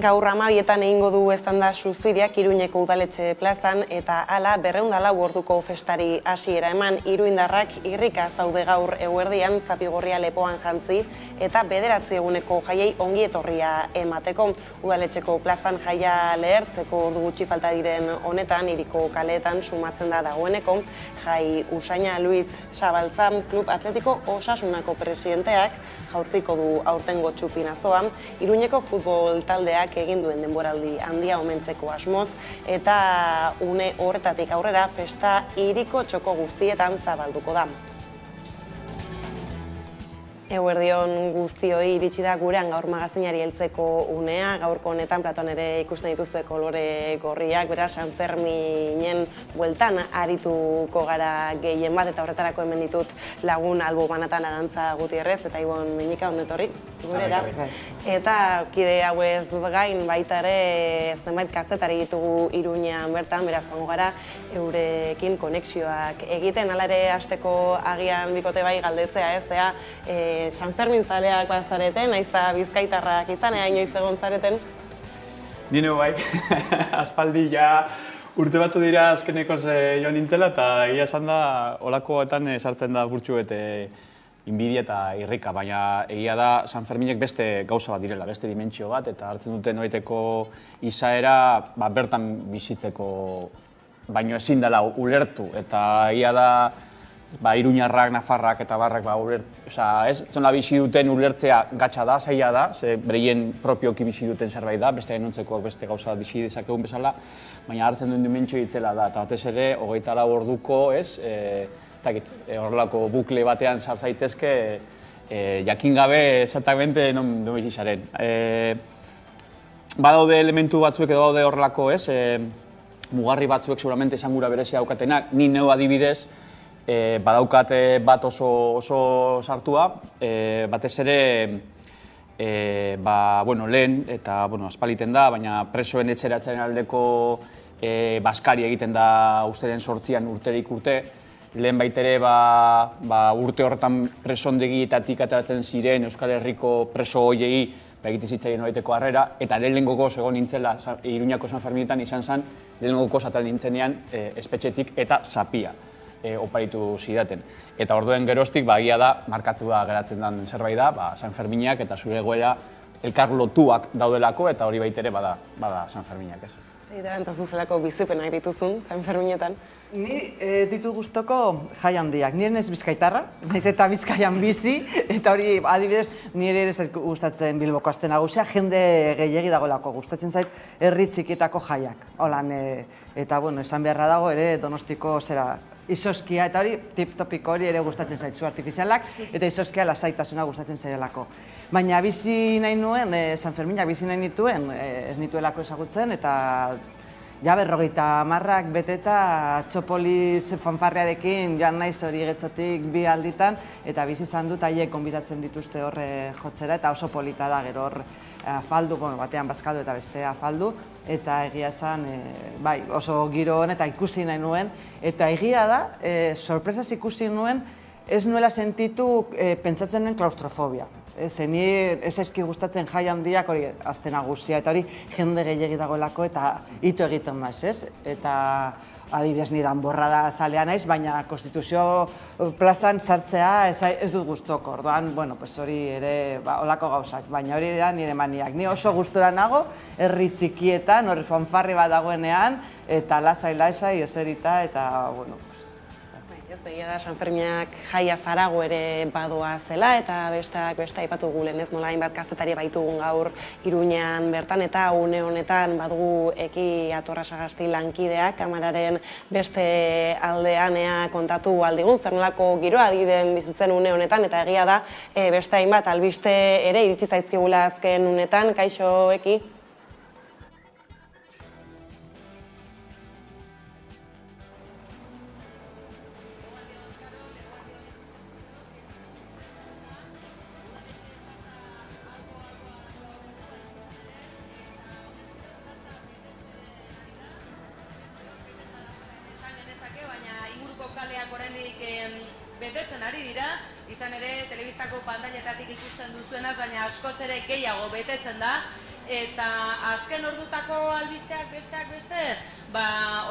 Gaur 12etan egingo du estanda Suziriak Iruñeko udaletxe plazan eta hala 204 orduko festari hasiera eman. Iruindarrak irrikaz daude gaur eguerdian Zapigorria lepoan jantzi eta 9 eguneko jaiei ongi etorria emateko. Udaletxeko plazan jaia lehertzeko ordu gutxi falta diren honetan hiriko kaleetan sumatzen da dagoeneko. Jai usaina Luis Zabalza Klub Atletiko Osasunako presidenteak jaurtziko du aurtengo txupinazoa. Iruñeko futbol taldeak egin duen denboraldi handia omentzeko asmoz eta une horretatik aurrera festa hiriko txoko guztietan zabalduko da. Eguerdion guztioi iritsi da gurean gaur magazinari heltzeko unea. Gaurko honetan Platon ere ikusten dituzue kolore gorriak, beraz San Ferminen bueltan arituko gara gehien bat eta horretarako hemen ditut lagun Albo Banatan Arantza Gutierrez eta Ibon Minika ondetorri gurera. Eta kide hauez gain baita ere zenbait kazetari ditugu Iruñean bertan, beraz joango gara eurekin konexioak egiten. Hala ere hasteko agian bikote bai galdetzea ez, San Fermin zaleak bat zareten, naiz eta bizkaitarrak izan, inoiz egon zareten? Nino bai, aspaldi ja urte batzu dira azkenekoz joan nintzela eta egia esan da olakoetan sartzen da burtsu inbidia eta irrika, baina egia da San Ferminek beste gauza bat direla, beste dimentsio bat eta hartzen duten noiteko izaera bertan bizitzeko baino ezin dela ulertu eta egia da Iruñarrak, Nafarrak eta barrak zona bizi duten ulertzea gatsa da, zaila da, bereien propioki bizi duten zerbait da, beste gainontzekoak beste gauza bizi dezakegun bezala, baina hartzen duen dimentsio ditzela da, eta batez ere, 24 orduko, horrelako bukle batean sar zaitezke, jakin gabe exactamente non bizi zaren. Badaude elementu batzuek edo daude horrelako, mugarri batzuek seguramente esan gura berezia daukatenak, ni neu adibidez, badaukate bat oso sartua, batez ere lehen eta aspaliten da, baina presoen etxeratzen aldeko baskari egiten da usteren 8an urterik urte. Lehen baitere urte horretan presondegietatik ateratzen ziren Euskal Herriko preso hoiei egiten zitzaien noraiteko harrera, eta lehenengokoz egon nintzela Iruñako San Ferminetan izan zen, lehenengokoz atera nintzenean espetxetik eta zapia oparitu zidaten. Eta orduen geroztik, egia da, markatu da geratzen den zerbait da, San Ferminak eta zure egoera elkar lotuak daudelako, eta hori baitere bada San Ferminak, ez. Eta entzazuzelako bizipenak dituzun, San Ferminetan? Ni ez ditu guztoko jai handiak. Nire ez bizkaitarra, naiz eta Bizkaian bizi, eta hori adibidez nire ere gustatzen Bilboko aste nagusia, jende gehiegi dagoelako gustatzen zait herri txikietako jaiak. Holan, eta esan beharra dago ere Donostiko izoskia, eta hori tip-topiko hori ere gustatzen zaitzu artifizialak, eta izoskia lasaitasuna gustatzen zailako. Baina bizi nahi nuen, San Ferminak bizi nahi nituen, ez nituelako ezagutzen, eta ja 50 beteta txopoliz fanfarriarekin joan naiz hori getxotik 2 alditan, eta bizi izan dut haiek konbidatzen dituzte horre jotzera, eta oso polita da gero hor afaldu, batean bazkaldu eta bestea afaldu, eta egia esan, oso giro hon eta ikusi nahi nuen, eta egia da, sorpresaz ikusi nuen, ez nuela sentitu pentsatzen nuen klaustrofobia. Ni ez eski gustatzen jai handiak hori aste nagusia, eta hori jende gehiegi dagoelako eta ito egiten naiz, ez? Eta adibidez ni danborrada zalea naiz, baina Konstituzio plazan sartzea ez dut gustoko. Orduan, hori ere olako gauzak, baina hori da nire maniak. Ni oso gustura nago, herri txikietan, hori fanfarri bat dagoenean, eta lasai eserita, eta, Egia da, San Ferminak jaia zarago ere badoa zela eta beste aipatu gulen ez nola hainbat kazetari baitugun gaur Iruñean bertan eta une honetan badugu Eki Atorra Sagasti lankideak kamararen beste aldean kontatu aldigun zer nolako giroa diren bizitzen une honetan eta egia da beste hainbat albiste ere iritsi zaizkigula azken unetan. Kaixo Eki? Betetzen ari dira, izan ere telebistako pantailetatik ikusten duzuenaz, baina askoz ere gehiago betetzen da. eta azken ordutako albisteak besteak beste,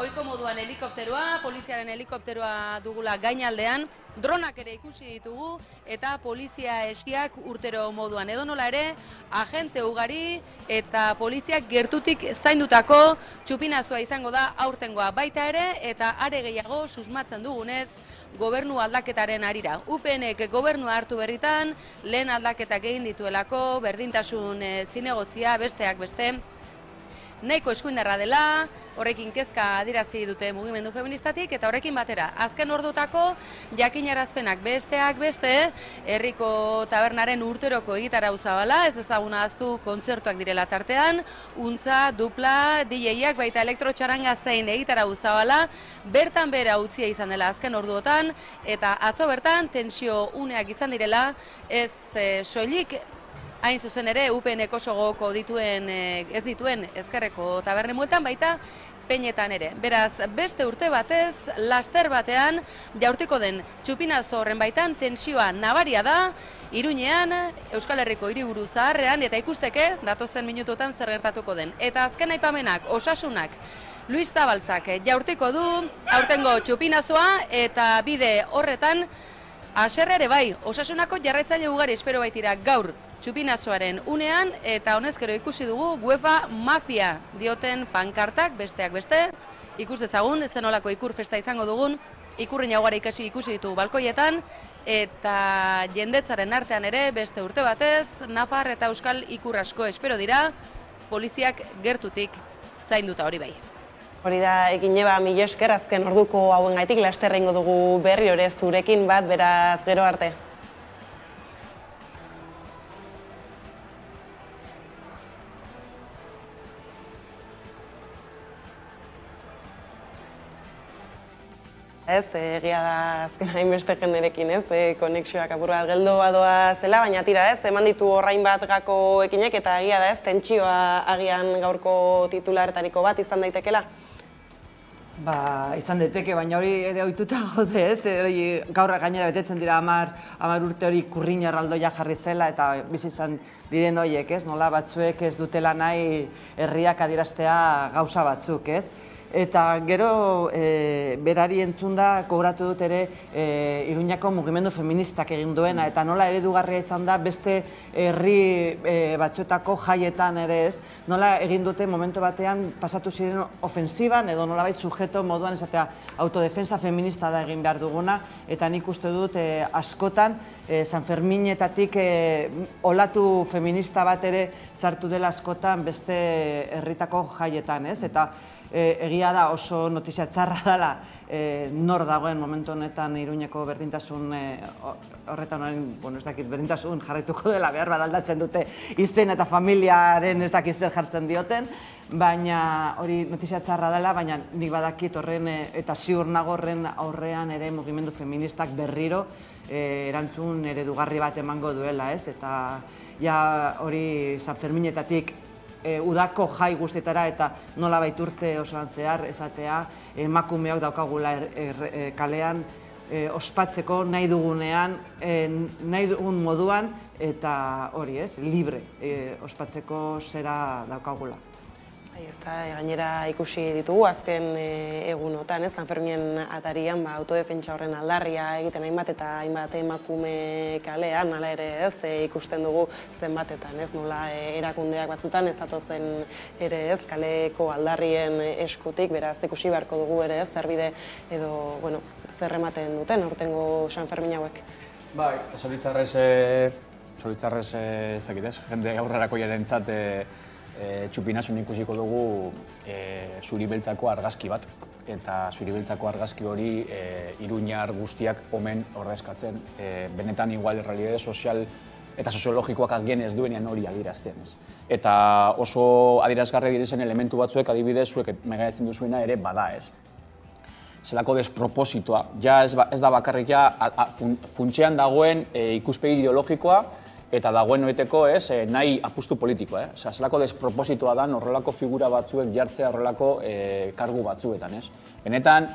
ohiko moduan helikopteroa, poliziaren helikopteroa dugula gainaldean, dronak ere ikusi ditugu, eta polizia eskiak urtero moduan. Edonola ere, agente ugari eta poliziak gertutik zaindutako txupinazua izango da aurtengoa baita ere, eta are gehiago susmatzen dugunez gobernu aldaketaren harira. UPNek gobernua hartu berritan, lehen aldaketak egin dituelako, berdintasun zinegotzia besteak beste, nahiko eskuindarra dela, horrekin kezka adirazi dute mugimendu feministatik, eta horrekin batera, azken ordutako jakinarazpenak besteak beste, herriko tabernaren urteroko egitarau zabala, ez ezaguna aztu kontzertuak direla tartean, untza, dupla, DJ-ak, baita elektrotxaranga zein egitarau zabala, bertan bera utzia izan dela azken orduotan, eta atzo bertan tensio uneak izan direla, ez soilik, hain zuzen ere, UPN-ek oso gogoko ez dituen ezkerreko tabernen mueltan, baita peinetan ere. Beraz, beste urte batez, laster batean, jaurtiko den txupinazo horren baitan, tensioa nabaria da, Iruñean, Euskal Herriko hiriburu zaharrean, eta ikusteke, datozen minututan zer gertatuko den. Eta azken aipamenak, osasunak, Luis Zabaltzak jaurtiko du, aurtengo txupinazoa, eta bide horretan, haserre ere bai, osasunako jarraitzaile ugari espero baitira gaur txupinazoaren unean, eta honezkero ikusi dugu UEFA mafia dioten pankartak besteak beste, ikus dezagun, zenolako ikur festa izango dugun, ikurrin ugari ikusi ditugu balkoietan, eta jendetzaren artean ere beste urte batez, Nafar eta Euskal ikur asko espero dira, poliziak gertutik zainduta hori bai. Hori da, egin mila esker azken orduko hauen gaitik, laster egingo dugu berri ere zurekin bat, beraz gero arte. Ez, egia da azken hainbeste jenderekin, ez, konexioak apur bat geldo badoa zela, baina tira ez, eman ditu horrain bat gako ekinek, eta egia da ez, tentsioa agian gaurko titularretariko bat izan daitekela? Izan daiteke, baina hori ere ohituta gaude, ez? Gaur gainera betetzen dira 10 urte hori kurrin erraldoia jarri zela, eta bizi izan diren horiek, ez? Nola batzuek ez dutela nahi herriak adieraztea gauza batzuk, ez? Eta gero berari entzunda kobratu dut ere Iruñako mugimendu feministak egin duena, eta nola eredugarria izan da beste herri batzuetako jaietan ere ez, nola egin dute momentu batean pasatu ziren ofensiban edo nolabait sujeto moduan esatea autodefensa feminista da egin behar duguna, eta nik uste dut askotan San Ferminetatik olatu feminista bat ere sartu dela askotan beste herritako jaietan, ez? Eta egia da oso notizia txarra dela nor dagoen momentu honetan Iruñeko berdintasun horretan, ez dakit, berdintasun jarraituko dela, behar bat aldatzen dute izen eta familiaren ez dakit zer jartzen dioten, baina hori notizia txarra dela, baina nik badakit horren eta ziur nago horren aurrean ere mugimendu feministak berriro erantzun eredugarri bat emango duela, ez? Eta ja hori San Ferminetatik udako jai guztietara eta nolabait urte osoan zehar esatea emakumeok daukagula kalean ospatzeko nahi dugunean, nahi dugun moduan eta hori ez, libre ospatzeko zera daukagula. Gainera ikusi ditugu azken egunotan, San Ferminen atarian autodefentsa horren aldarria egiten hainbat eta hainbat emakume kalean, hala ere ez, ikusten dugu zenbatetan, ez, nola erakundeak batzutan ez datozen ere ez, kaleko aldarrien eskutik, beraz ikusi beharko dugu ere ez, zerbide edo, bueno, zer ematen duten aurtengo San Fermin hauek. Bai, zoritxarrez ez dakit ez, jende aurrerako jarentzat txupinazun ikusiko dugu zuri beltzako argazki bat, eta zuri beltzako argazki hori iruñar guztiak omen ordezkatzen, benetan igual realitate sozial eta soziologikoak genez duenean hori adierazten. Eta oso adierazgarri direzen elementu batzuek adibidez zuek megaiatzen duzuena ere bada ez. Zelako despropositoa, ja ez da bakarrik ja funtsean dagoen ikuspegi ideologikoa, eta dagoen noiteko nahi apustu politikoa. Zelako despropositoa da horrelako figura batzuek jartzea horrelako kargu batzuetan. Benetan,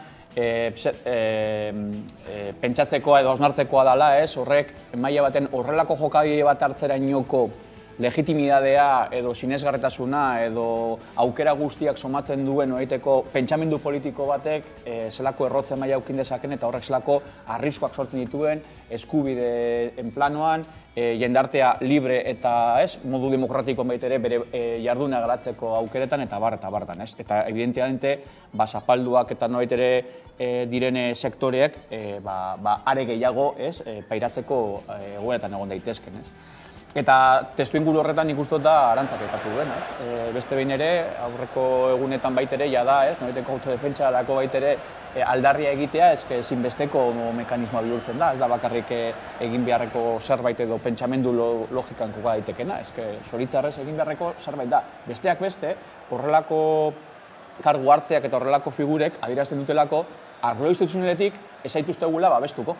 pentsatzekoa edo hausnartzekoa dela, horrek maila baten horrelako jokabide bat hartzera inoko legitimidadea edo sinesgarretasuna edo aukera guztiak somatzen duen nolaiteko pentsamendu politiko batek zelako errotze maila eduki dezaken eta horrek zelako arriskuak sortzen dituen eskubideen planoan, jendartea libre eta modu demokratikoan baita ere bere jarduna garatzeko aukeretan eta barretan. Eta evidentemente zapalduak eta nolait ere direne sektoreek are gehiago pairatzeko egoeretan egon daitezken. Eta testuinguru horretan nik uste da Arantzak aipatu duen. Beste behin ere, aurreko egunetan baita ere, jada, nolaiteko autodefentsarako baita ere aldarria egitea ezinbesteko mekanismoa bihurtzen da. Ez da bakarrik egin beharreko zerbait edo pentsamendu logikan koka daitekena. Zoritzarrez egin beharreko zerbait da. Besteak beste, horrelako kargu hartzeak eta horrelako figurek adierazten dutelako arlo instituzionaletik ez zaituztegula babestuko.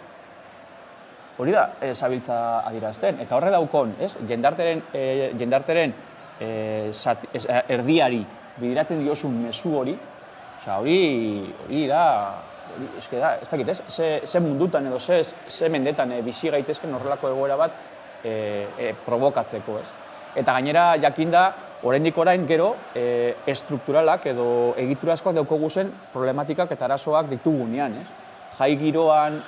Hori da, zabiltza adierazten. Eta horre daukon, jendarteren erdiari bideratzen diozun mezu hori, hori da, ez dakit, ze mundutan edo ze mendetan bizi gaitezken horrelako egoera bat provokatzeko. Eta gainera, jakinda, oraindik orain gero, estrukturalak edo egiturazkoak daukogu zen problematikak eta arazoak ditugunean. Jai giroan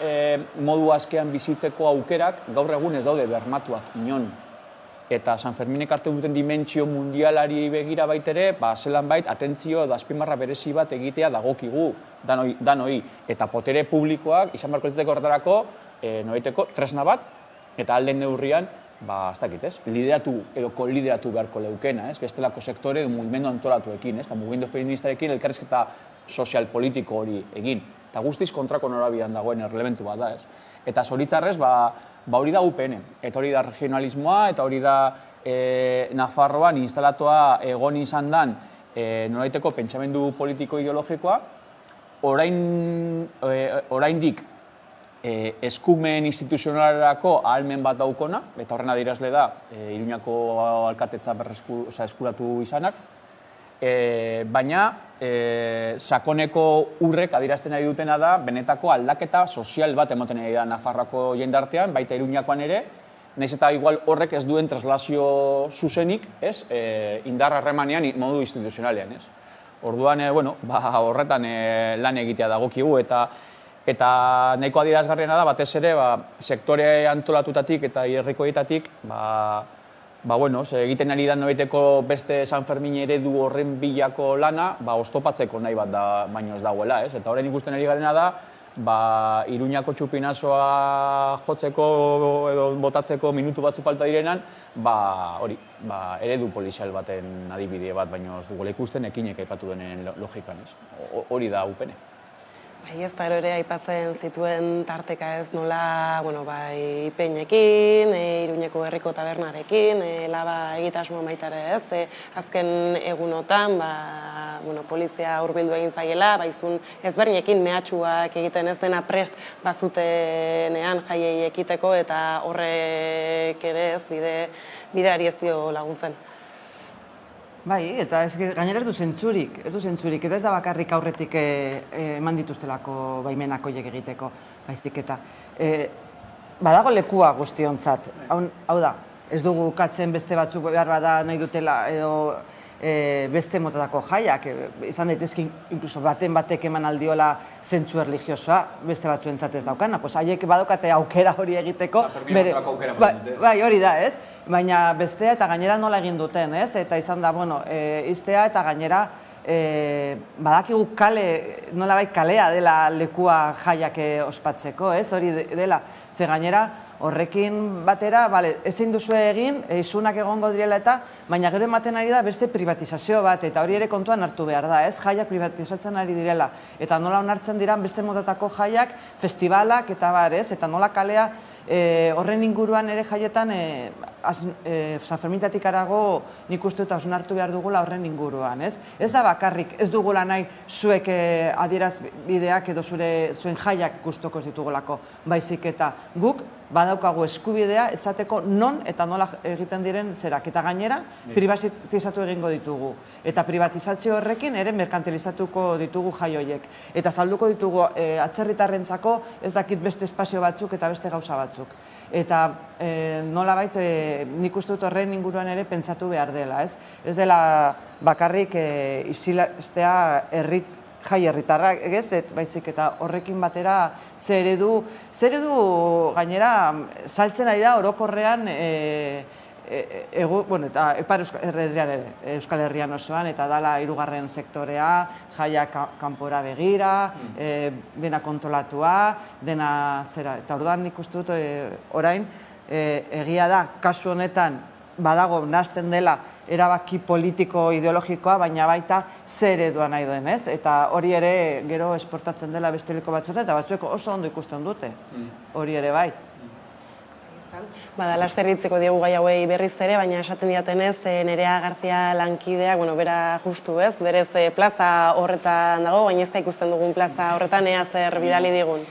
modu askean bizitzeko aukerak gaur egun ez daude bermatuak inon. Eta San Ferminek arte duten dimentsio mundialari begira baitere, zelan bait, atentzio edo azpimarra berezi bat egitea dagokigu danoi. Eta potere publikoak izan beharko ez horretarako nolaiteko tresna bat, eta alden neurrian, ez dakit, lideratu edo kolideratu beharko leukena, bestelako sektore edo mugimendu antolatuekin, eta mugimendu feministarekin elkarrizketa sozial-politiko hori egin. Eta guztiz kontrako norabidean dagoen errelementu bat da, Eta zoritzarrez, hori da UPN, eta hori da regionalismoa, eta hori da Nafarroan instalatua egon izan dan nolaiteko pentsamendu politiko-ideologikoa, oraindik eskumen instituzionalerako ahalmen bat daukona, eta horren adierazle da Iruñako alkatetza eskuratu izanak, baina sakoneko urrek adierazten ari dutena da benetako aldaketa sozial bat ematen ari da Nafarroako jendartean, baita Iruñakoan ere, nahiz eta igual horrek ez duen translazio zuzenik, indar harremanean modu instituzionalean. Orduan, horretan lan egitea dagokigu eta nahiko adierazgarriena da batez ere sektore antolatutatik eta herrikoetatik egiten ari da nolaiteko beste San Fermin eredu horren bilako lana, oztopatzeko nahi bat baino ez dagoela, Eta horren ikusten ari garena da, Iruñako txupinazoa jotzeko edo botatzeko minutu batzu falta direnan, eredu polizial baten adibide bat baino ez dugu ikusten ekinek aipatu denen logikan, Hori da UPN. Ez da ere aipatzen zituen tarteka nola, Ipeñekin, Iruñeko herriko tabernarekin, laba egitasmoa baitare azken egunotan, polizia hurbildu egin zaiela, baizun ezberdinekin mehatxuak egiten ez dena prest bazutenean jaiei ekiteko eta horrek ere bideari ez dio laguntzen. Bai, eta gainera ez du zentzurik, eta ez da bakarrik aurretik eman dituztelako baimenak horiek egiteko, baizik eta. Badago lekua guztiontzat, hau da, ez dugu katzen beste batzuk behar bada nahi dutela edo beste motatako jaiak, izan daitezke inkluso batek eman aldiola zentzu erlijiosoa, beste batzuentzat ez daukana, haiek badokate aukera hori egiteko. Bai, hori da, ez? Baina bestea eta gainera nola egin duten, ez? Eta izan da, iztea eta gainera badakigu nolabait kalea dela lekua jaiak ospatzeko, ez? Hori dela, ze gainera horrekin batera, ezin duzue egin, isunak egongo direla eta, baina gero ematen ari da beste privatizazio bat, eta hori ere kontuan hartu behar da, ez? Jaiak privatizatzen ari direla, eta nola onartzen dira beste motatako jaiak, festivalak eta ez? Eta nola kalea horren inguruan ere jaietan San Fermintatik arago nik uste eta osnartu behar dugula horren inguruan, ez? Ez da bakarrik, ez dugula nahi zuek adierazbideak edo zuen jaiak gustoko ditugulako, baizik eta guk badaukagu eskubidea esateko non eta nola egiten diren zerak. Eta gainera, privatizatu egingo ditugu. Eta privatizazio horrekin ere merkantilizatuko ditugu jai horiek. Eta salduko ditugu atzerritarrentzako ez dakit beste espazio batzuk eta beste gauza batzuk. Eta nolabait nik uste dut horren inguruan ere pentsatu behar dela, ez? Ez dela bakarrik isilastea jai herritarrak, baizik eta horrekin batera ze eredu gainera saltzen ari da orokorrean eta Ipar Euskal Herrian osoan, eta dala 3. sektorea, jaiak kanpora begira, dena kontrolatua, dena zera. Eta orduan nik uste dut orain, egia da, kasu honetan badago nahasten dela erabaki politiko ideologikoa, baina baita zer eredua nahi duen, ez? Eta hori ere gero esportatzen dela besteliko batzuetan, eta batzuek oso ondo ikusten dute, hori ere bai. Bada, laster hitzeko diegu gai hauei berriz ere, baina esaten diatenez, Nerea Gartia lankidea, bera justu ez, berez plaza horretan dago, baina ez da ikusten dugun plaza horretan, ea zer bidali digun.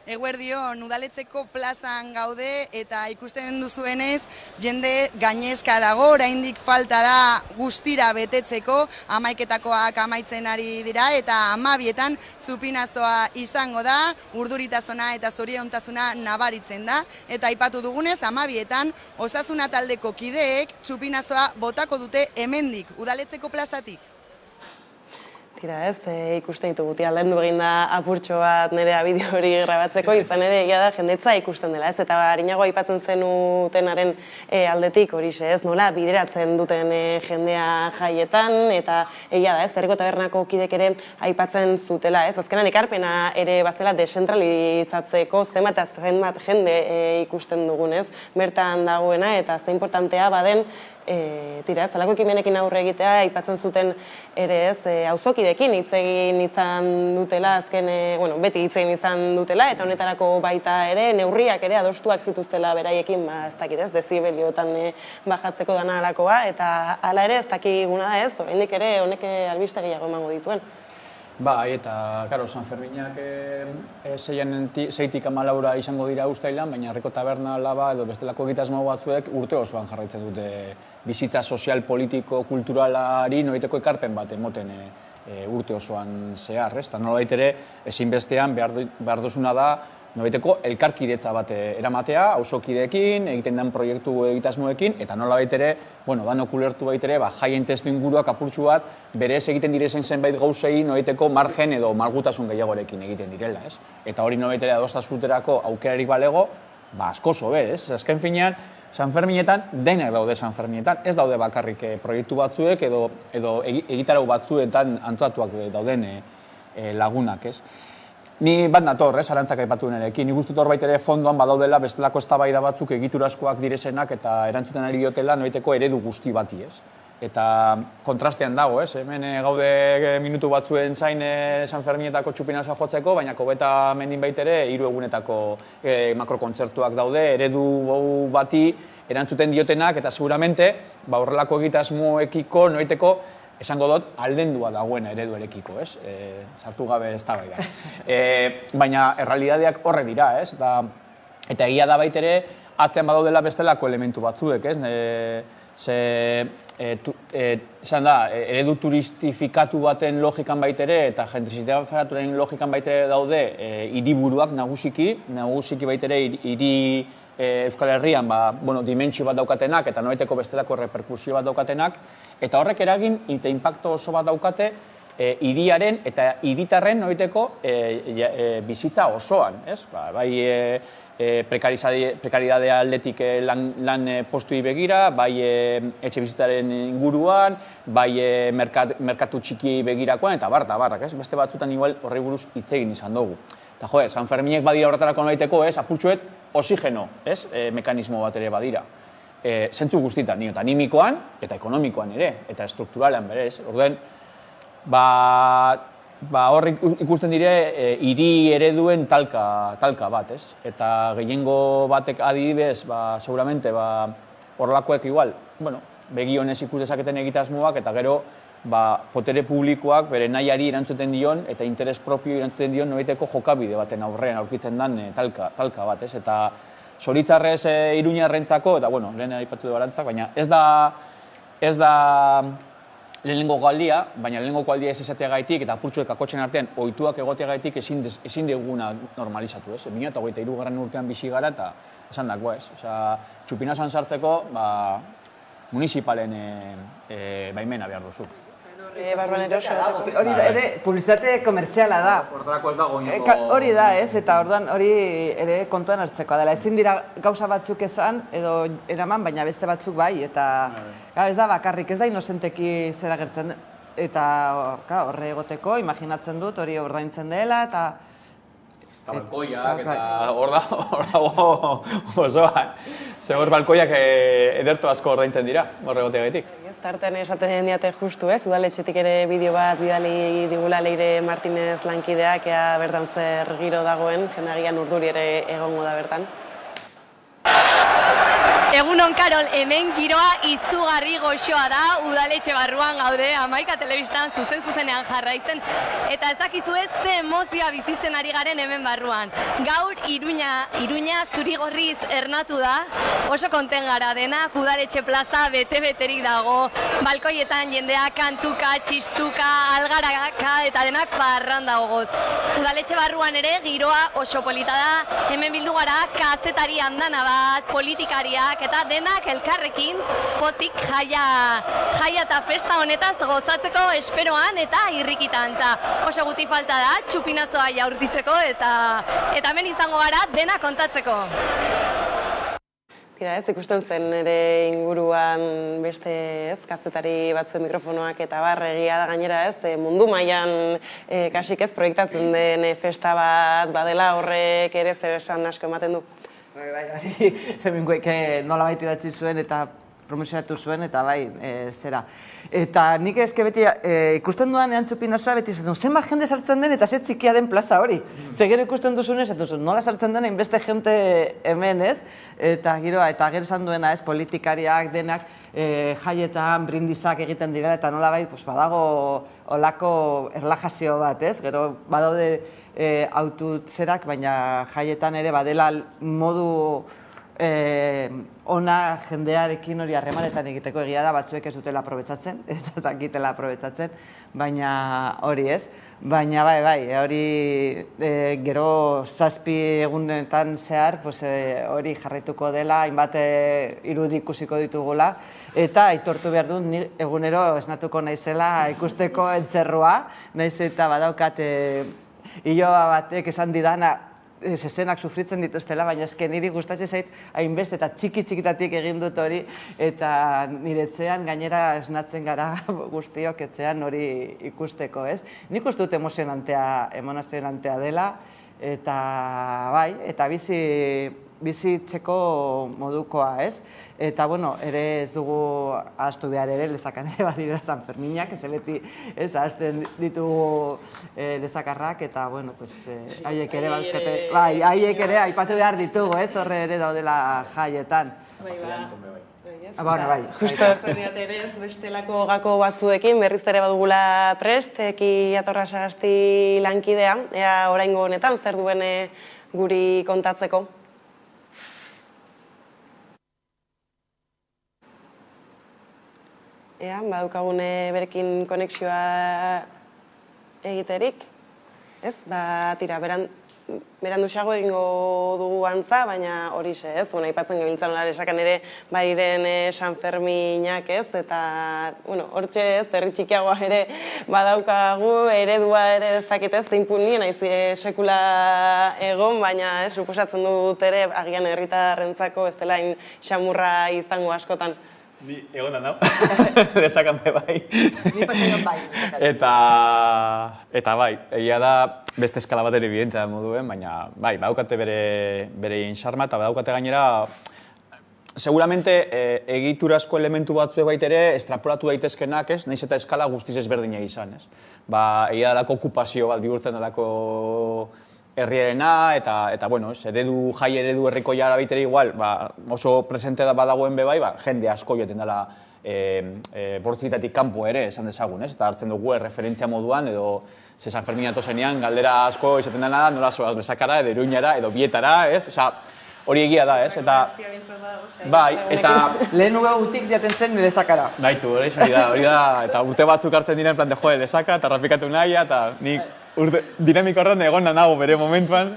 Eguerdion, udaletxeko plazan gaude eta ikusten duzuenez jende gainezka dago, oraindik falta da guztira betetzeko, 11-etakoak amaitzen ari dira eta 12etan zupinazoa izango da, urduritasuna eta zoriontasuna nabaritzen da, eta aipatu dugunez 12etan osasuna taldeko kideek zupinazoa botako dute hemendik, udaletxeko plazatik. Tira ez, ikusten ditugu, aldendu egin da apurtxo bat Nerea bideo hori grabatzeko, izan ere egia da jendetza ikusten dela, ez? Eta harinago aipatzen zenutenaren aldetik horixe, ez? Nola bideratzen duten jendea jaietan, eta egia da, ez? Herriko Tabernako kidek ere aipatzen zutela, ez? Azkenan ekarpena ere bazela deszentralizatzeko zenbat jende ikusten dugun, ez? Bertan dagoena, eta ze importantea baden tira ez, alako ekimenekin aurre egitea, aipatzen zuten ere ez, auzokidekin hitz egin izan dutela, azken, beti hitz egin izan dutela, eta honetarako baita ere, neurriak ere adostuak zituztela beraiekin, ez dakit ez, dezibeliotan bajatzeko dana alakoa, eta hala ere ez dakiguna da ez, oraindik ere honek albiste gehiago emango dituen. Bai, eta, karo, San Ferminak 6-tik 14 izango dira uztailan, baina Herriko Taberna laba edo bestelako egitasmo batzuek urte osoan jarraitzen dute bizitza sozial, politiko, kulturalari nolabaiteko ekarpen bat emoten urte osoan zehar, ez? Eta nolabait ere, ezinbestean behar duzuna da nolabaiteko elkarkidetza bat eramatea, auzokideekin, egiten den proiektu egitasmoekin, eta nolabait ere, danok ulertu baitere, jaien testu inguruak apurtxu bat, berez egiten direzen zenbait gauzei nolabaiteko margen edo malgutasun gehiagorekin egiten direla, ez? Eta hori nolabait ere adostasunerako aukerarik balego, asko zobe, ez? Azken finean, San Ferminetan, denak daude San Ferminetan, ez daude bakarrik proiektu batzuek edo egitarau batzuetan antolatuak dauden lagunak, ez? Ni bat nator, Arantzak aipatu nerekin. Nik uste dut horbait ere fondoan badaudela bestelako eztabaida batzuk egiturazkoak direzenak eta erantzuten ari diotela nolabaiteko eredu guzti bati, ez? Eta kontrastean dago, ez? Hemen gaude minutu batzuen zain San Ferminetako txupinazoa jotzeko, baina Kobeta mendin baitere 3 egunetako makrokontzertuak daude, eredu bati erantzuten diotenak, eta seguramente horrelako egitasmoekiko nolabaiteko esango dut, aldendua dagoena ereduarekiko, ez? Sartu gabe eztabaida. Baina errealitateak horre dira, ez? Eta egia da baitere, atzean badaudela bestelako elementu batzuek, ez? Esan da, eredu turistifikatu baten logikan baitere eta gentrifikatuaren logikan baitere daude hiriburuak nagusiki baitere hiri Euskal Herrian dimentsio bat daukatenak eta nolabaiteko bestelako reperkusio bat daukatenak, eta horrek eragin eta inpakto oso bat daukate hiriaren eta hiritarren nolabaiteko bizitza osoan, ez? Bai prekaridadea aldetik lan postuei begira, bai etxe bizitzaren inguruan, bai merkatu txikiei begirakoan, eta barrak, ez? Beste batzutan igual horri buruz hitz egin izan dugu. Eta San Ferminek badira horretarako nolabaiteko, ez? Apurtxoet oxigeno, ez? Mekanismo bat ere badira. Zentzu guztietan, eta animikoan eta ekonomikoan ere, eta strukturalean bere, ez? Orduen, hor ikusten dire hiri ereduen talka bat, ez? Eta gehiengo batek adibidez, seguramente horrelakoek igual, begionez ikus dezaketen egitasmoak, eta gero potere publikoak bere nahiari erantzuten dion eta interes propio erantzuten dion nolabaiteko jokabide baten aurrean aurkitzen den talka bat, ez? Eta zoritzarrez Iruñarrentzako, eta lehen aipatu du Arantzak, baina ez da lehenengo aldia, baina lehenengo aldia ez esateagaitik eta apurtxuek kakotxen artean ohituak egoteagaitik ezin deguna normalizatu, ez? 2023 urtean bizi gara eta esan dakoa, ez? Osea, txupinazan sartzeko, municipalen baimena behar duzu. Barruan eroso. Hori da, ere, publizitate komertziala da. Hortarako ez dago inoko... Hori da, ez, eta orduan hori ere kontuan hartzekoa dela. Ezin dira gauza batzuk esan edo eraman, baina beste batzuk bai, eta ez da bakarrik, ez da inozenteki zera gertzen, eta horre egoteko, imaginatzen dut, hori ordaintzen dela, eta... Eta balkoiak, eta hor dago osoa. Ze hor balkoiak ederto asko ordaintzen dira, horre egoteagaitik. Tartean esaten diate justu, ez? Udaletxetik ere bideo bat bidali digula Leire Martinez lankideak, ea bertan zer giro dagoen, jendagian urduri ere egongo da bertan. Egunon, Karol, hemen giroa izugarri goxoa da, udaletxe barruan gaude, Hamaika telebistan zuzenean jarraitzen, eta ez dakizue ze emozioa bizitzen ari garen hemen barruan. Gaur, Iruña zuri-gorriz ernatu da, oso konten gara denak, udaletxe plaza bete-beterik dago, balkoietan jendea kantuka, txistuka, algaraka eta denak parranda gogoz. Udaletxe barruan ere giroa oso polita da, hemen bildu gara kazetari andana bat, politikariak, eta denak elkarrekin pozik jaia eta festa honetaz gozatzeko esperoan eta irrikitan. Oso guti falta da, txupinazoa jaurtitzeko eta hemen izango gara dena kontatzeko. Tira, ez, ikusten zen ere inguruan beste ez, kazetari batzuen mikrofonoak eta egia da gainera ez, mundu mailan kasik ez proiektatzen den festa bat badela horrek ere zer esan asko ematen du. Bai, Hemingwayk nola baita idatzi zuen eta promozionatu zuen eta bai, zera. Eta nik eske beti ikusten duan ean txupinazoa beti zaten, zenbat jende sartzen den eta ze txikia den plaza hori. Ze gero ikusten duzunez, nola sartzen den hainbeste jente hemen ez, eta gero esan duena ez, politikariak denak jaietan brindizak egiten direla eta nola bai, badago olako erlajazio bat ez, gero badaude autotzerak, baina jaietan ere badela modu ona jendearekin hori harremanetan egiteko egia da, batzuek ez dutela aprobetxatzen, ez dakitela aprobetxatzen, baina hori ez. Baina bai, hori gero 7 egunetan zehar hori jarraituko dela, hainbat irudi ikusiko ditugula, eta aitortu behar dut egunero esnatuko naizela ikusteko entzerroa, naiz eta badaukat iloba batek esan didana zezenak sufritzen dituztela, baina eske niri gustatzen zait hainbeste eta txikitatik egin dut hori eta nire etxean gainera esnatzen gara guztiok etxean hori ikusteko, ez? Nik uste dut emozionantea dela eta bai, eta bizitzeko modukoa, ez? Eta, bueno, ere ez dugu ahaztu behar ere, lezakan ere badirela San Ferminak, ez beti, ez, ahazten ditugu lezakarrak, eta, bueno, pues, haiek ere, bai, haiek ere, aipatu behar ditugu, ez, horre ere daudela jaietan. Bai, justo zeniat ere ez bestelako gako batzuekin, berriz ere badugula prest, Eki Atorrasagasti lankidea, ea oraingo honetan zer duen guri kontatzeko. Ea, badukagune berekin konexioa egiterik, ez? Tira, beranduxago egingo dugu antza, baina horixe, ez? Aipatzen gabiltzan nola esakan ere bairen San Ferminak, ez? Eta, bueno, hortxe ez, herri txikiagoa ere badaukagu, eredua ere ez dakit ez, zeinpunien, sekula egon, baina suposatzen dut ere, agian herritarrentzako ez dela xamurra izango askotan. Ni egonan nau, desakan bai. Ni pasaion bai. Eta bai, egia da beste eskala bat ere evidentea moduen, baina bai, badaukate bere xarma eta badaukate gainera seguramente egiturazko elementu batzuek baitere estrapolatu daitezkenak, ez? Nahiz eta eskala guztiz ezberdina izan, ez? Egia dalako okupazio bat bihurtzen dalako herriarena eta bueno, jai eredu herriko jara baitere igual, oso presente badagoen bebai, jende asko joeten dela bortzitatik kanpo ere, esan dezagun, ez? Eta hartzen dugu referentzia moduan, edo San Fermin atozenean, galdera asko izaten dena, nola zoaz Lesakara, edo Iruñara, edo Bietara, ez? hori egia da, ez? Eta bai, eta Lehen utik jaten zen lezakara. Baitu, hori da, eta urte batzuk hartzen diren plan de joe lezaka, eta rapikatu nahia, eta nik dinamiko horretan egon nago bere momentuan,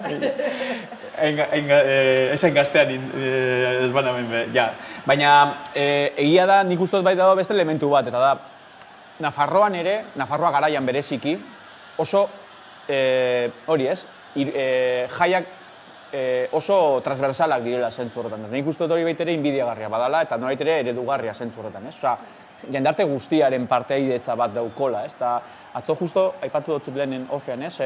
esan gaztean ez bana hemen, ja. Baina egia da, nik uste dut bai dago beste elementu bat, eta da, Nafarroan ere, Nafarroa garaian bereziki, oso, hori ez, jaiak oso transversalak direla zentzu horretan. Nik uste dut hori baitere inbidiagarria badala, eta norait ere eredugarria zentzu horretan, ez? Osa, jendarte guztiaren parteidetza bat daukola, ez? Eta atzo justo, aipatu dutzut lehenen ofean, ez?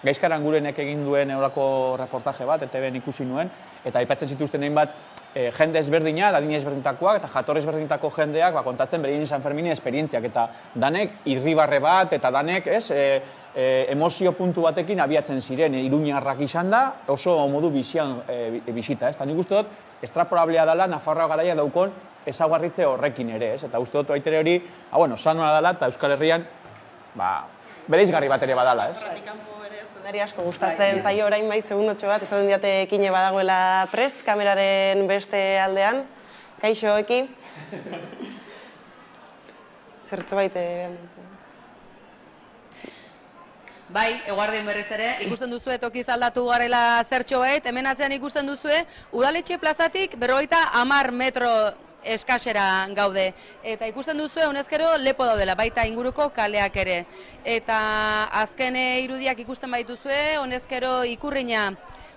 Gaizkaran gurenek egin duen eurako reportaje bat, ETV-en ikusi nuen, eta aipatzen zituzten egin bat, jende ezberdina, adine ezberdintakoak, eta jatorri ezberdintako jendeak kontatzen berein San Ferminen esperientziak, eta danek irribarre bat, eta danek, ez? Emozio puntu batekin abiatzen ziren, iruñarrak izan da, oso modu bizian bisita, ez? Eta nik uste dut, estrapolablea dela Nafarroa garaia daukon ezaguarritze horrekin ere, ez? Eta uste dut baitere hori, sanoa dela, eta Euskal Herrian, bereizgarri bat ere badala, ez? Zendari asko gustatzen zaio orain bai segundotxo bat, ezaten diate ekine badagoela prest, kameraren beste aldean. Kaixo, eki? Zertzo baite behar dutzen. Bai, eguardien berriz ere, ikusten duzue tokiz aldatu garela zertxo bait, hemen atzean ikusten duzue, udaletxe plazatik 50 metro eskasera gaude. Eta ikusten duzue, honezkero lepo daudela, baita inguruko kaleak ere. Eta azken irudiak ikusten baituzue, honezkero ikurrina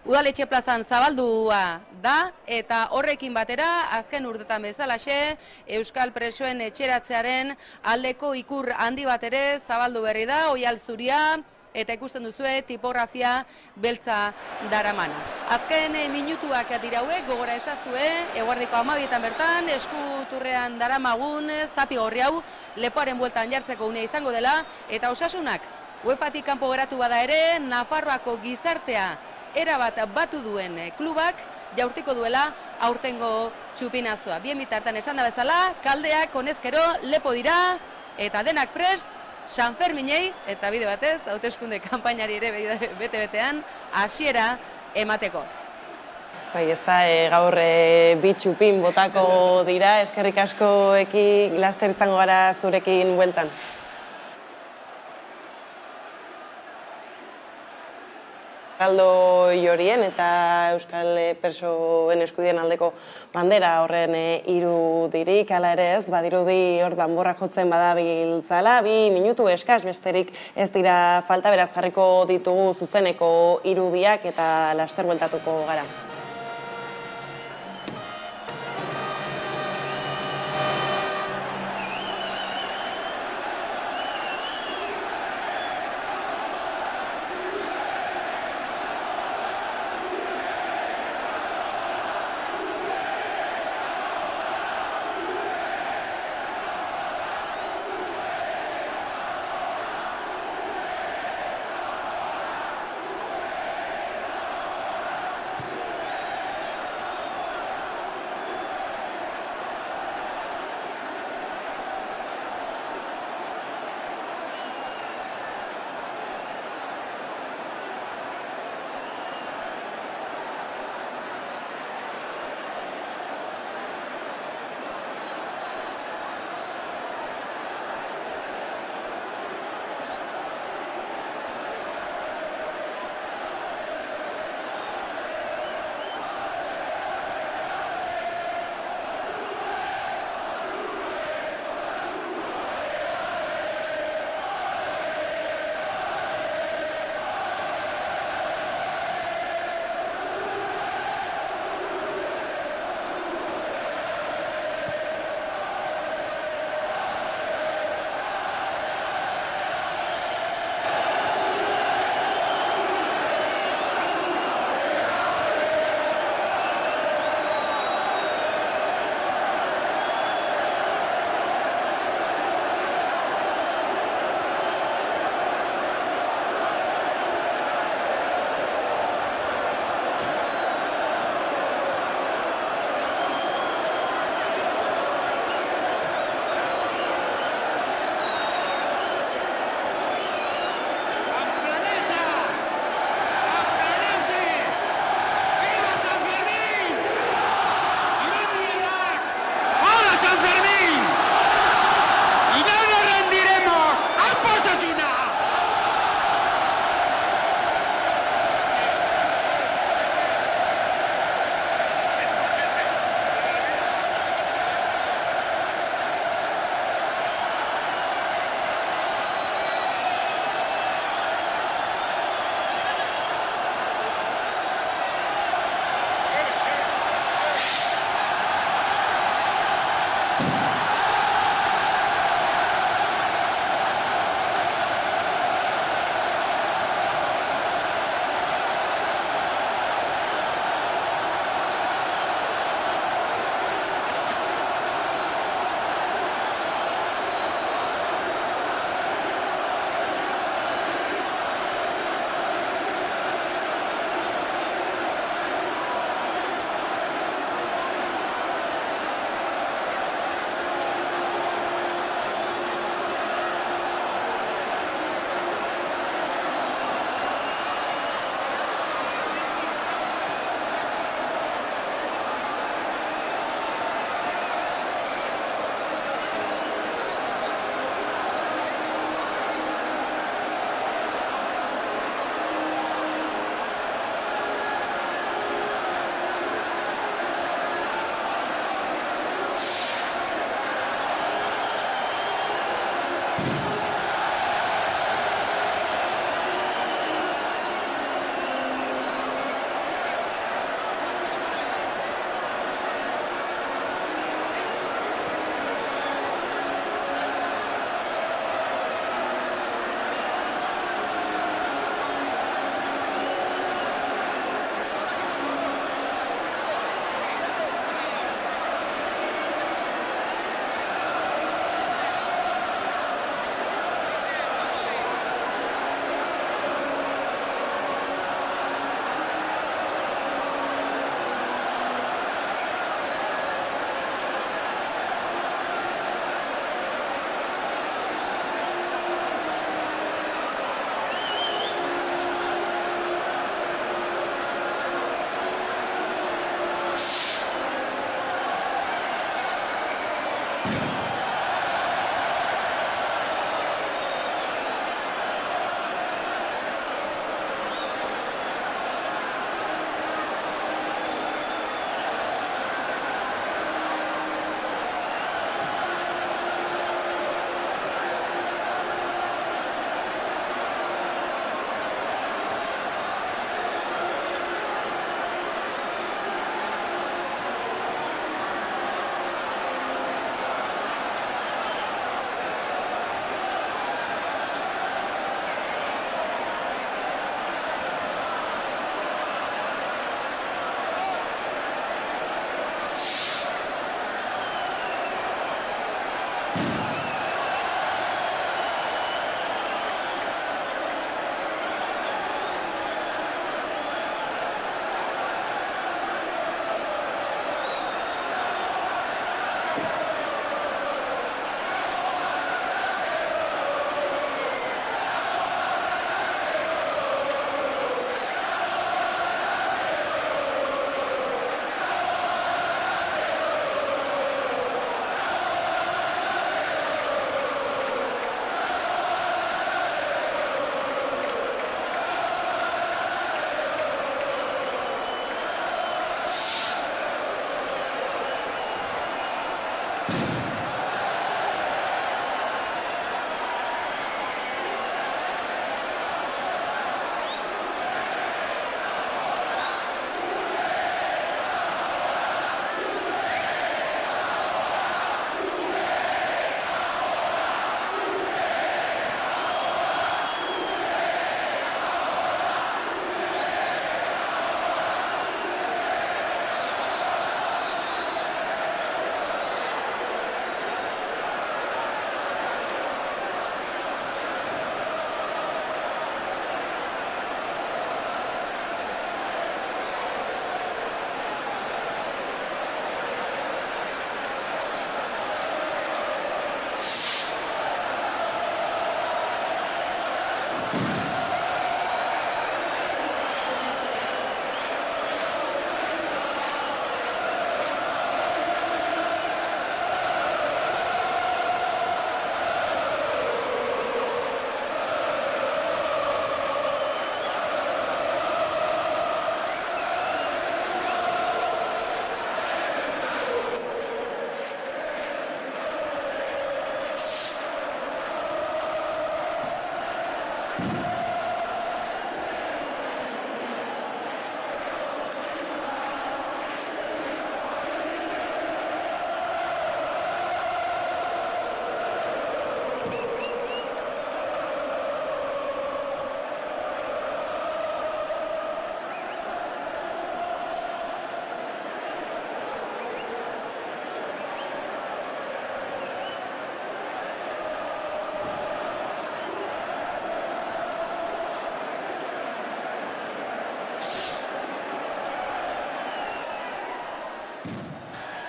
udaletxe plazan zabaldua da, eta horrekin batera, azken urtetan bezalaxe, Euskal Presoen etxeratzearen aldeko ikur handi bat ere zabaldu berri da, oial zuria, eta ikusten duzue tipografia beltza daramana. Azken minutuak dira hauek, gogora ezazue, eguardiko 12etan bertan, eskuturrean daramagun, zapi gorri hau, lepoaren bueltan jartzeko unea izango dela, eta osasunak, UEFA-tik kanpo geratu bada ere, Nafarroako gizartea erabat batu duen klubak, jaurtiko duela aurtengo txupinazoa. Bien bitartan esan da bezala, kaldeak honezkero lepo dira, eta denak prest, San Ferminei, eta bide batez, hauteskunde kanpainari ere bete-betean, hasiera emateko. Bai, ez da, gaur bitxupin botako dira, eskerrik asko eki laster izango gara zurekin bueltan. Erraldoi horien eta Euskal Presoen eskubideen aldeko bandera horren irudirik, hala ere ez, badirudi hor danborra jotzen badabiltzala, 2 minutu eskas besterik ez dira falta, beraz jarriko ditugu zuzeneko irudiak eta laster bueltatuko gara.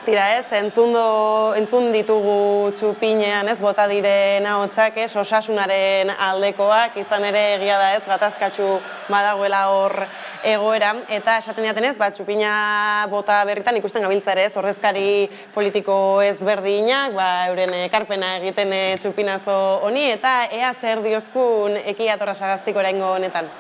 Tira ez, entzun ditugu txupinean ez bota diren ahotsak ez, osasunaren aldekoak, izan ere egia da ez, gatazkatsu badagoela hor egoera, eta esaten jaten ez, txupina bota berritan ikusten gabiltza ere ez, ordezkari politiko ezberdinak, euren ekarpena egiten txupinazo honi, eta ea zer diozkun Ekia Torrasagaztik oraingo honetan.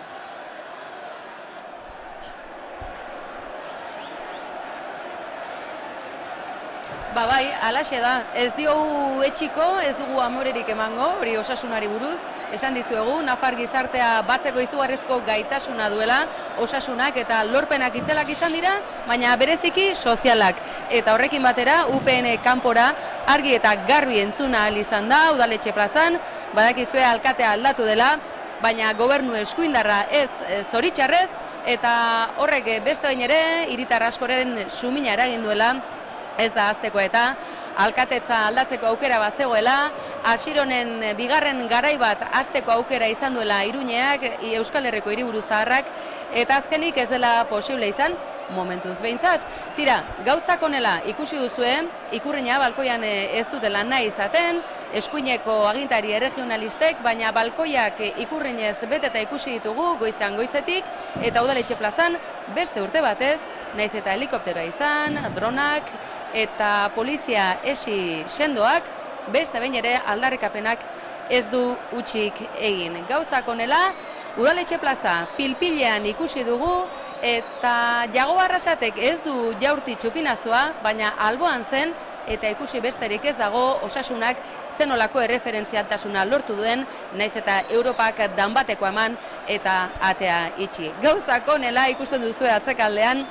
Bai, alaxe da. Ez diogu etxiko, ez dugu amorerik emango, hori osasunari buruz. Esan dizuegu, Nafar gizartea batzeko izugarrizko gaitasuna duela, osasunak eta lorpenak itzelak izan dira, baina bereziki sozialak. Eta horrekin batera, UPN kanpora argi eta garbi entzuna ahal izan da, Udaletxe plazan, badakizue alkatea aldatu dela, baina gobernu eskuindarra ez zoritxarrez, eta horrek beste bain ere, hiritar askoren sumina eragin duela, ez da azteko eta alkatetza aldatzeko aukera bat zegoela, Asironen bigarren garai bat hasteko aukera izan duela Iruñeak, Euskal Herriko hiriburu zaharrak, eta azkenik ez dela posible izan, momentuz behintzat. Tira, gauzak honela ikusi duzue, Ikurriña balkoian ez dutela nahi izaten, eskuineko agintari erregionalistek, baina balkoiak Ikurriñez beteta ikusi ditugu goizean goizetik, eta Udaletxe plazan beste urte batez, naiz eta helikopteroa izan, dronak, eta polizia esi sendoak, beste behin ere aldarrikapenak ez du utxik egin. Gauzak honela, Udaletxe plaza pilpilean ikusi dugu, eta Jago Arrasatek ez du jaurti txupinazoa, baina alboan zen, eta ikusi besterik ez dago osasunak zenolako erreferentzialtasuna lortu duen, naiz eta Europak danbateko eman eta atea itxi. Gauzak honela ikusten duzue atzekaldean,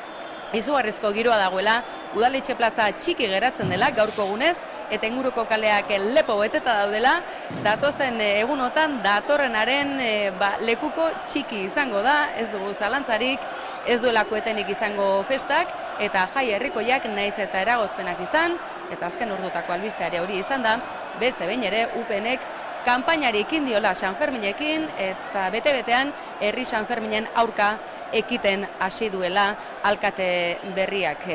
izugarrizko giroa dagoela, Udaletxe plaza txiki geratzen dela gaurko egunez, eta inguruko kaleak lepo beteta daudela, datozen egunotan datorrenaren lekuko txiki izango da, ez dugu zalantzarik, ez duelako etenik izango festak, eta jai herrikoiak naiz eta eragozpenak izan, eta azken ordutako albisteare hori izan da, beste behin ere UPNek kanpainari ekin diola Sanferminekin eta bete-betean herri Sanferminen aurka ekiten hasi duela alkate berriak.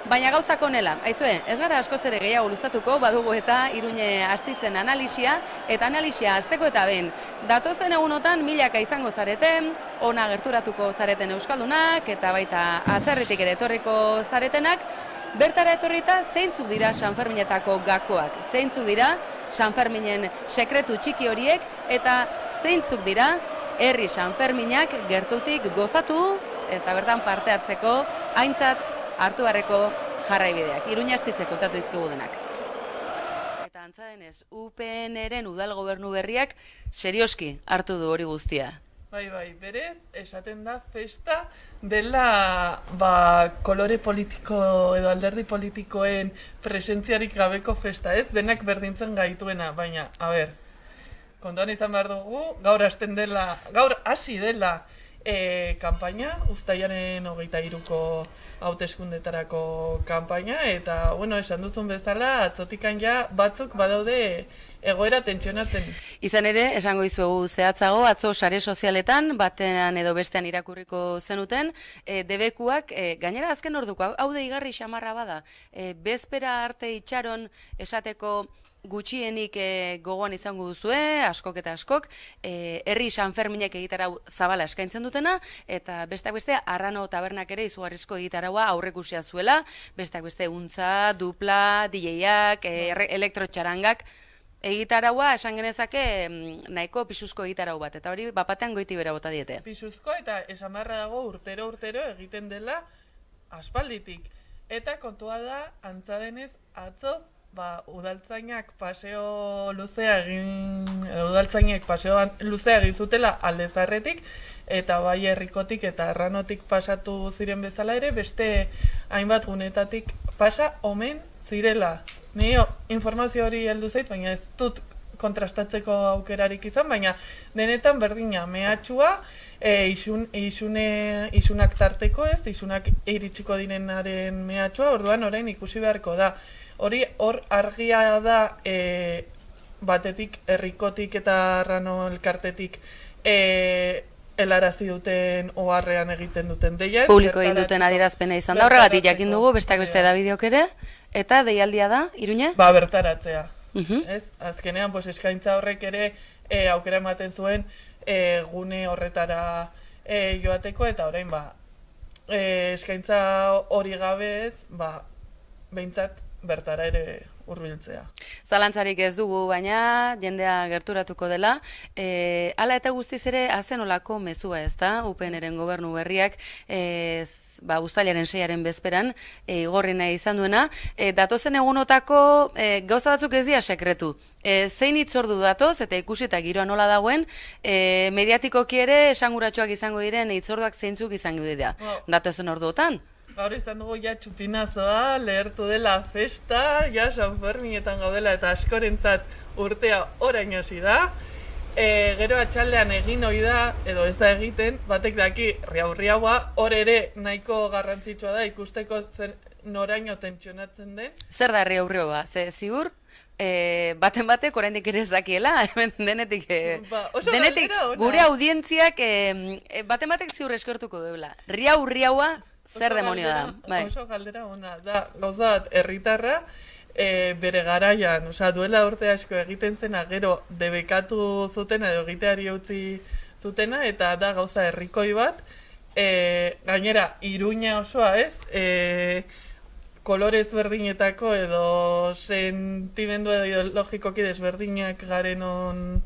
Baina gauzak honela, aizue, ez gara askoz ere gehiago luzatuko, badugu eta Iruñe astitzen analisia, eta analisia hasteko eta behin. Datozen egunotan milaka izango zareten, ona gerturatuko zareten euskaldunak, eta baita atzerritik ere etorriko zaretenak, bertara etorrita zeintzuk dira Sanferminetako gakoak, zeintzuk dira Sanferminen sekretu txiki horiek, eta zeintzuk dira herri Sanferminak gertutik gozatu eta bertan parte hartzeko aintzat hartu beharreko jarraibideak. Iruña astitzeko kontatu dizkigu denak. Eta antza denez, UPNren udal gobernu berriak serioski hartu du hori guztia. Bai, berez, esaten da festa dela kolore politiko edo alderdi politikoen presentziarik gabeko festa, ez? Denak berdintzen gaituena, baina, a ber, kontuan izan behar dugu, gaur hasi dela kanpaina, uztailaren 23ko hauteskundetarako kanpaina, eta, esan duzun bezala, atzotikan ja batzuk badaude egoera tentsionatzen. Izan ere, esango dizuegu zehatzago, atzo sare sozialetan, batean edo bestean irakurriko zenuten, debekuak, gainera azken orduko, hau deigarri xamarra bada, bezpera arte itxaron esateko gutxienik gogoan izango duzue, askok eta askok, herri Sanferminek egitarau zabala eskaintzen dutena, eta besteak beste, Arrano tabernak ere izugarrizko egitaraua aurrekusia zuela, besteak beste, untza, dupla, DJ-ak, elektrotxarangak, egitaraua esan genezake nahiko pisuzko egitarau bat, eta hori bapatean goiti bera bota diete. Pisuzko eta esan beharra dago urtero egiten dela aspalditik. Eta kontua da, antza denez, atzo, udaltzainak paseo luzea egin zutela aldezarretik, eta bai herrikotik eta Arranotik pasatu ziren bezala ere, beste hainbat gunetatik pasa omen zirela. Nio informazio hori heldu zait, baina ez dut kontrastatzeko aukerarik izan, baina denetan berdina mehatxua, isunak tarteko ez, isunak iritsiko direnaren mehatxua, orduan orain ikusi beharko da. Hori hor argia da batetik herrikotik eta Arrano elkartetik helarazi duten oharrean egiten duten deia. Publiko egin duten adierazpena izan da, horregatik jakin dugu, besteak beste da bideok ere, eta deialdia da, Iruñe? Bertaratzea. Azkenean, eskaintza horrek ere aukera ematen zuen gune horretara joateko, eta orain eskaintza hori gabe ez, behintzat bertara ere hurbiltzea. Zalantzarik ez dugu, baina jendea gerturatuko dela. Hala eta guztiz ere azenolako mezua ez da, UPNren gobernu berriak uztailaren 6aren bezperan igorrena izan duena. Datozen egunotako gauza batzuk ez dira sekretu. Zein hitzordu datoz, eta ikusi eta giroa nola dagoen, mediatikoki ere esanguratsuak izango diren hitzorduak zeintzuk izango dira. Datozen orduotan. Gaur izan dugu txupinazoa, lehertu dela festa, Sanferminetan gaudela eta askorentzat urtea orain hasi da. Gero atxaldean egin ohi da, edo ez da egiten, batek daki riau-riaua, hor ere nahiko garrantzitsua da ikusteko noraino tentsionatzen den. Zer da riau-riaua? Ze ziur? Baten batek oraindik ere ez dakiela, denetik gure audientziak baten batek ziur eskertuko duela. Riau-riaua zer demonio da? Oso galdera ona da, gauzat, herritarra, bere garaian, duela urte asko egiten zena, gero debekatu zutena edo egiteari utzi zutena, eta da gauza herrikoi bat, gainera, Iruña osoa ez, kolore ezberdinetako edo sentimendu edo ideologikoki desberdinak garenon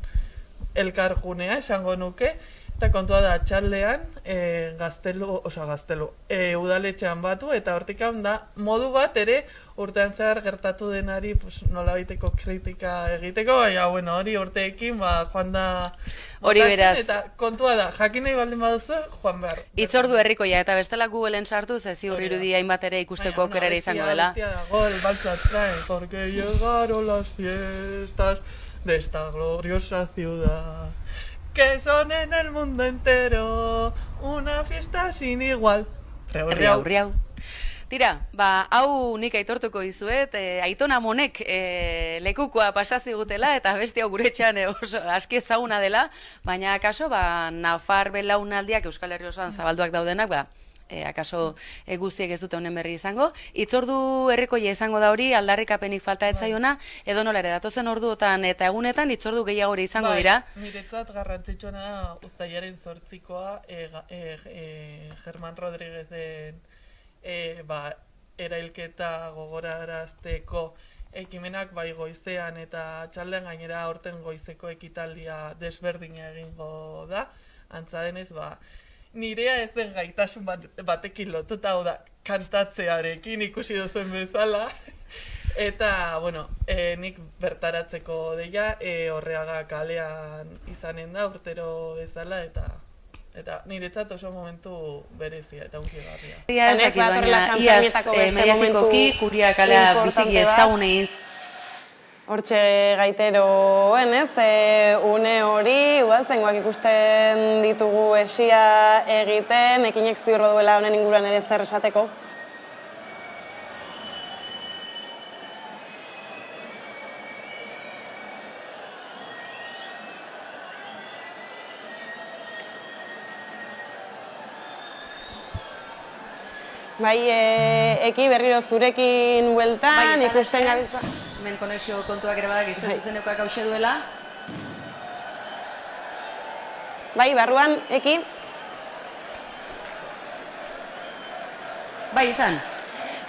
elkargunea, esango nuke, eta kontua da atxaldean gaztelu, udaletxean batu, eta hortik da modu bat ere urtean zehar gertatu denari nola baiteko kritika egiteko, baina hori urteekin joan da hori beraz. Eta kontua da, jakin nahi baldin baduzu, joan behar. Hitzordu herrikoia, eta bestela Googleen sartu, ziur irudi hainbat ere ikusteko aukerara izango dela. El vals la traen, porque llegaron las fiestas de esta gloriosa ciudad. Que son en el mundo entero una fiesta sin igual. Riau. Tira, hau nik aitortuko dizuet, Aitona Monek lekukoa pasazigutela eta beste hau gure etxean oso aski ezaguna dela, baina akaso Nafar belaunaldiak Euskal Herri osoan zabalduak daudenak, akaso guztiek ez dute honen berri izango. Itzordu herrikoia izango da hori, aldarrikapenik falta etzaiona, edo nola ere datozen orduotan eta egunetan itzordu gehiago izango dira. Niretzat garrantzitsuena uztailaren 8koa Germán Rodríguezen erailketa gogorarazteko ekimenak bai goizean eta txaldean gainera aurten goizeko ekitaldia desberdina egingo da. Antza denez, nirea ez den gaitasun batekin lotuta, hau da, kantatzearekin ikusi duzuen bezala. Eta, bueno, nik bertaratzeko deia, Horreaga kalean izanen da urtero bezala, eta niretzat oso momentu berezia eta unkigarria. Iaz, mediatikoki, Kuria kalea biziki ezagun egin. Hortxe gaiteroen, une hori, udaltzaingoak ikusten ditugu esia egiten, ekinek ziur duela honen inguruan ere zer esateko. Bai, eki berriro zurekin bueltan, ikusten gabiltza. Hemen konexio kontuak ere badak izan zuzenekoak hause duela. Bai, barruan, eki. Bai, izan.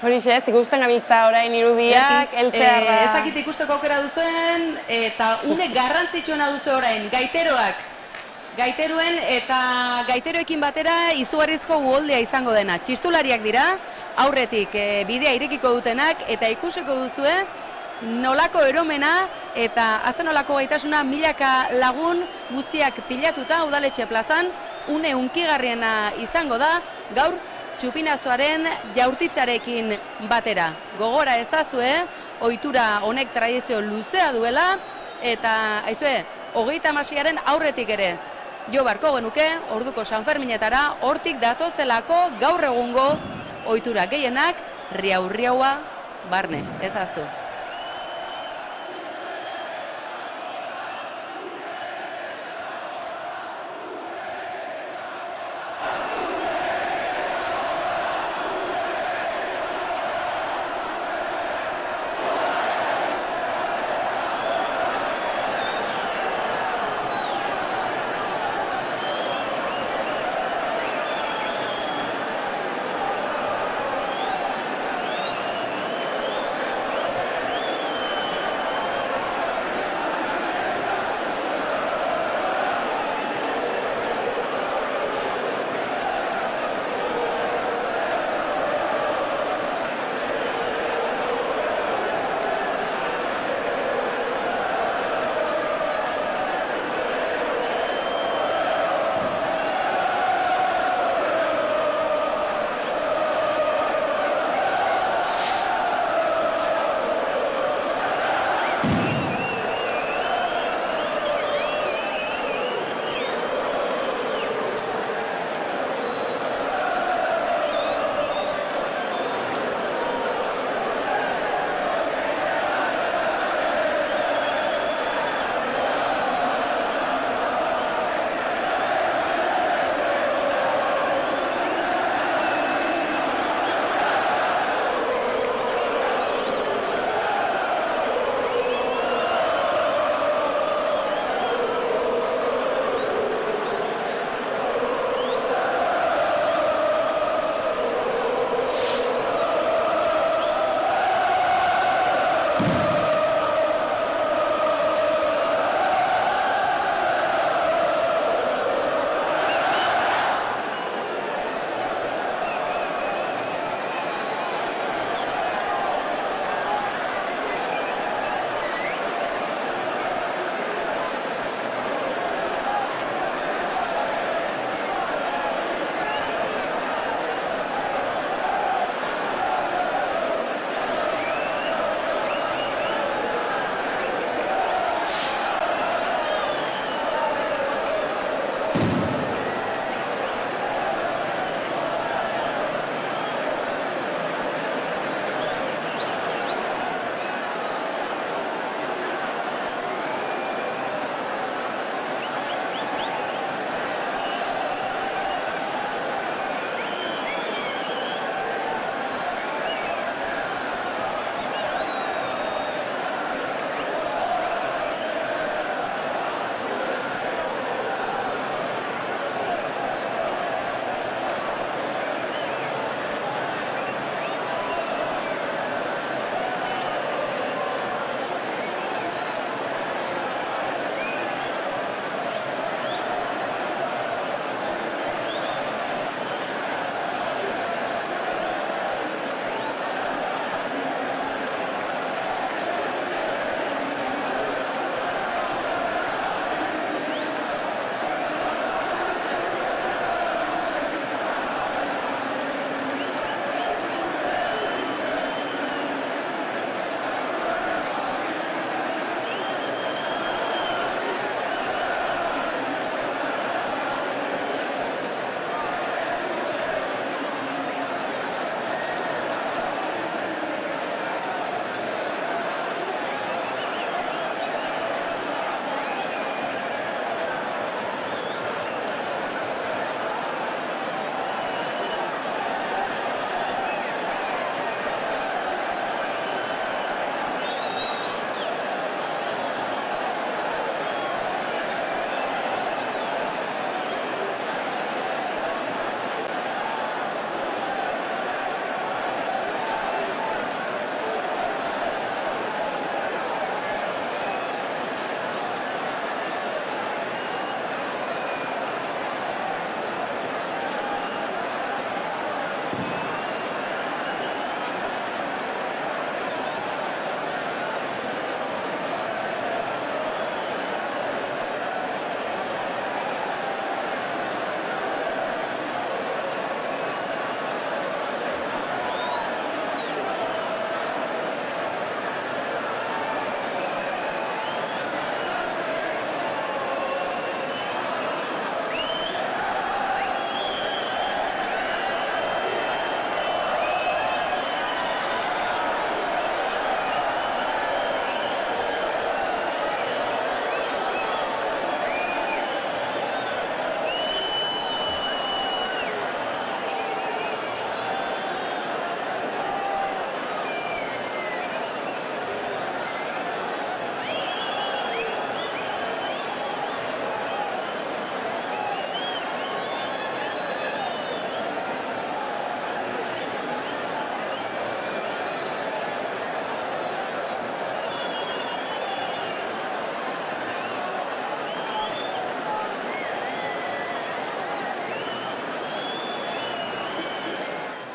Horixe, ikusten gabiltza orain irudiak, eltzearra. Ez dakit ikusteko aukera duzuen, eta une garrantzitsuena duzu orain, gaiteroak. Gaiteruen eta gaiteroekin batera izugarrizko uholdea izango dena. Txistulariak dira, aurretik bidea irekiko dutenak, eta ikusiko duzue nolako eromena eta azen nolako gaitasuna milaka lagun guztiak pilatuta udaletxe plazan, une unkigarriena izango da, gaur txupinazoaren jaurtitzarekin batera. Gogora ezazue, ohitura honek tradizio luzea duela, eta aizue, 36aren aurretik ere. Jo barko genuke, orduko Sanferminetara, hortik datozelako gaur egungo ohitura gehienak, riau-riaua barne, ezaztu.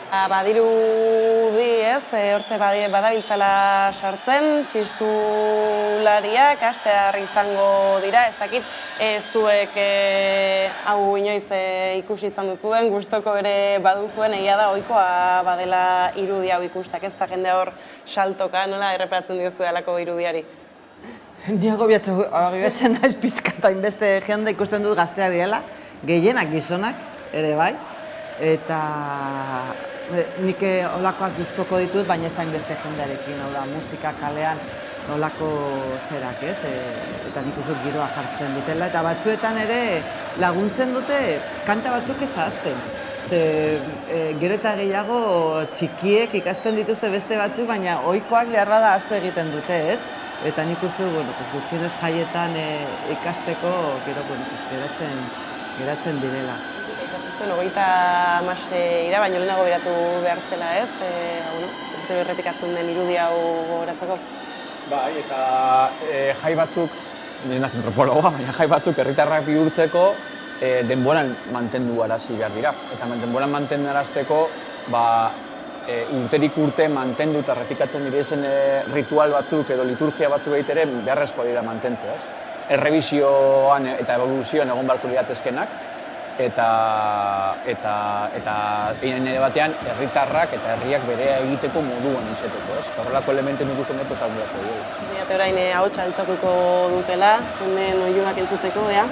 Badirudi ez, hortxe badabiltzala sartzen, txistulariak, astear izango dira, ez dakit zuek hau inoiz ikusi izan duzuen, gustoko ere baduzuen, egia da ohikoa badela irudi hau ikustak, ez da jende hor saltoka, nola erreparatzen diozu halako irudiari? Ni agobiatzen naiz pizka eta inbeste jende ikusten dut gazteak direla, gehienak gizonak ere bai, eta nik olakoak gustoko ditut, baina ezain beste jendearekin, hau da, musika kalean olako zerak, ez? Eta nik uste giroa jartzen dutela, eta batzuetan ere laguntzen dute kanta batzuk esazten. Gero eta gehiago txikiek ikasten dituzte beste batzuk, baina ohikoak beharra da ahaztu egiten dute, ez? Eta nik uste gutxienez jaietan ikasteko gero geratzen direla. Ira, baina lehenago beratu behar zela, ez? Urte errepikatzen den irudi hau gogoratzeko. Bai, eta jai batzuk, nire naz antropologa, baina jai batzuk herritarrak bihurtzeko denboran mantendu arazi behar dira. Eta denboran mantendu arazteko, urterik urte mantendu eta errepikatzen direzen ritual batzuk edo liturgia batzuk ere beharrezkoa dira mantentzea, ez? Errebisioan eta evoluzioan egon beharko liratezkenak, eta nire batean herritarrak eta herriak berea egiteko moduan izeteko, ez? Horrelako elemente nik uste dut salduratxo dugu. Eta orain ahotsa altatuko dutela, honen oiuak entzuteko, ea?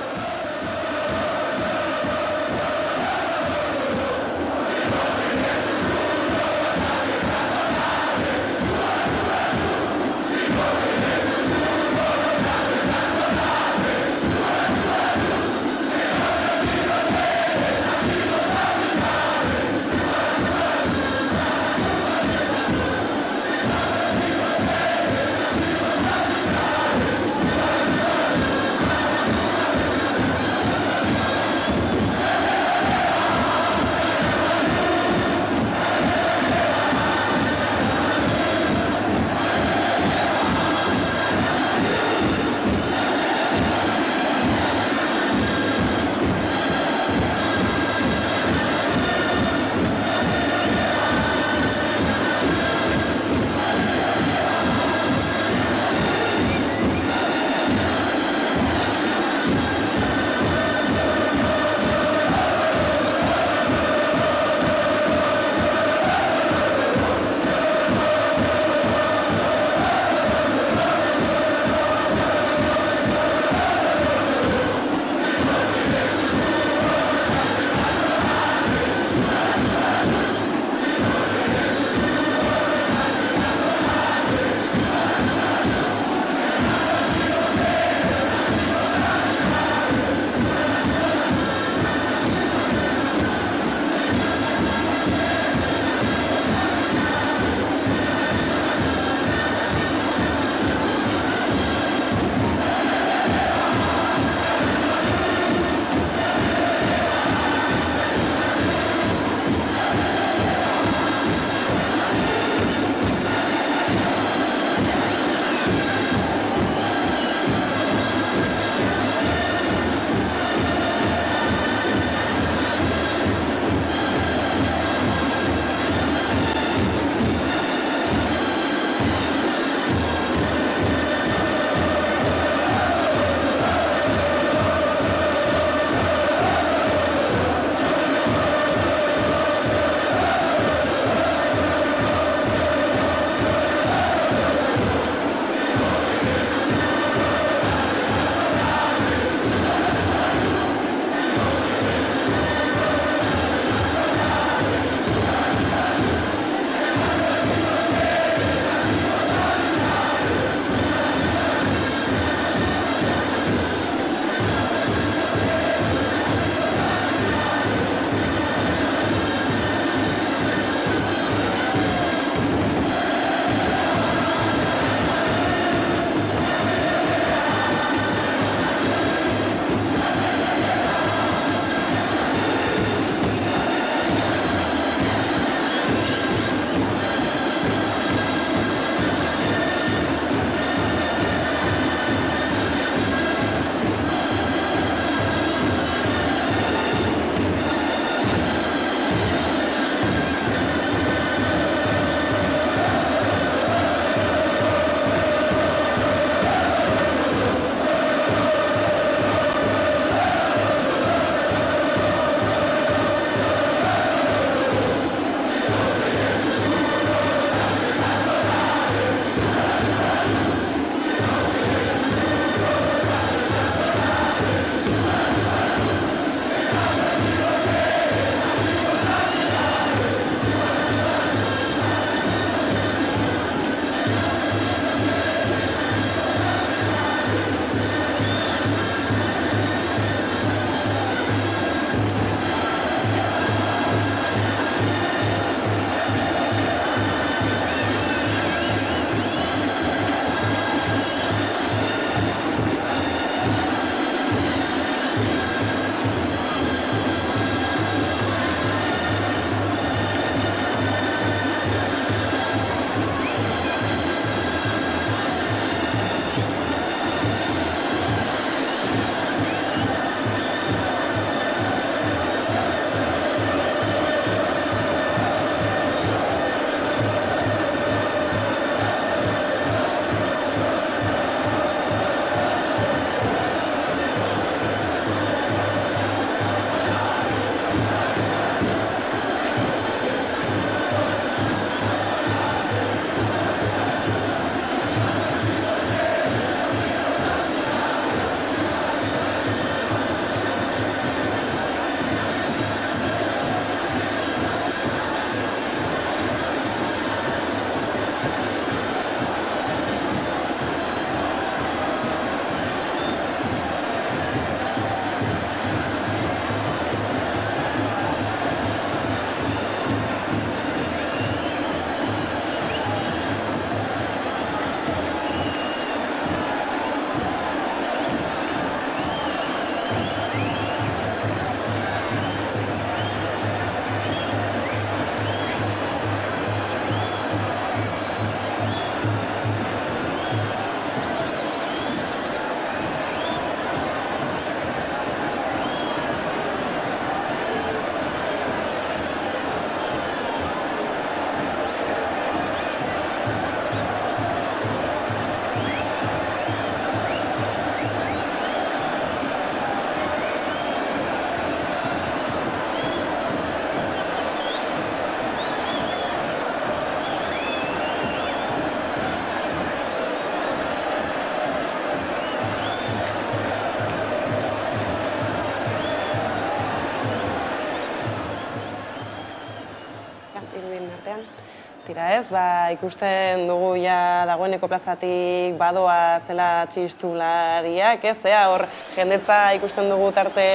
Tira ez, ikusten dugu ja dagoeneko plazatik badoa zela txistulariak, ez, hor jendetza ikusten dugu tarte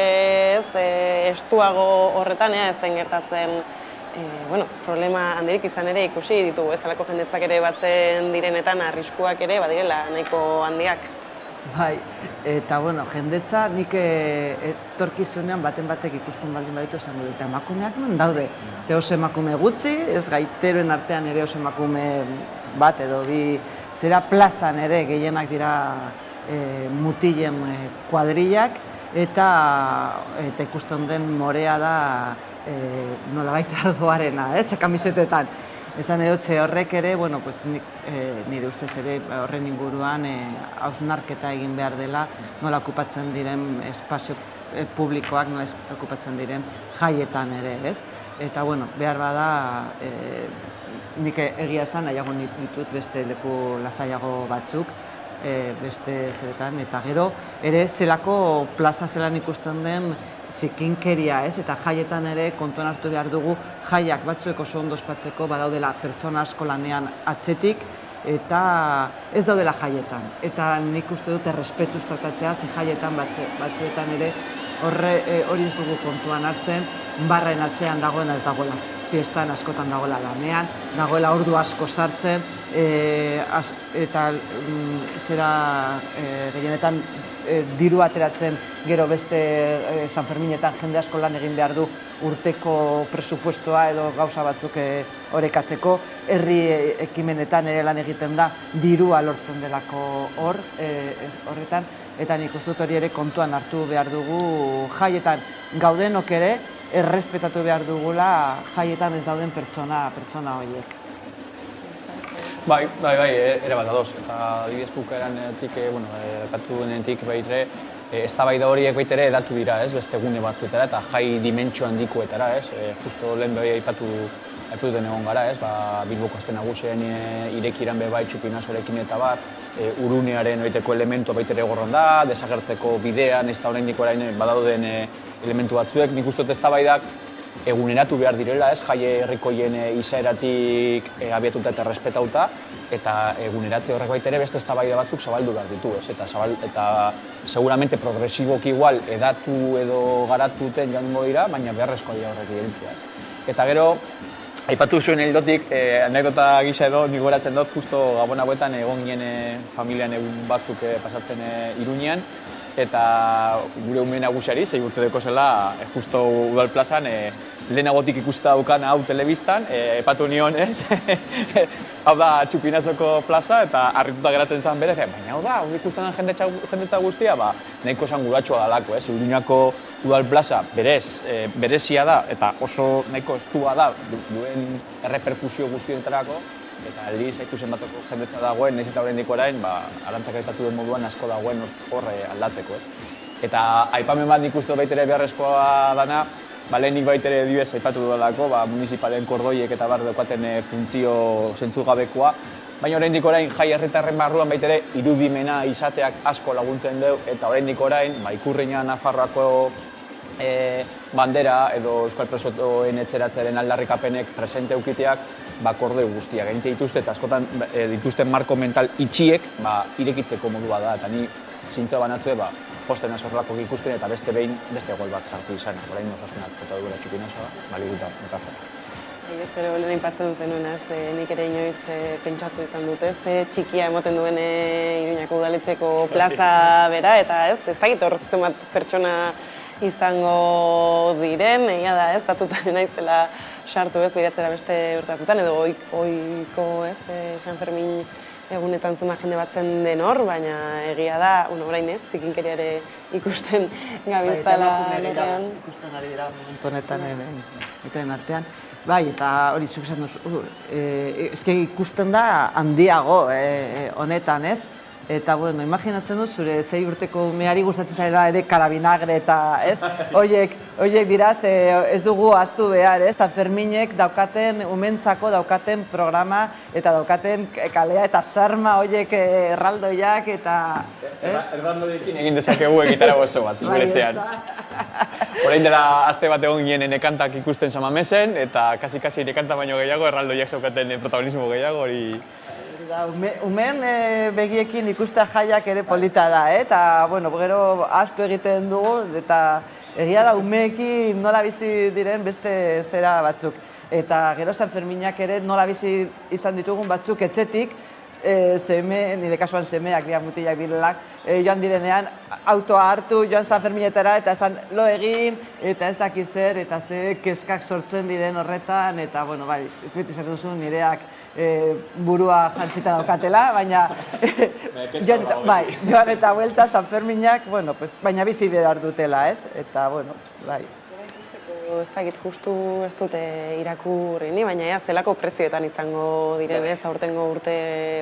ez, estuago horretan, ez den gertatzen, problema handirik izan ere ikusi ditugu, ez alako jendetzak ere batzen direnetan arriskuak ere badirela nahiko handiak. Bai, eta jendetza nik etorkizunean baten batek ikusten baldin baditu esango dut, emakumeak non daude. Ze oso emakume gutxi, ez gaiteroen artean ere oso emakume bat edo bi, zera plazan ere gehienak dira mutilen kuadrillak, eta ikusten den morea da nolabait ardoarena, kamisetetan. Esan edotze horrek ere, nire ustez ere horren inguruan hausnarketa egin behar dela nola okupatzen diren espazio publikoak, nola okupatzen diren jaietan ere, ez? Eta, behar bada, nik egia esan, nahiago ditut beste leku lasaiago batzuk, beste zeretan, eta gero, ere zelako plaza zelan ikusten den zikinkeria, ez? Eta jaietan ere kontuan hartu behar dugu jaiak batzuek oso ondo ospatzeko badaudela pertsona asko lanean atzetik eta ez daudela jaietan. Eta nik uste dut errespetuz tratatzea, ze jaietan batzuetan ere hori ez dugu kontuan hartzen, barren atzean dagoena ez dagoela. Fiestan askotan dagoela lanean, dagoela ordu asko sartzen, eta gehienetan diru ateratzen gero beste San Ferminetan jende asko lan egin behar du urteko presupuestoa edo gauza batzuk orekatzeko. Herri ekimenetan ere lan egiten da dirua lortzen delako horretan, eta nik uste dut hori ere kontuan hartu behar dugu jaietan gaudenok ere, errespetatu behar dugula jaietan ez dauden pertsona horiek. Bai, ere bat adoz. Eta adibidez bukaeranetik, epatu denetik baitre, eztabaida horiek baitere edatu dira, ez, beste gune batzuetara eta jai dimentsio handikoetara, ez. Justo lehen behi aipatu den egon gara, ez, Bilboko aste nagusien irekiran bai txupinazorekin eta bat, urunearen oiteko elementua baitere gorron da, desagertzeko bidean, ez da oraindik orain badauden elementu batzuek, nik uste dut eztabaidak eguneratu behar direla, ez, jaie herrikoien izaeratik abiatuta eta errespetauta, eta eguneratze horrek baitere beste eztabaida batzuk zabaldu behar ditu, ez, eta seguramente progresiboki igual edatu edo garatu duten joango dira, baina beharrezkoa dira horrek irentzia, ez. Eta gero, aipatu zuen hildotik, anekdota gisa edo nik goratzen dut, justo Gabon hauetan egon ginen familian egun batzuk pasatzen Iruñean, eta gure ume nagusiari, 6 urte deko zela, justo Udal plazan, lehenagotik ikusta daukan hau telebistan, epatu nion, ez? Hau da Txupinazoko plaza, eta harrituta geratzen zen bere, baina hau da, ikusten den jendetza guztia, nahiko esan guratxoa dalako, ez? Iruñako Udal plaza berezia da, eta oso nahiko estua da, duen erreperkusio guztienetarako, eta aldiz ikusen batoko jendetza dagoen, nahiz eta horrendik orain, Arantzak aipatu den moduan asko dagoen hor aldatzeko, ez? Eta aipamen bat nik uste baitere beharrezkoa dana, lehenik baitere dibez aipatu dudalako, municipalen kordoiek eta bar daukaten funtzio zentzugabekoa, baina oraindik orain jai herritarren barruan baitere irudimena izateak asko laguntzen du, eta oraindik orain, Ikurriña Nafarroako bandera edo Euskal Presoen etxeratzearen aldarrikapenek presente eukiteak kordoi guztiak gainitze dituzte eta askotan dituzten marko mental itxiek irekitzeko modua da, eta ni zintzo banatzue posten azorlako ikusten eta beste behin beste gol bat sartu izan, orain osasunak potadura Txupinazoa, baliguta metafora. Gero lehen aipatzen zenuen, nik ere inoiz pentsatu izan dut, txikia emoten duen Iruñako udaletxeko plaza bera, eta ez dakit hor zenbat pertsona izango diren, egia da, datutaren naizela sartu ez, biratzera beste urtatzutan, edo oiko San Fermin egunetan zuma jende batzen den hor, baina egia da, orain ez, zikinkeriare ikusten gabiltzala lorean. Ikusten ari dira momentu honetan egiten artean. Bai, eta hori zuk esan duzu, ikusten da handiago honetan, ez? Eta, bueno, imaginatzen dut, zure 6 urteko umeari gustatzen zaila ere karabinagre eta, ez? Hoiek dira, ez dugu ahaztu behar, ez? San Ferminek daukaten, umentzako daukaten programa eta daukaten kalea eta sarma hoiek erraldoiak eta... Erraldoiekin egin dezakegu egitara gozo bat, guretzean. Orain dela aste bat egon ginen nekantak ikusten Samamesen, eta kasi nekanta baino gehiago, erraldoiak zaukaten protagonismo gehiago, hori... Umeen begiekin ikustea jaiak ere polita da, eta, bueno, gero ahaztu egiten dugu, eta egia da umeekin nola bizi diren beste zera batzuk. Eta gero San Ferminak ere nola bizi izan ditugun batzuk etxetik, nire kasuan semeak dira mutilak direlak, joan direnean autoa hartu, joan San Ferminetara eta esan lo egin, eta ez dakiz zer, eta ze keskak sortzen diren horretan, eta, bueno, bai, beti esaten duzu nireak burua jantzita daukatela, baina joan eta buelta San Ferminak, bueno, baina bizi behar dutela, ez? Eta, bueno, bai. Ez dakit justu ez dute irakurri ni, baina zelako prezioetan izango diren, ez, aurtengo urte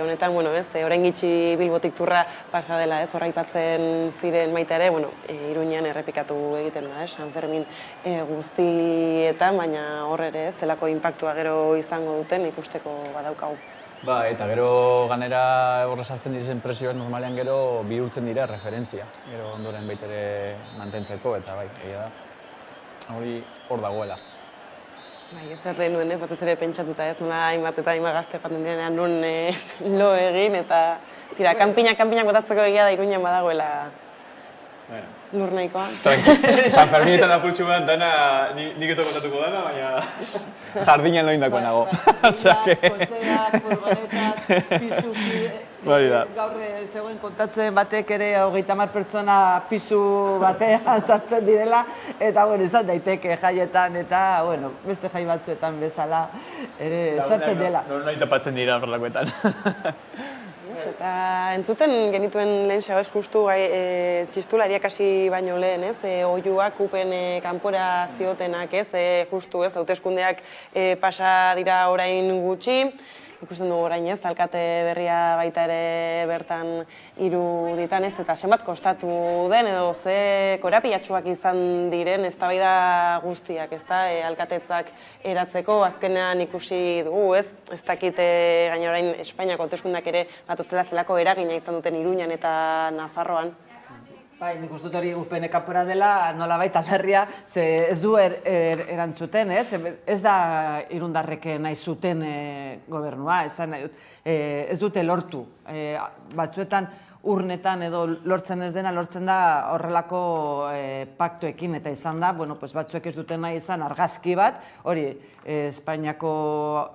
honetan, bueno, ez, orain gitxi Bilbotik turra pasa dela, ez, horraipatzen ziren baita ere, bueno, Iruñean errepikatu egiten da, ez, San Fermin guztietan, baina hor ere, ez, zelako inpaktua gero izango duten ikusteko badaukagu. Ba, eta gero ganera horre sartzen diren presioak normalean gero bihurtzen dira referentzia, gero ondoren baita ere mantentzeko, eta bai, egia da. Hori hor dagoela. Bai, ez zer denuen ez, batez ere pentsatuta ez, nola hainbat eta hainbat gazte paten direnean nun lo egin, eta tira, kanpinak botatzeko egia da Iruñan badagoela lur nahikoa. San Ferminetan apurtxu bat dana, nik eto kontatuko dana, baina jardinan loindakoa nago. Kotxeak, furgonetak, pisuki... Gaur zegoen kontatzen batek ere 30 pertsona pisu batean sartzen direla, eta, bueno, izan daiteke jaietan eta, bueno, beste jai batzuetan bezala ere sartzen dela. Nahi tapatzen dira horrelakoetan. Eta entzuten genituen lehen xabez justu txistulariak hasi baino lehen, ez? Oiuak kupen kanpora ziotenak, ez? Justu, ez? Hauteskundeak pasa dira orain gutxi. Ikusten dugu orain, ez? Alkate berria baita ere bertan iruditan, ez? Eta zenbat kostatu den edo ze korapilatsuak izan diren eztabaida guztiak, ez da? Alkatetzak eratzeko azkenean ikusi dugu, ez? Ez dakit gainera orain Espainiako hauteskundeak ere batuztela zelako eragina izan duten Iruñan eta Nafarroan. Bai, nik uste dut hori UPN kanpora dela nolabait alderria, ze ez du erantzuten, ez? Ez da irundarrek nahi zuten gobernua, ez dute lortu. Batzuetan urnetan edo lortzen ez dena, lortzen da horrelako paktuekin, eta izan da, bueno, batzuek ez duten nahi izan argazki bat, hori Espainiako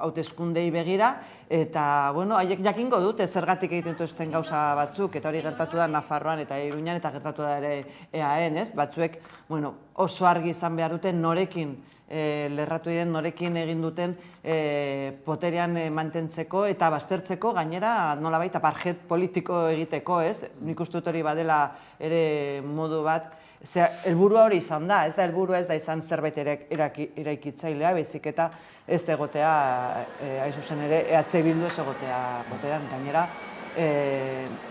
hauteskundei begira, eta, bueno, haiek jakingo dute zergatik egiten dituzten gauza batzuk, eta hori gertatu da Nafarroan eta Iruñan, eta gertatu da ere EAEn, ez? Batzuek, bueno, oso argi izan behar duten norekin lerratu diren, norekin egin duten poterean mantentzeko eta baztertzeko, gainera nolabait apartheid politiko egiteko, ez? Nik uste dut hori badela ere modu bat, helburua hori izan da, ez da helburua ez da izan zerbait eraikitzailea, baizik eta ez egotea, hain zuzen ere, EH Bildu ez egotea poterean, gainera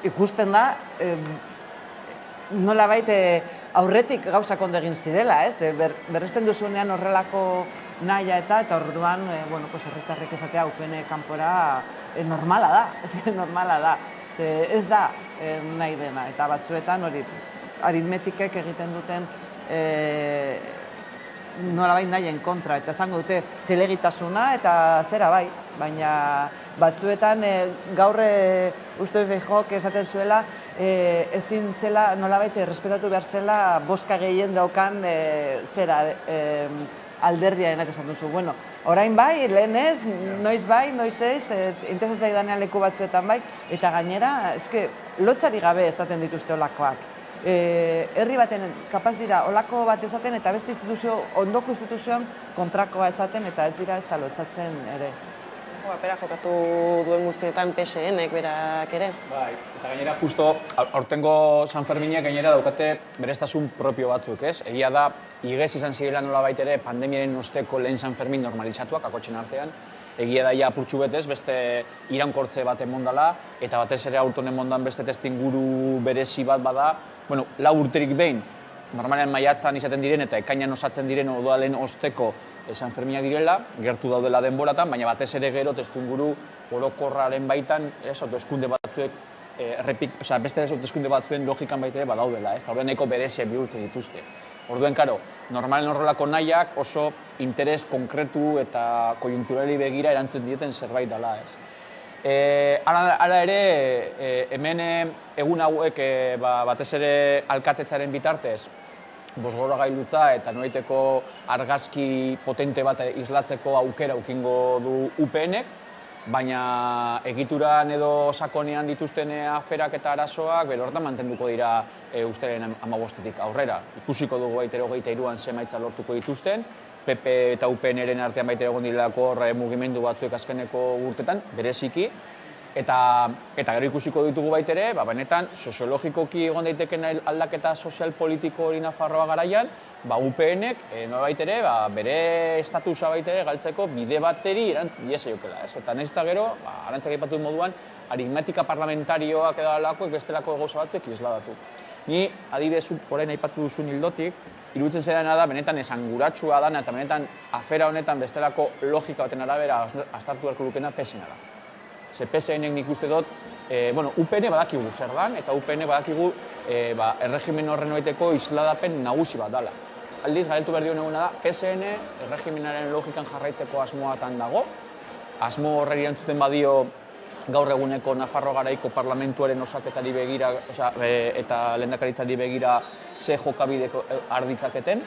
ikusten da, nolabait aurretik gauzak ondo egin zirela, ez? Berresten duzunean horrelako nahia eta orduan, bueno, herritarrek esatea UPN kanpora normala da, normala da. Ez da nahi dena, eta batzuetan hori aritmetikek egiten duten nolabait nahien kontra, eta esango dute zilegitasuna eta zera bai, baina batzuetan gaur uste Feijóok esaten zuela ezin zela nolabait respetatu behar zela bozka gehien daukan zera alderdia denat esan duzu. Bueno, orain bai, lehen ez, noiz bai, noiz ez, interesatzen zaidanean leku batzuetan bai, eta gainera, eske, lotzari gabe esaten dituzte olakoak. Herri baten kapaz dira olako bat esaten eta beste instituzio, ondoko instituzioan kontrakoa esaten eta ez dira ez da lotzatzen ere. Apera jokatu duen guztietan PSN-ek berak ere. Bai, eta gainera justo aurtengo San Ferminek gainera daukate bereztasun propio batzuk, ez? Egia da, igez izan zirela nolabait ere pandemiaren osteko lehen San Fermin normalizatuak, akotxen artean, egia daia apurtxu betez, beste iraunkortze bat emondala, eta batez ere aurton emondan beste testinguru berezi bat bada, bueno, 4 urterik behin, normalean maiatzan izaten diren eta ekainan osatzen diren udalen osteko San Ferminak direla, gertu daudela denboratan, baina batez ere gero testuinguru orokorraren baitan, hauteskunde batzuek beste hauteskunde batzuen logikan baita ere badaudela, eta horren nahiko berezia bihurtzen dituzte. Orduen, karo, normalen horrelako nahiak oso interes konkretu eta konjunkturali begira erantzuten dieten zerbait dela, ez. Hala ere, hemen egun hauek batez ere alkatetzaren bitartez, bosgoragailutza eta noraiteko argazki potente bat islatzeko aukera ukingo du UPNek, baina egituran edo sakonean dituzten aferak eta arazoak horretan mantenduko dira uztailaren 15-etik aurrera. Ikusiko dugu baita ere 23an emaitza lortuko dituzten, PP eta UPNren artean baita egon direlako mugimendu batzuek azkeneko urtetan, bereziki, eta gero ikusiko ditugu baita ere, benetan soziologikoki egon daiteken aldaketa sozial-politiko hori Nafarroa garaian, UPNek nolabait ere bere estatusa baita ere galtzeko bide bateri iesaiokela, ez? Eta nahiz eta gero, Arantzak aipatu moduan, aritmetika parlamentarioak edo alakoek bestelako gauza batzuk isladatu. Ni adibidez orain aipatu duzun ildotik, iruditzen zedana da benetan esanguratsua dana eta benetan afera honetan bestelako logika baten arabera astartu beharko lukena PSN da. Ze PSN-ek nik uste dut, UPN badakigu zer dan, eta UPN badakigu erregimen horren oiteko isladapen nagusi bat dela. Aldiz, galdetu behar dion eguna da, PSN erregimenaren logikan jarraitzeko asmoatan dago, asmo horreri erantzuten badio gaur eguneko Nafarro garaiko parlamentuaren osaketari begira eta lehendakaritzari begira ze jokabideko arditzaketen.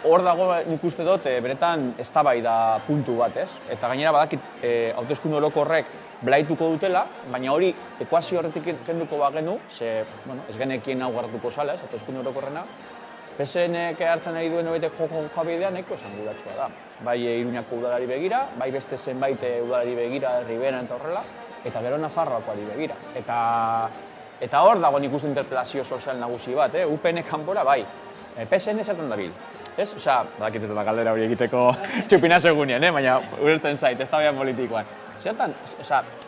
Hor dago nik uste dut, beretan eztabaida puntu bat, ez? Eta gainera badakit hauteskunde orokorrek blaituko dutela, baina hori ekuazio horretik kenduko bagenu, ze ez genekien hau gartuko zala, ez, hauteskunde orokorrena, PSN-ek hartzen nahi duen horiek jokabidea nahiko esanguratsua da. Bai Iruñako udalari begira, bai beste zenbait udalari begira, Riberan eta horrela, eta gero Nafarroakoari begira. Eta hor dago nik uste interpelazio sozial nagusi bat, UPN kanpora bai, PSN zertan dabil. Ez? Badakit ez da galdera hori egiteko txupina segunean, baina ulertzen zait, ez da behan politikoan. Zertan,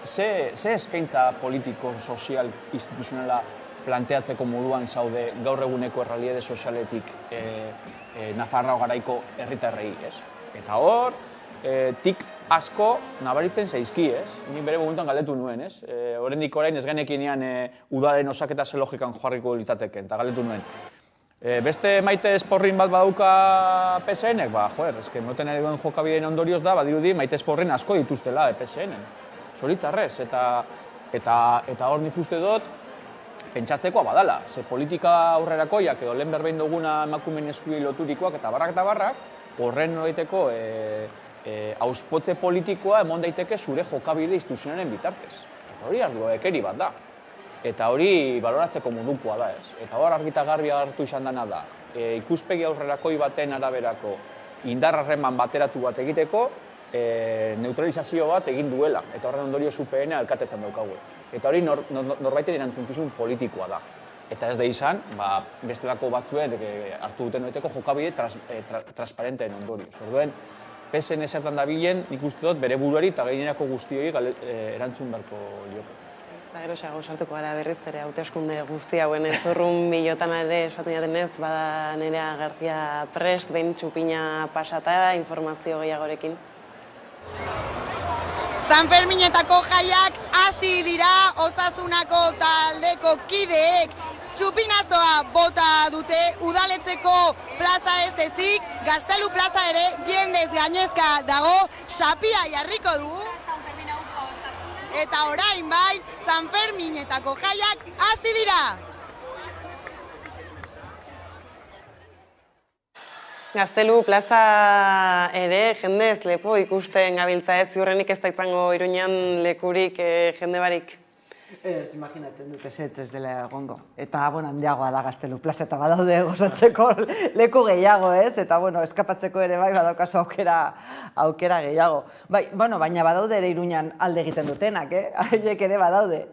ze eskaintza politiko, sozial, instituzionala planteatzeko moduan zaude gaur eguneko errealitate sozialetik Nafarroa garaiko herritarrei, ez? Eta hor, tik asko nabaritzen zaizki, ez? Ni bere momentuan galdetu nuen, ez? Oraindik orain ez genekienean udalaren osaketa ze logikan jarriko litzateken, eta galdetu nuen. Beste maite esporrin bat badauka PSN-ek, eske moten ere duen jokabideen ondorioz da, badirudi maite esporrin asko dituztela PSN-en. Zoritzarrez, eta hor nik uste dut, pentsatzekoa badala. Ze politika aurrerakoiak edo lehen berbein duguna emakumeen eskubide loturikoak eta barrak, horren noraiteko auspotze politikoa emon daiteke zure jokabide instituzionalen bitartez. Eta hori arduekeri bat da. Eta hori baloratzeko modukoa da, ez. Eta hor argita garbi agertu izan dena da. Ikuspegi aurrerakoi baten araberako indar harreman bateratu bat egiteko, neutralizazio bat egin duela. Eta horren ondorio UPN alkatetzen daukagu. Eta hori norbaiten erantzukizun politikoa da. Eta ez da izan, bestelako batzuen hartu duten noiteko jokabide transparenteen ondorio. Orduen, PSN zertan dabilen, nik uste dut bere buruari eta gainerako guztioi erantzun beharko lioke. Eta gero xago sartuko gara berriz ere hauteskunde guzti hauen zurrun milotan ere esaten jatenez, bada Nerea García prest, behin txupina pasata, informazio gehiagorekin. San Ferminetako jaiak hasi dira Osasunako taldeko kideek txupinazoa bota dute udaletzeko plaza ez ezik, Gaztelu plaza ere jendez gainezka dago, xapia jarriko dugu. Eta orain bai, San Ferminetako jaiak hasi dira! Gaztelu plaza ere jendez lepo ikusten gabiltza ez, ziurrenik ez da izango Iruñan lekurik jende barik. Ez, imaginatzen dut ez dela egongo. Eta, handiagoa da Gaztelu plaza eta badaude gozatzeko leku gehiago, ez? Eta, eskapatzeko ere bai badaukazu aukera gehiago. Baina badaude ere Iruñan alde egiten dutenak, haiek ere badaude.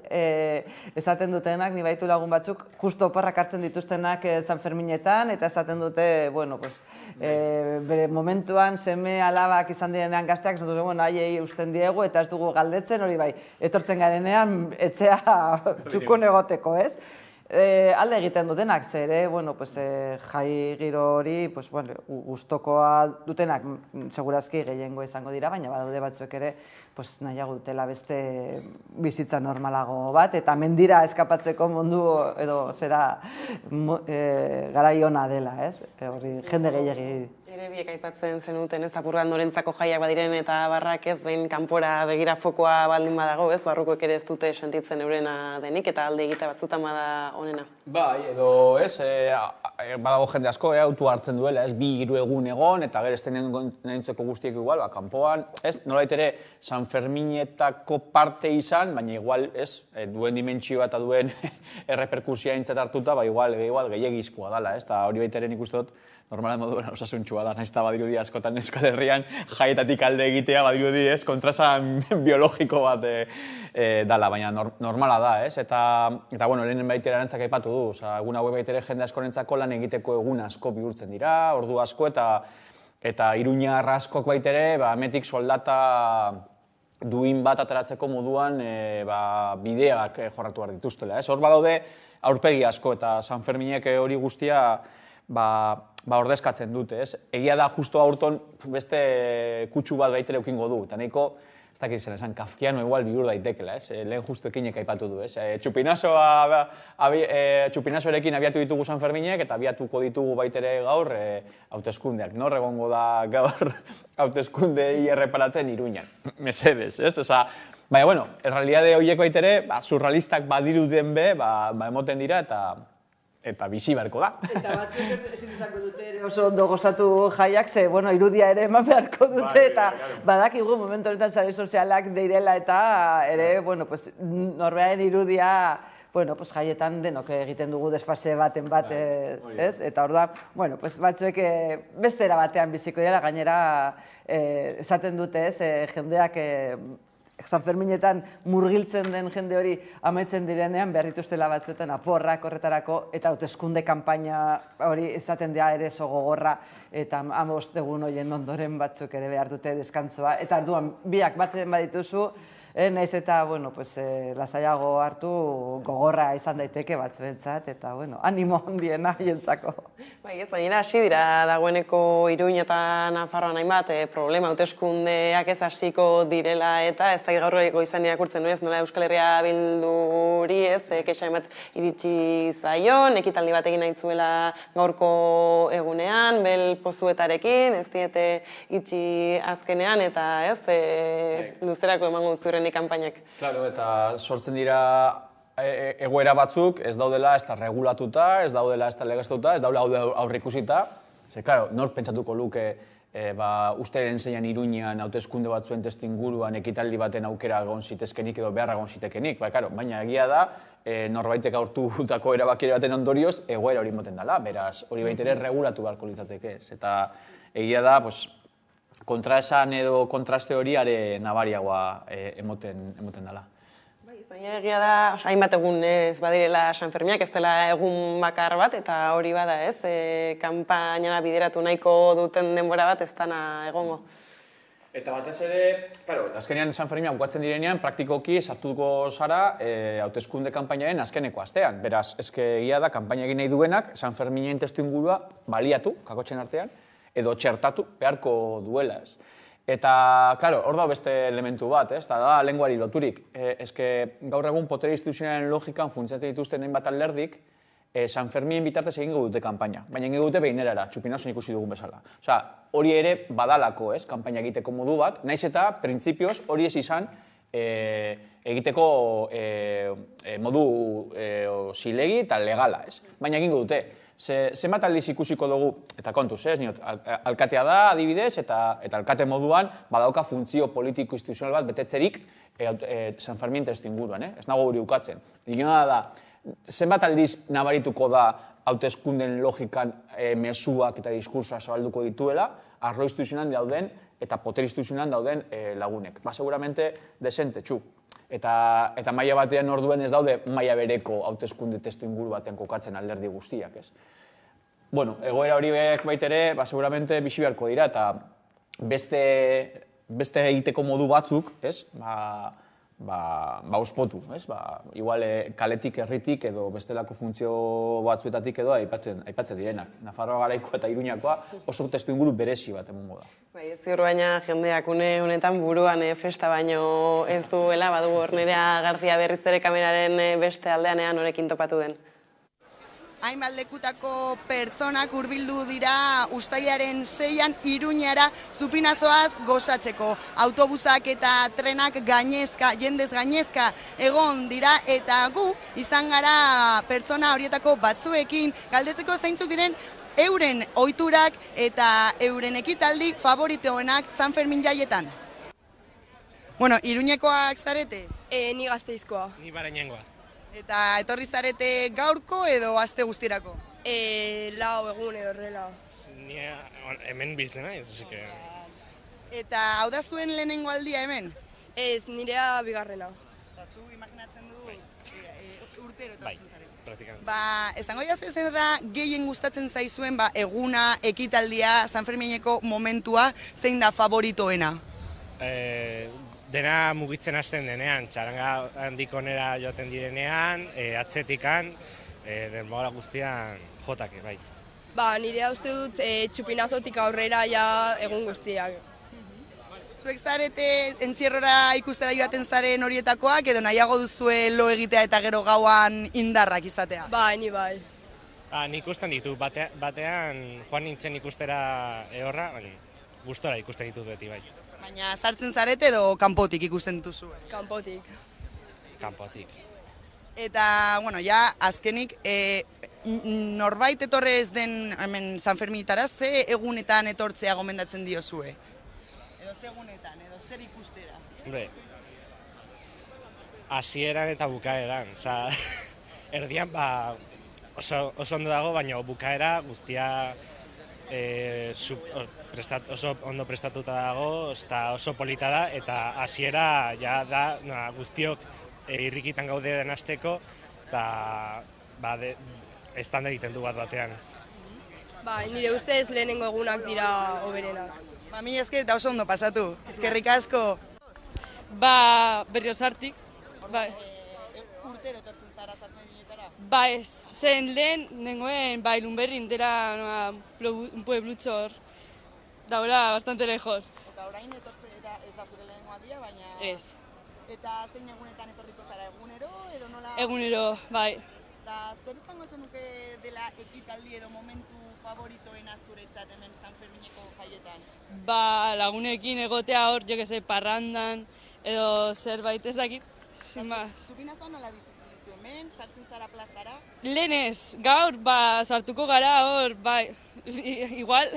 Esaten dutenak, ni baitu lagun batzuk, justo oporrak hartzen dituztenak San Ferminetan, eta esaten dute, bere momentuan seme alabak izan direnean gazteak, haiei usten diegu eta ez dugu galdetzen, hori bai, etortzen garenean etxea txukun egoteko, ez? Alde egiten dutenak, zere, jai giro hori, gustokoa dutenak, segurazki gehiengo izango dira, baina badaude batzuek ere, nahiago dutela beste bizitza normalago bat, eta mendira eskapatzeko mundu edo zera garai ona dela, ez? Hori, jende gehiagi. Ere biek aipatzen zenuten ez apurran norentzako jaiak badiren eta barrak ez behin kanpora begira fokoa baldin badago, ez? Barrukoek ere ez dute sentitzen eurena denik eta alde egite batzutan bada onena. Bai, edo ez, badago jende asko, autu hartzen duela, ez, 2-3 egun egon, eta gero ez nintzeko guztiek igual, kanpoan, ez, nolait ere San Ferminetako parte izan, baina igual, ez, duen dimentsioa eta duen erreperkusioa aintzat hartuta, igual gehiagizkoa dela, ez, eta hori baita ere nik uste dut, normalan moduan osasuntxua da, nahiz eta badirudi askotan Euskal Herrian jaietatik alde egitea, badirudi ez, kontrasan biologiko bat dala, baina normala da, ez? Eta lehenen baitera erantzak aipatu du, egun hauek baitere jende askorentzako lan egiteko egun asko bihurtzen dira, ordu asko eta Iruñar askok baitere, hemetik soldata duin bat ateratzeko moduan bideak jorratu behar dituztela, ez? Hor badaude aurpegi asko eta San Ferminek hori guztia ordezkatzen dute, ez? Egia da, justo aurton beste kutsu bat baitere eukingo du, eta nahiko, ez dakit zen esan, kafkiano igual bihur daitekela, ez? Lehen justu ekinek aipatu du, ez? Txupinasoarekin abiatu ditugu San Ferminek, eta abiatuko ditugu baitere gaur hauteskundeak, nor egongo da gaur hauteskundei erreparatzen Iruñan, mesedez, ez? Baina, errealitate horiek baitere, surrealistak badiruden be, emoten dira, eta bizi beharko da. Eta batzuek ezin izango dute ere oso ondo gozatu jaiak, ze, irudia ere eman beharko dute, eta badakigu momentu honetan sare sozialak deirela eta ere, norberaren irudia, jaietan denok egiten dugu desfase baten bat, ez? Eta orduan, batzuek beste era batean biziko dira, gainera esaten dute, ez, jendeak San Ferminetan murgiltzen den jende hori amaitzen direnean behar dituztela batzuetan aporrak horretarako eta hauteskunde kanpaina hori esaten dira ere gogorra eta 15 egun horien ondoren batzuk ere behar dute deskantzoa eta orduan biak batzen badituzu naiz eta, lasaiago hartu gogorra izan daiteke batzuentzat eta, animo handiena hientzako. Bai, ez gainera hasi dira dagoeneko Iruñ eta Nafarroan hainbat problema hauteskundeak ez hasiko direla eta ez da gaur goizan irakurtzen ez nola Euskal Herria Bilduri ez kexa hainbat iritsi zaion, ekitaldi bat egin nahi zuela gaurko egunean, bel pozuetarekin, ez diete itxi azkenean eta ez luzerako emango zuren kanpainak. Claro, eta sortzen dira egoera batzuk, ez daudela ez da regulatuta, ez daudela ez da legeztuta, ez daudela aurrikusita. Ze, claro, nor pentsatuko luke usteren zeinan Iruñan hauteskunde batzuen testuinguruan ekitaldi baten aukera egon zitezkenik edo beharra egon zitekenik. Baina egia da, norbaitek hartutako erabakire baten ondorioz, egoera hori moten dela. Beraz, hori baitere regulatu beharko litzateke ez. Eta egia da, kontraesan edo kontraste hori are nabariagoa emoten dela. Zainera egia da, hainbat egun ez badirela San Ferminak, ez dela egun bakar bat, eta hori bada ez, kanpainara bideratu nahiko duten denbora bat ez dana egongo. Eta batez ere, azkenean San Ferminak bukatzen direnean, praktikoki sartuko zara hauteskunde kanpainaren azkeneko astean. Beraz, egia da, kanpaina egin nahi duenak, San Ferminen testuingurua baliatu, kakotxen artean, edo txertatu beharko duela, ez. Eta, klaro, hor da beste elementu bat, ez, eta da lenguari loturik. Gaur egun potere instituzionalen logikan funtzionatzen dituzten hainbat alderdik, San Ferminen bitartez egingo dute kanpaina, baina egingo dute behinerara, txupinazoan ikusi dugun bezala. Osea, hori ere badalako, ez, kanpaina egiteko modu bat, naiz eta, printzipioz, hori ez izan egiteko modu zilegi eta legala, ez. Baina egingo dute. zenbat aldiz ikusiko dugu, eta kontuz, alkatea da, adibidez, eta alkate moduan badauka funtzio politiko-instituzional bat betetzerik San Fermin testu inguruan, ez nago hori ukatzen. Digena da, zenbat aldiz nabarituko da hauteskunden logikan mezuak eta diskursoa zabalduko dituela, arlo instituzionan dauden eta poter instituzionan dauden lagunek. Seguramente desente, txu. Eta maila batean orduen ez daude maila bereko hauteskunde testu inguru batean kokatzen alderdi guztiak, ez? Bueno, egoera hori baitere, seguramente bizi beharko dira, eta beste egiteko modu batzuk, ez? Ospotu, ez? Igual kaletik, herritik edo bestelako funtzio batzuetatik edo aipatzen direnak. Nafarroa garaikoa eta Iruñakoa oso testu inguru berezi bat emongo da. Ez ziur baina jendeak honetan buruan festa baino ez duela, badu hor Nerea Garzia berriz ere kameraren beste aldeanean honekin topatu den. Hainbat lekutako pertsonak hurbildu dira uztailaren 6an Iruñara Zupinazoaz gozatzeko. Autobusak eta trenak jendez gainezka egon dira eta gu izan gara pertsona horietako batzuekin galdetzeko zeintzuk diren euren ohiturak eta euren ekitaldi favoritoenak San Fermin jaietan. Bueno, Iruñekoak zarete? Ni Gasteizkoa. Ni Barañangoa. Eta etorri zarete gaurko edo aste guztirako? Lau egun edo horrela. Ni hemen biltzen naiz, así que... Eta hau da zuen lehenengo aldia hemen? Ez, nirea bigarrena. Eta zu imaginatzen du urtero etortzen zaren? Bai, praktikamente. Esango jazu ez da gehien gustatzen zaizuen eguna, ekitaldia, San Fermineko momentua, zein da favoritoena? Dena mugitzen hasten denean, txaranga handiko onera joaten direnean, atzetikan, denbora guztian jotak, bai. Nirea uste dut txupinazotik aurrera ja egun guztiak. Zuek zarete entzierrora ikustera joaten zaren horietakoak, edo nahiago duzue lo egitea eta gero gauan indarrak izatea? Ni bai. Nik ikusten ditu, batean joan nintzen ikustera ehorra, gustora ikusten ditut beti, bai. Baina sartzen zarete edo kanpotik ikusten dituzu? Kanpotik. Kanpotik. Eta, bueno, ja, azkenik, norbait etorrez den hemen San Ferminetara, ze egunetan etortzea gomendatzen diozue? Edo ze egunetan, edo zer ikustera? Hombre, hasieran eta bukaeran. Erdian, oso ondo dago, baina bukaera guztia oso ondo prestatuta dago, oso polita da, eta hasiera ja da guztiok irrikitan gaude den hasteko, eta estanda egiten du batean. Nire ustez lehenengo egunak dira hoberenak. Mila esker eta oso ondo pasatu. Eskerrik asko. Berriozartik. Urtero etortzen zara San Ferminetara? Ez, zen lehen, nengoen Lunberrin, dela un pueblutxo hor. Daula bastante lejos. Eta orain etortzen, eta ez da zure lehenengo aldia, baina... Ez. Eta zein egunetan etorriko zara, egunero edo nola... Egunero, bai. Eta zer izango zenuke dela ekitaldi edo momentu favoritoena zuretzat hemen San Fermineko jaietan? Lagunekin egotea hor, jo que se, parrandan, edo zerbait ez dakit. Zupinazoa nola bizitzen dizu hemen, sartzen zara plazara? Lehenez, gaur, sartuko gara hor, bai, igual.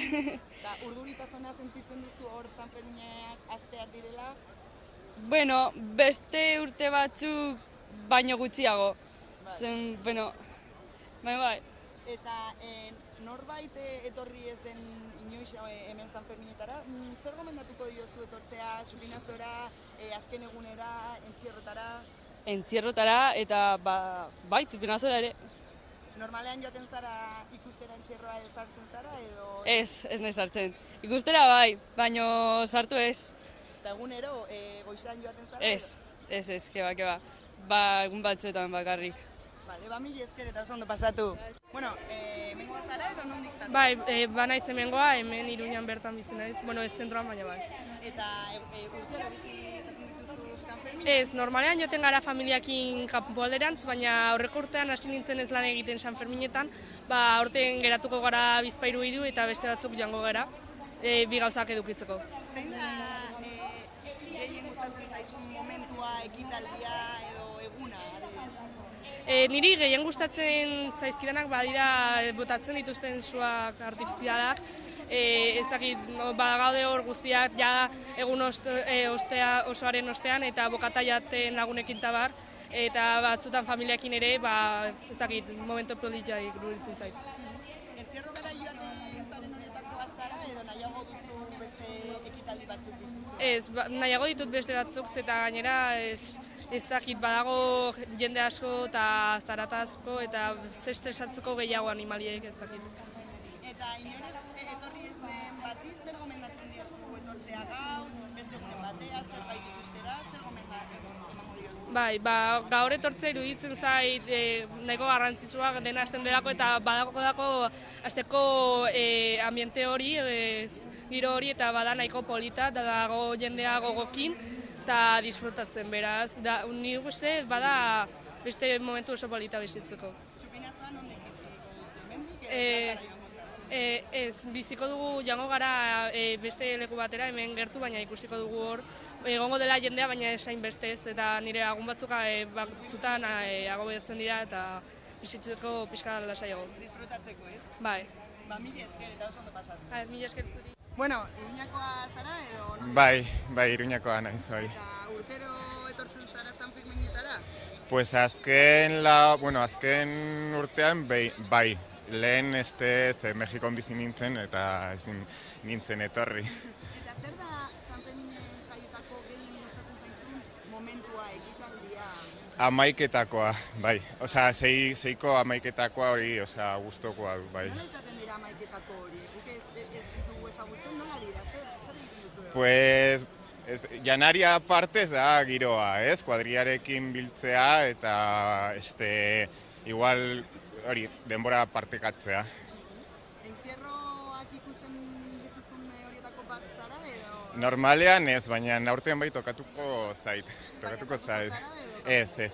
Eta urduritasuna sentitzen duzu hor San Ferminak astear direla? Bueno, beste urte batzuk baino gutxiago. Zen, bueno, bai. Eta norbait etorri ez den inoiz hemen San Ferminetara, zer gomendatuko diozu etortzea Txupinazora, azken egunera, entzierrotara? Entzierrotara eta bai, Txupinazora ere. Normalean joaten zara ikustera entzierroa edo sartzen zara edo... Ez nahi sartzen. Ikustera bai, baino sartu ez. Eta egunero goizean joaten zara? Ez, keba. Egun batzuetan bakarrik. Bale, mila esker eta oso ondo pasatu. Bueno, hemengoa zara edo nondik zatu? Bai, naiz hemengoa, hemen Iruñan bertan bizi naiz. Bueno, ez zentroan baina bai. Eta urtero bizi izaten dituzu San Fermin? Ez, normalean joten gara familiakin kanpoalderantz, baina aurreko urtean hasi nintzen ez lan egiten San Ferminetan, aurten geratuko gara Bizpahiru hiru eta beste batzuk joango gara, bi gauzak edukitzeko. Zein da gehien gustatzen zaizun momentua, ekitaldia edo eguna? Niri gehien gustatzen zaizkidanak badira botatzen dituzten suak artifizialak, ez dakit, badagaude hor guztiak ja egun osoaren ostean eta bokata jaten lagunekin tabar, eta batzutan familiakin ere, ez dakit, momento politiak iruditzen zait. Entzierro gara joaten zaren horietako bazara edo nahiago duzu beste ekitaldi batzuk bizitzen? Ez, nahiago ditut beste batzuk, eta gainera ez dakit badago jende asko eta zarata asko eta estresatzeko gehiago animaliek ez dakit. Eta inorez etorri ez den bati, zer gomendatzen diozu etortzea gaur, beste egunen batea, zerbait ikustera, zer gomendatzen diozu? Bai, gaur etortzea iruditzen zait nahiko garrantzitsua dena hasten delako eta badako hasteko ambiente hori, giro hori eta bada nahiko polita, eta dago jendea gogokin, eta disfrutatzen beraz. Nik uste bada beste momentu oso polita bizitzeko. Txupinazoa nondik biziko duzu? Mendik Ez, biziko dugu jango gara beste leku batera hemen gertu, baina ikusiko dugu hor. Egongo dela jendea, baina esain bestez, eta nire agun batzuk batzutan agobiatzen dira eta bizitzeko pixka lasaiago. Disfrutatzeko, ez? Bai. Mila esker eta oso ondo pasatu. Mila esker zuri. Bueno, Iruñakoa zara edo? Bai, Iruñakoa naiz, bai. Eta urtero etortzen zara San Ferminetara? Pues azken urtean bai. Lehen Mexikon bizi nintzen eta ezin nintzen etorri. Eta zer da San Ferminen jaietako gehien gustatzen zaizun momentua, ekitaldia? Amaiketakoa, bai. Osea, seiko amaiketakoa hori, osea, gustokoa, bai. Nola izaten dira amaiketako hori? Guk ez dugu ezagutzen, nola dira? Zer egiten duzu? Pues, janaria partez da giroa, ez? Kuadriarekin biltzea eta igual hori, denbora partekatzea. Entzierroak ikusten dituzun horietako bat zara edo? Normalean ez, baina aurten bai tokatuko zait. Ez. Eta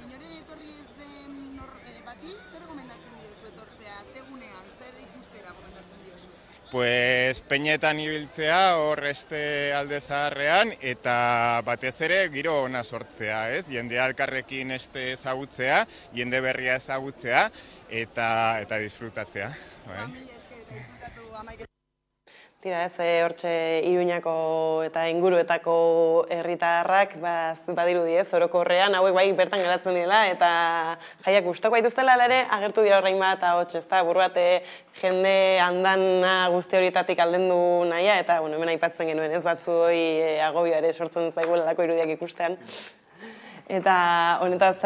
inore etorri ez den bati, zer gomendatzen diozu etortzea? Segunean, zer ikustera gomendatzen diozu? Pues peñetan ibiltzea hor alde zaharrean eta batez ere giro ona sortzea, ez? Jendea elkarrekin ezagutzea, jende berria ezagutzea eta disfrutatzea. Tira ez, hortxe Iruñako eta inguruetako herritarrak badirudi ez, orokorrean hauek bai bertan geratzen direla eta jaiak gustoko baituztela ere agertu dira horrein bat ahots, ezta? Buru bat jende andana guzti horietatik aldendu nahia eta hemen aipatzen genuen ez batzuei agobioa ere sortzen zaiguelako irudiak ikustean. Eta honetaz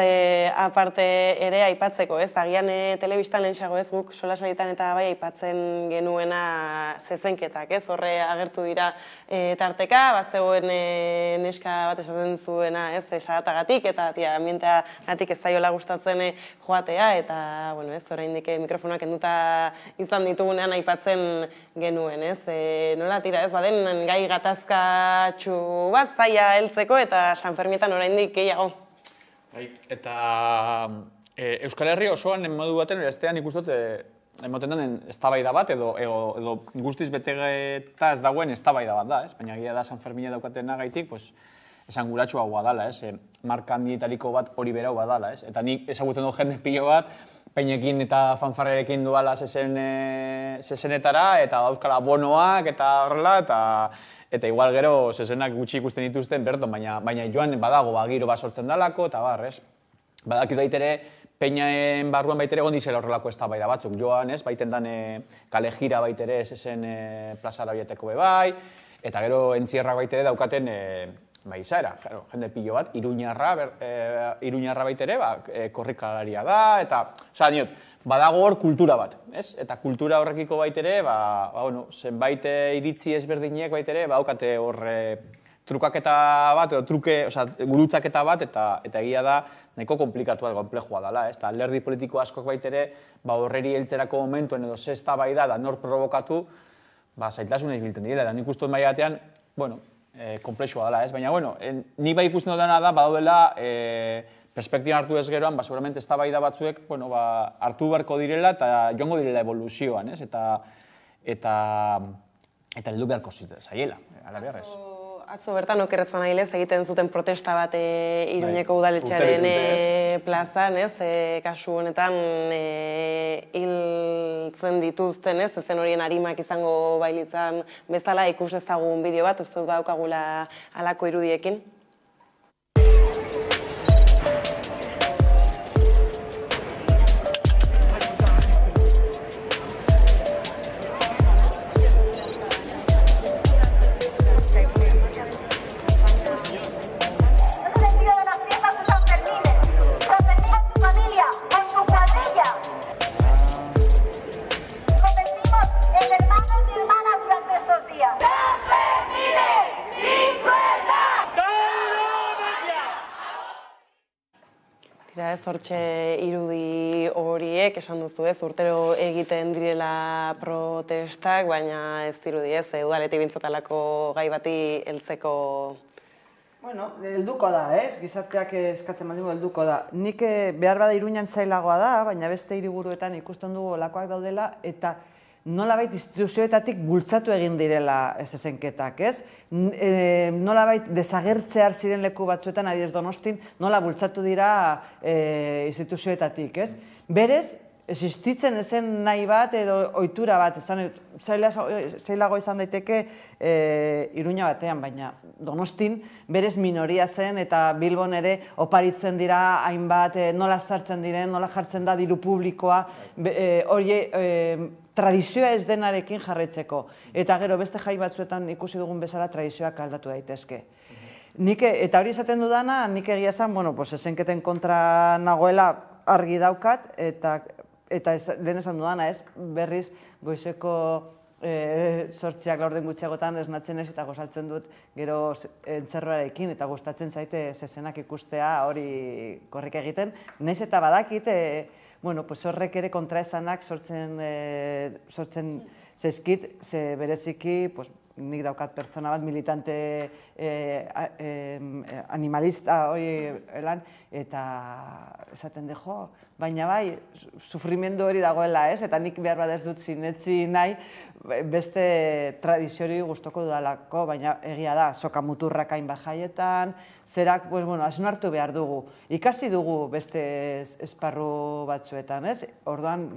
aparte ere aipatzeko, ez? Agian telebistan lehenxago ez guk solasalietan eta bai aipatzen genuena zezenketak, ez? Horre agertu dira tarteka, bazegoen neska bat esaten zuena, ez? Saratagatik eta ambienteagatik ez zaiola gustatzen joatea eta, bueno, ez? Oraindik mikrofonak kenduta izan ditugunean aipatzen genuen, ez? Nola tira, ez? Baden gai gatazkatxu bat zaila heltzeko eta San Fermietan oraindik gehiago. Eta Euskal Herri osoan modu baten estean ikustut emoten den eztabaida bat edo guztiz betegeta ez dagoen eztabaida bat da, ez? Baina egia da San Fermina daukatena gaitik, esanguratxua dala, ez? Marka handietariko bat hori berau badala, ez? Eta nik ezagutzen du jende pilo bat, peinekin eta fanfarrerekin duala zezenetara, eta dauzkala bonoak eta horrela, eta igual gero zezenak gutxi ikusten dituzten berton, baina joan badago giro bat sortzen dalako, eta ez? Badakit baitere, peinaen barruan baitere egon dizela horrelako eztabaida batzuk. Joan, ez? Baiten dan kale jira baitere zezen plazara horieteko bebai, eta gero entzierrak baitere daukaten izaera, jende pilo bat, Iruñarra baitere, korrikalaria da, eta, diot, badago hor kultura bat, ez? Eta kultura horrekiko baitere, zenbait iritzi ezberdinek baitere, daukate hor trukaketa bat, gurutzaketa bat, eta egia da nahiko komplikatua, konplexua dela, ez? Eta alderdi politiko askok baitere, horreri heltzerako momentuen edo eztabaida da nor provokatu, zailtasunez biltzen dira, eta nik uste dut maila batean, komplexua dela, ez? Baina, ni bai ikusten dudana da, badaudela, perspektiban hartu ez geroan, seguramente eztabaida batzuek, hartu beharko direla eta joango direla evoluzioan, ez? Eta heldu beharko zaiela, ala beharrez. Atzo bertan okerrezan nailez egiten zuten protesta bat Iruñeko udaletxearen plazan, kasu honetan hiltzen dituzten, ezen horien arimak izango bailitzan bezala ikus ezagun bideo bat, uste dut baukagula halako irudiekin. Hortxe irudi horiek, esan duzu ez, urtero egiten direla protestak, baina ez dirudi ez, udaletik bintzatalako gai bati heltzeko... Bueno, helduko da, ez? Gizarteak eskatzen baldin helduko da. Nik behar bada Iruñan zailagoa da, baina beste hiriburuetan ikusten dugu olakoak daudela, eta nolabait instituzioetatik bultzatu egin direla zezenketak, ez? Nolabait desagertzear ziren leku batzuetan, adibidez Donostin, nola bultzatu dira instituzioetatik, ez? Berez, existitzen ezen nahi bat edo ohitura bat, zailago izan daiteke Iruña batean, baina Donostin berez minoria zen eta Bilbon ere oparitzen dira hainbat, nola sartzen diren, nola jartzen da diru publikoa, hori tradizioa ez denarekin jarraitzeko. Eta gero beste jai batzuetan ikusi dugun bezala tradizioak aldatu daitezke. Eta hori esaten dudana, nik egia esan, zezenketen kontra nagoela argi daukat, eta lehen esan dudana ez, berriz goizeko 8 laurden gutxiagotan esnatzen ez eta gozaltzen dut gero entzerroarekin eta gustatzen zaite zezenak ikustea hori korrik egiten. Naiz eta badakit, horrek ere kontraesanak sortzen zezkit, ze bereziki nik daukat pertsona bat militante animalista hori lan, eta esaten dejo, baina bai, sufrimendu hori dagoela ez, eta nik behar bat ez dut sinetzi nahi beste tradiziori gustoko dudalako, baina egia da, sokamuturrak hainbat jaietan, zerak, hausnartu behar dugu. Ikasi dugu beste esparru batzuetan, ez? Orduan,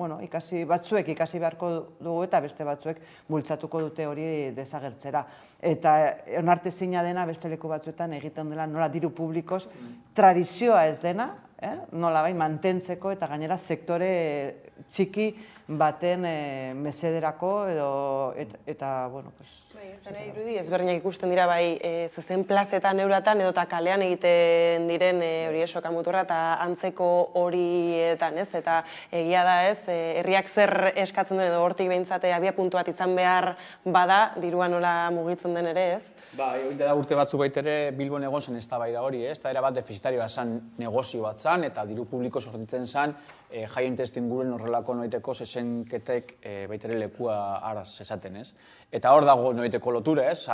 batzuek ikasi beharko dugu eta beste batzuek bultzatuko dute hori desagertzera. Eta onartezina dena beste leku batzuetan egiten dela nola diru publikoz tradizioa ez dena, nola bai mantentzeko eta gainera sektore txiki baten mesederako eta, Zene irudi, ezberdinak ikusten dira bai zezen plazetan euratan edo eta kalean egiten diren hori sokamuturra eta antzeko horietan, ez? Eta egia da, ez? Herriak zer eskatzen duen edo hortik behintzate abia puntu bat izan behar bada, dirua nola mugitzen den ere, ez? Da urte batzu baitere Bilbon egon zen eztabaida hori, ez? Eta erabat defizitarioa zen negozio bat zen eta diru publiko sortitzen zen jaien testinguruen horrelako noiteko zezenketek baitere lekua araz esaten, ez? Eta hor dago noiteko lotura, ez?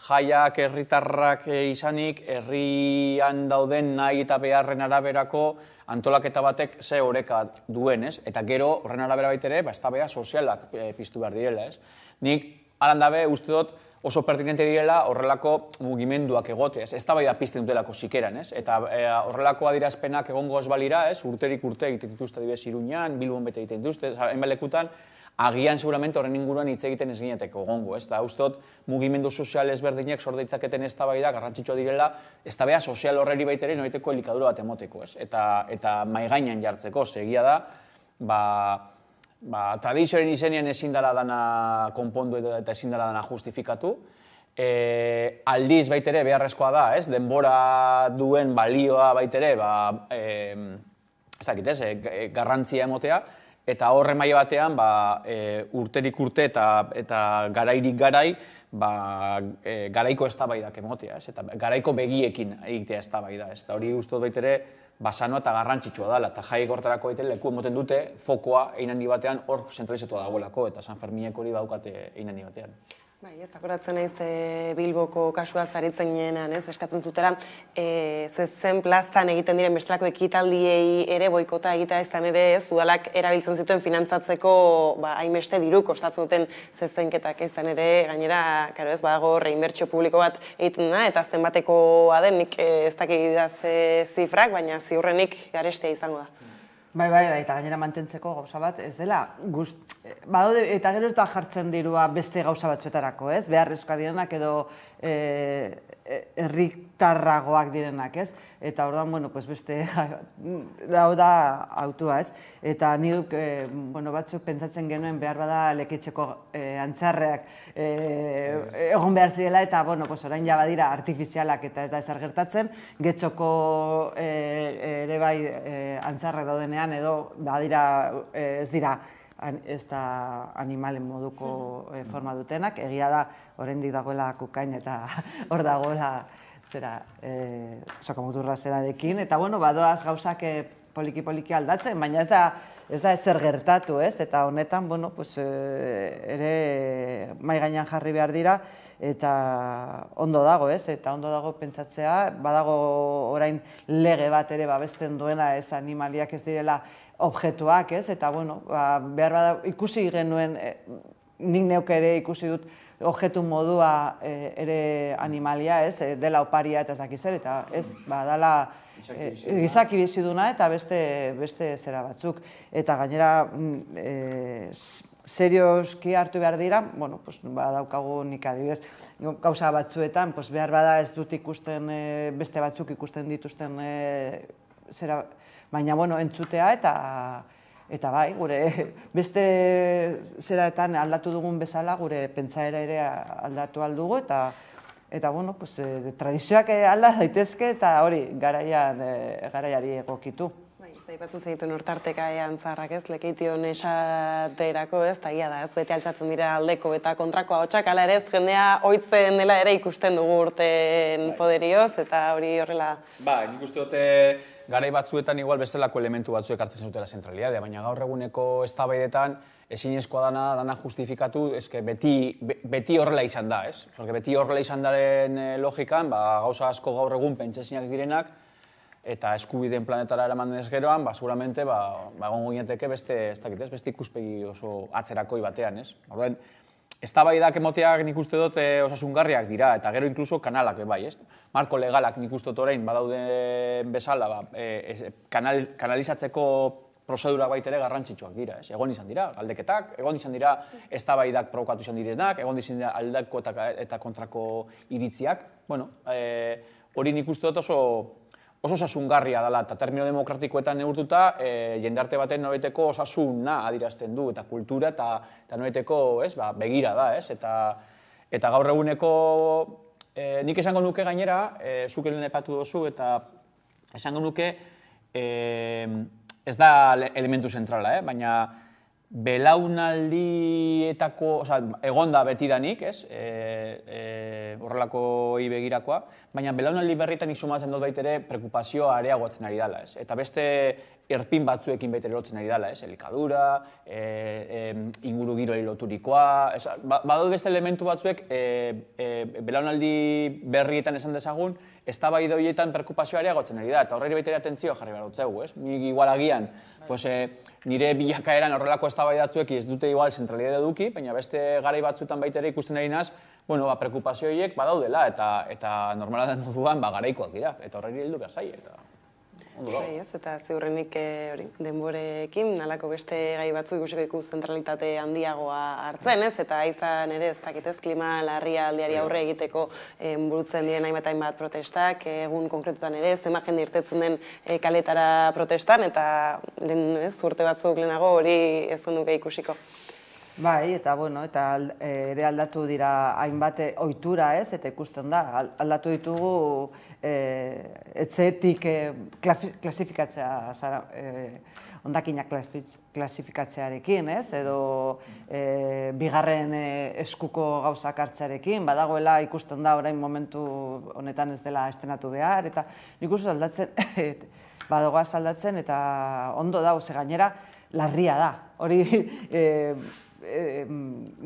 Jaiak, herritarrak izanik, herrian dauden nahi eta beharren araberako antolaketa batek ze oreka duen, ez? Eta gero horren arabera baitere, eztabaida sozialak piztu behar direla, ez? Nik, alan dabe, uste dut, oso pertinente direla horrelako mugimenduak egote, ez da bai da pizten dutelako zikeran, ez? Eta horrelako adierazpenak egongo ez balira, ez? Urterik urte egiten dituzte adibidez Iruñan, Bilbon bete egiten dituzte, hainbat lekutan, agian seguramente horren inguruan hitz egiten ez ginateke egongo, ez? Eta uste dut mugimendu sozial ezberdinek sor ditzaketen eztabaida garrantzitsua direla, eztabaida sozial horreri baitere noiteko elikadura bat emoteko, ez? Eta mahai gainean jartzeko, egia da, tradizioaren izenean ezin dela dana konpondu eta ezin dela dana justifikatu. Aldiz baitere beharrezkoa da, ez? Denbora duen balioa baitere, ez dakit, ez? Garrantzia emotea. Eta horre maila batean, urterik urte eta garairik garai, garaiko eztabaidak emotea, ez? Eta garaiko begiekin egitea eztabaida, ez? Eta hori uste dut baitere, basanoa eta garrantzitsua dela, eta jaiek hortarako egiten leku emoten dute, fokoa egin handi batean hor zentralizatua dagoelako, eta San Ferminek hori daukate egin handi batean. Bai, ez akoratzen naiz Bilboko kasua zaritzen ginean, eskatzen zutela, zezen plazan egiten diren bestelako ekitaldiei ere boikota egitea izan ere, udalak erabiltzen zituen finantzatzeko hainbeste diru kostatzen duten zezenketak izan ere, gainera, badago reinbertsio publiko bat egiten da, eta zenbatekoa den, nik ez dakidaz zifrak, baina ziurrenik garestea izango da. Bai, eta gainera mantentzeko gauza bat, ez dela, eta gero ez da jartzen dirua beste gauza batzuetarako, ez? Beharrezkoa direnak edo herritarragoak direnak, ez? Eta orduan, beste da autua, ez? Eta nire batzuk pentsatzen genuen behar bada leketxeko antzarreak egon behar zirela, eta orain ja badira artifizialak eta ez da ezer gertatzen, getxoko ere bai antzarrak daudenean edo badira ez dira ez da animalen moduko forma dutenak, egia da oraindik dagoela kukain eta hor dagoela sokamuturra zerarekin, eta badoaz gauzak poliki-poliki aldatzen, baina ez da ezer gertatu, ez? Eta honetan, ere mahai gainean jarri behar dira, eta ondo dago, ez? Eta ondo dago pentsatzea, badago orain lege bat ere babesten duena ez animaliak ez direla objektuak, ez? Eta, behar bada ikusi genuen, nik neuk ere ikusi dut objektu modua ere animalia, ez? Dela oparia eta ez dakiz zer, eta ez, dela gizaki biziduna eta beste zera batzuk. Eta gainera, serioski hartu behar dira, daukagu nik adibidez, gauza batzuetan, behar bada ez dut ikusten, beste batzuk ikusten dituzten zera, baina, entzutea eta bai, gure beste zeraetan aldatu dugun bezala, gure pentsaera ere aldatu aldugu, eta tradizioak alda daitezke eta hori garaiari egokitu. Aipatu zegituen hortarteka antzarrak ez, lekeition esaterako ez, eta ia da ez, bete altzatzen dira aldeko eta kontrako ahotsak, ala ere ez jendea ohitzen dela ere ikusten dugu urten poderioz, eta hori horrela... Nik uste dute garai batzuetan igual bestelako elementu batzuek hartzen zutela zentralidadea, baina gaur eguneko eztabaidetan ezinezkoa dana justifikatu, beti horrela izan da, ez? Beti horrela izan daren logikan, gauza asko gaur egun pentsezinak direnak, eta eskubideen planetara eraman ez geroan, seguramente, egongo gineteke beste ikuspegi oso atzerakoi batean, ez? Horren, eztabaidak emoteak nik uste dut osasungarriak dira, eta gero inkluso kanalak bai, ez? Marko legalak nik uste dut orain badauden bezala, kanalizatzeko prozedurak baita ere garrantzitsuak dira, ez? Egon izan dira galdeketak, egon izan dira eztabaidak provokatu izan direnak, egon izan dira aldeko eta kontrako iritziak, hori nik uste dut oso osasungarria dela, eta termino demokratikoetan neurtuta, jendarte baten noreteko osasuna adierazten du, eta kultura, eta noreteko begira da, ez? Eta gaur eguneko, nik esango nuke gainera, zuk helen epatu dozu, eta esango nuke, ez da elementu zentrala, baina belaunaldietako, egonda betidanik, ez? Horrelako begirakoa, baina belaunaldi berrietan sumatzen dut baitere preokupazioa areagoatzen ari dela, ez? Eta beste erpin batzuekin baitere lotzen ari dela, ez? Elikadura, inguru giroari loturikoa, badut beste elementu batzuek belaunaldi berrietan esan dezagun, eztabaida horietan preokupazioa areagoatzen ari da, eta horreri baitere atentzioa jarri behar dutzegu, ez? Nik igual agian, nire bilakaeran horrelako eztabaidatzuek ez dute igual zentralidade eduki, baina beste garai batzuetan baitere ikusten ari naz, preokupazio horiek badaudela, eta normala den moduan garaikoak dira, eta horreri heldu behar zaie, eta ondo dago. Eta ziurrenik denborekin, nalako beste gai batzu ikusiko ikus zentralitate handiagoa hartzen, ez? Eta izan ere ez dakitez klima larrialdiari aurre egiteko burutzen diren hainbat protestak, egun konkretutan ere, zenbat jende irtetzen den kaletara protestan, eta urte batzuk lehenago hori ez duke ikusiko. Bai, eta ere aldatu dira hainbat ohitura, ez? Eta ikusten da, aldatu ditugu etxetik klasifikatzea hondakinak klasifikatzearekin, ez? Edo bigarren eskuko gauzak hartzearekin, badagoela ikusten da orain momentu honetan ez dela estenatu behar, eta nik uste aldatzen, badogoaz aldatzen, eta ondo dago, ze gainera larria da. Hori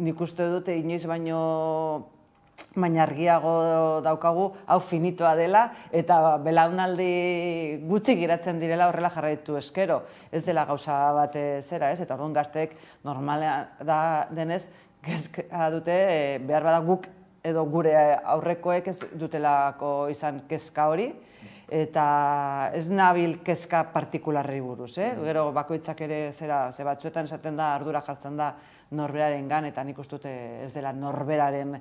nik uste dute inoiz baina argiago daukagu, hau finitoa dela, eta belaunaldi gutxi geratzen direla horrela jarraitu eskero. Ez dela gauza bat zera, ez? Eta orduan gazteek normala da denez, kezka dute, behar bada guk edo gure aurrekoek ez dutelako izan kezka hori, eta ez nabil kezka partikularrei buruz, Gero bakoitzak ere ze batzuetan esaten da, ardura jartzen da norberarengan, eta nik uste dute ez dela norberaren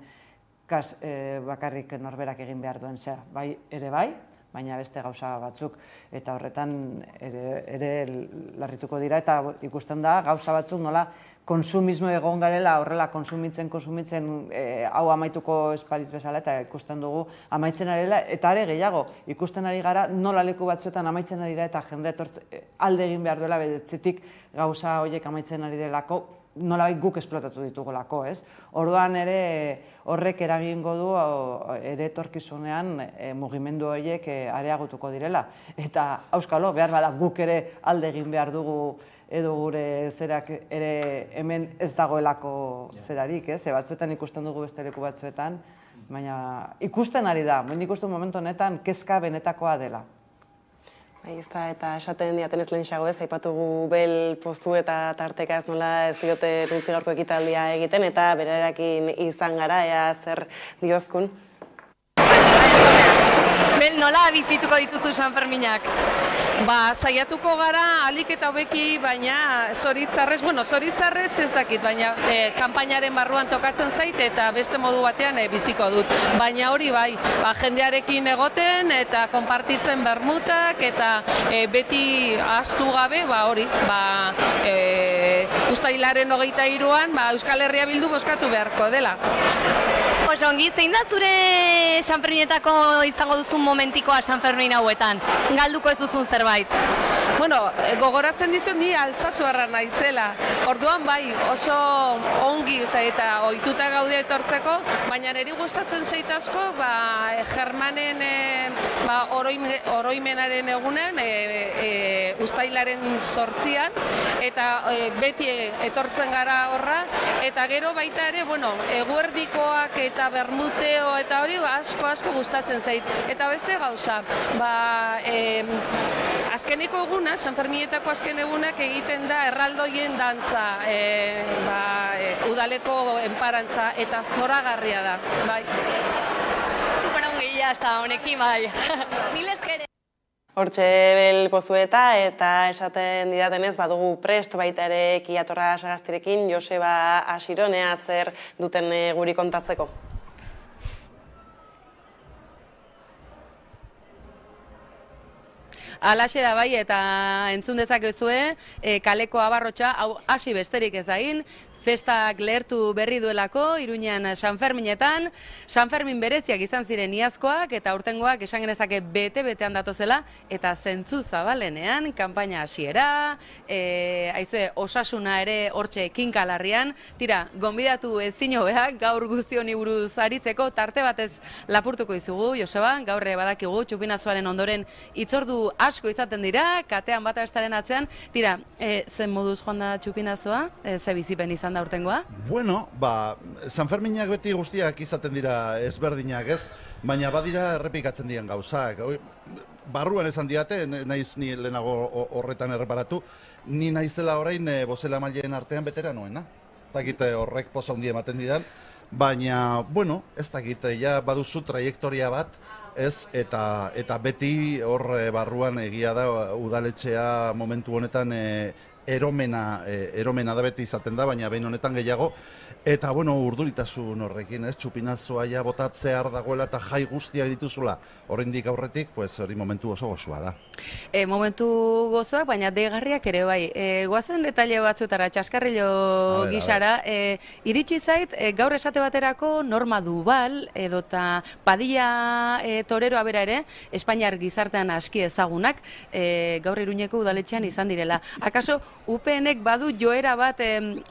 bakarrik norberak egin behar duen zera, ere bai, baina beste gauza batzuk, eta horretan ere larrituko dira, eta ikusten da gauza batzuk nola konsumismo egon garela, horrela konsumitzen, hau amaituko espaliz bezala, eta ikusten dugu amaitzen arela, eta are gehiago, ikusten ari gara nola leku batzuetan amaitzen ari da, eta jende alde egin behar duela, bedetzetik gauza horiek amaitzen ari delako, nolabait guk esplotatu ditugulako, ez? Orduan ere horrek eragingo du ere etorkizunean mugimendu horiek areagotuko direla. Eta auskalo, behar bada guk ere alde egin behar dugu edo gure zerak ere hemen ez dagoelako zerarik, ez? Batzuetan ikusten dugu beste leku batzuetan, baina ikusten ari da, nik uste momentu honetan kezka benetakoa dela. Eta esaten diaten ez lehenxago ez, aipatugu bel pozu eta tarteka ez nola ez diote nintzi gaurko ekitaldia egiten, eta bererakin izan gara, ea zer diozkun. Bel, nola bizituko dituzu Sanferminak? Saiatuko gara alik eta hobeki, baina zoritzarrez ez dakit, baina kanpainaren barruan tokatzen zait eta beste modu batean biziko dut. Baina hori bai, jendearekin egoten eta konpartitzen bermutak eta beti ahaztu gabe, hori, uztailaren 23an Euskal Herria Bildu bozkatu beharko dela. Ongi, zein da zure Sanferminetako izango duzun momentikoa Sanfermin hauetan? Galduko ez duzun zerbait? Gogoratzen dizut ni Altsasuarra naizela. Orduan bai, oso ongi eta ohituta gaude etortzeko, baina niri gustatzen zait asko Germanen oroimenaren egunen, uztailaren 8an, eta beti etortzen gara horra, eta gero baita ere, eguerdikoak eta bermuteo eta hori asko gustatzen zait. Eta beste gauza, azkeneko eguna, Sanferminetako azken egunak egiten da erraldoien dantza, udaleko enparantza, eta zoragarria da. Superongi, jazta, honekin bai. Mil esker. Hortxe bel pozueta eta esaten didatenez badugu prest baita ere Kiatorra Sagastirekin Joseba Asironea zer duten guri kontatzeko. Alaxe da bai, eta entzun dezakezue, kaleko abarrotxa, hau hasi besterik ez dain, festak lehertu berri duelako, Iruñean Sanferminetan, Sanfermin bereziak izan ziren iazkoak, eta urtengoak esan genezake bete-betean datozela, eta zentzu zabalenean, kanpaina hasiera, aizue, osasuna ere hortxe kinkalarrian, tira, gonbidatu ezin hobeak, gaur guztioni buruz aritzeko, tarte batez lapurtuko izugu, Joseba, gaur badakigu, txupinazoaren ondoren itzordu asko izaten dira, katean bata bestaren atzean, tira, zen moduz joan da txupinazoa, ze bizipen izan da urtengoa? Bueno, Sanferminak beti guztiak izaten dira ezberdinak, ez? Baina badira errepikatzen dian gauzak. Barruan esan diate, naiz ni lehenago horretan erreparatu, ni naizela orain bozelamaileen artean beteranoena. Ez dakit horrek poza hundi ematen didan, baina, bueno, ez dakit, ja baduzu trajektoria bat, ez, eta beti hor barruan egia da udaletxea momentu honetan eromena da beti izaten da, baina behin honetan gehiago, eta, bueno, urduritasun horrekin, ez, txupinazoa ja botatzear dagoela eta jai guztiak dituzula, horrendik aurretik, hori momentu oso gozoa da. Momentu gozoak, baina deigarriak ere bai. Goazen detaile batzuetara, txaskarrilo gisara, iritsi zait, gaur esate baterako Norma Duval, edota Padilla Toreroa bera ere, Espainiar gizartean aski ezagunak, gaur Iruñeko udaletxean izan direla. Akaso, UPNek badu joera bat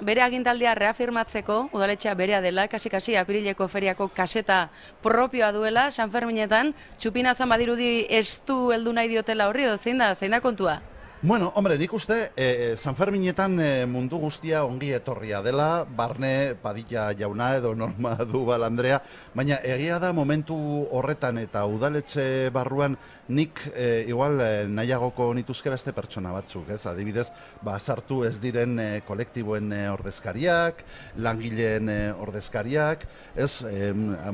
bere agintaldia reafirmatzeko, udaletxea berea dela, kasi apirileko feriako kaseta propioa duela, Sanferminetan, txupinazan badirudi estu heldu nahi diotela horri, zein da kontua? Bueno, hombre, nik uste, Sanferminetan mundu guztia ongi etorria dela, barne Padilla jauna edo Norma Duval Andrea, baina egia da momentu horretan eta udaletxe barruan nik igual nahiagoko nituzke beste pertsona batzuk, ez? Adibidez, sartu ez diren kolektiboen ordezkariak, langileen ordezkariak, ez?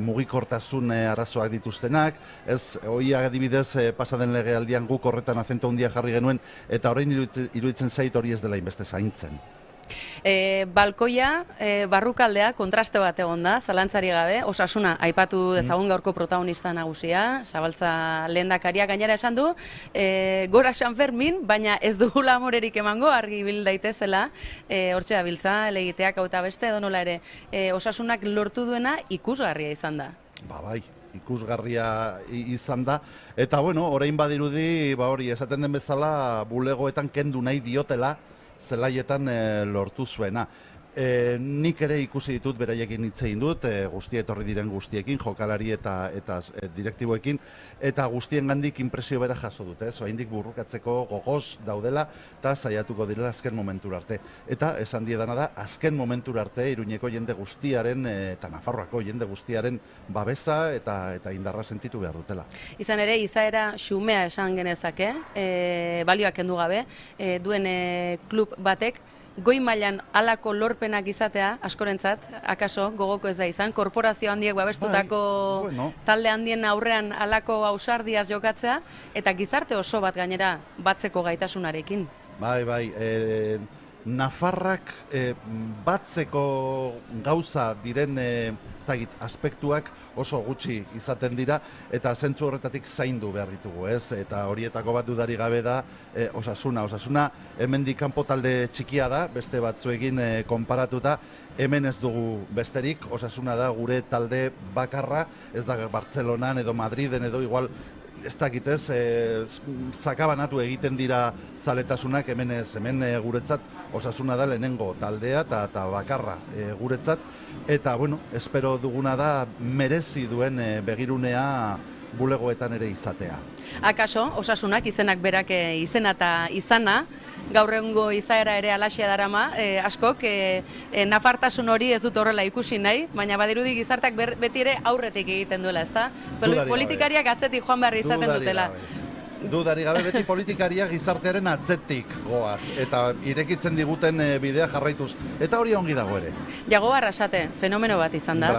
Mugikortasun arazoak dituztenak, ez? Hoi adibidez, pasaden legealdian guk horretan azento handia jarri genuen, eta orain iruditzen zait hori ez dela inbeste zaintzen. Balkoia, barrukaldea, kontraste bat egon da, zalantzari gabe, Osasuna, aipatu dezagun gaurko protagonista nagusia, Zabaltza lehendakaria gainera esan du, gora San Fermin, baina ez dugula amorerik emango, argi bil daitezela, hortxe dabiltza, elegiteak hau eta beste, edo nola ere, Osasunak lortu duena ikusgarria izan da. Bai, ikusgarria izan da, eta bueno, orain badirudi, hori esaten den bezala, bulegoetan kendu nahi diotela, zelaietan lortu zuena. Nik ere ikusi ditut beraiekin hitz egin dut, guzti etorri diren guztiekin, jokalari eta direktiboekin, eta guztien gandik inpresio bera jaso dute, oraindik burrukatzeko gogoz daudela, eta saiatuko direla azken momentura arte. Eta esan diedana da, azken momentura arte Iruñeko jende guztiaren, eta Nafarroako jende guztiaren babesa eta indarra sentitu behar dutela. Izan ere, izaera xumea esan genezake, balioak kendu gabe, duen klub batek, goi mailan halako lorpenak izatea, askorentzat, akaso, gogoko ez da izan, korporazio handiek babestutako talde handien aurrean halako ausardiaz jokatzea, eta gizarte oso bat gainera batzeko gaitasunarekin. Bai, Nafarrak batzeko gauza diren aspektuak oso gutxi izaten dira, eta zentzu horretatik zaindu behar ditugu, ez? Eta horietako bat dudari gabe da Osasuna. Osasuna hemendik kanpo talde txikia da, beste batzuekin konparatuta, hemen ez dugu besterik, Osasuna da gure talde bakarra, ez da Bartzelonan edo Madriden edo igual, ez dakitez, sakabanatu egiten dira zaletasunak, hemen guretzat Osasuna da lehenengo taldea eta bakarra guretzat, eta bueno, espero duguna da merezi duen begirunea bulegoetan ere izatea. Akaso, Osasunak izenak berak izena eta izana, gaur egungo izaera ere alaxea darama, askok nafartasun hori ez dut horrela ikusi nahi, baina badirudi gizarteak beti ere aurretik egiten duela, ezta? Politikariak atzetik joan behar izaten dutela. Dudari gabe beti politikariak gizartearen atzetik goaz, eta irekitzen diguten bidea jarraituz, eta hori ongi dago ere. Jagoba Arrasate, fenomeno bat izan da.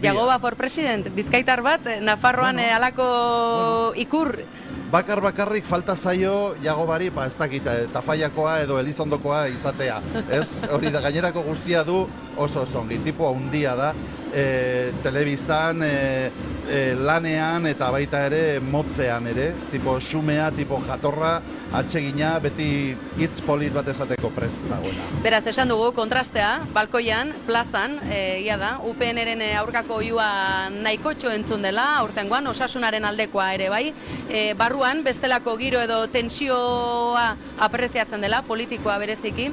Jagoba for president, bizkaitar bat, Nafarroan halako ikur. Bakarrik falta zaio Jagobari, ez dakit, Tafaiakoa edo Elizondokoa izatea. Ez, hori da, gainerako guztia du oso ongi, tipo handia da, telebistan, lanean eta baita ere motzean ere, tipo xumea, tipo jatorra, atsegina, beti hitz polit bat esateko prest dagoena. Beraz, esan dugu, kontrastea, balkoian, plazan, ia da, UPN-eren aurkako oiua nahikotxo entzun dela, aurtengoan, Osasunaren aldekoa ere bai, barruan, bestelako giro edo tensioa apreziatzen dela, politikoa bereziki.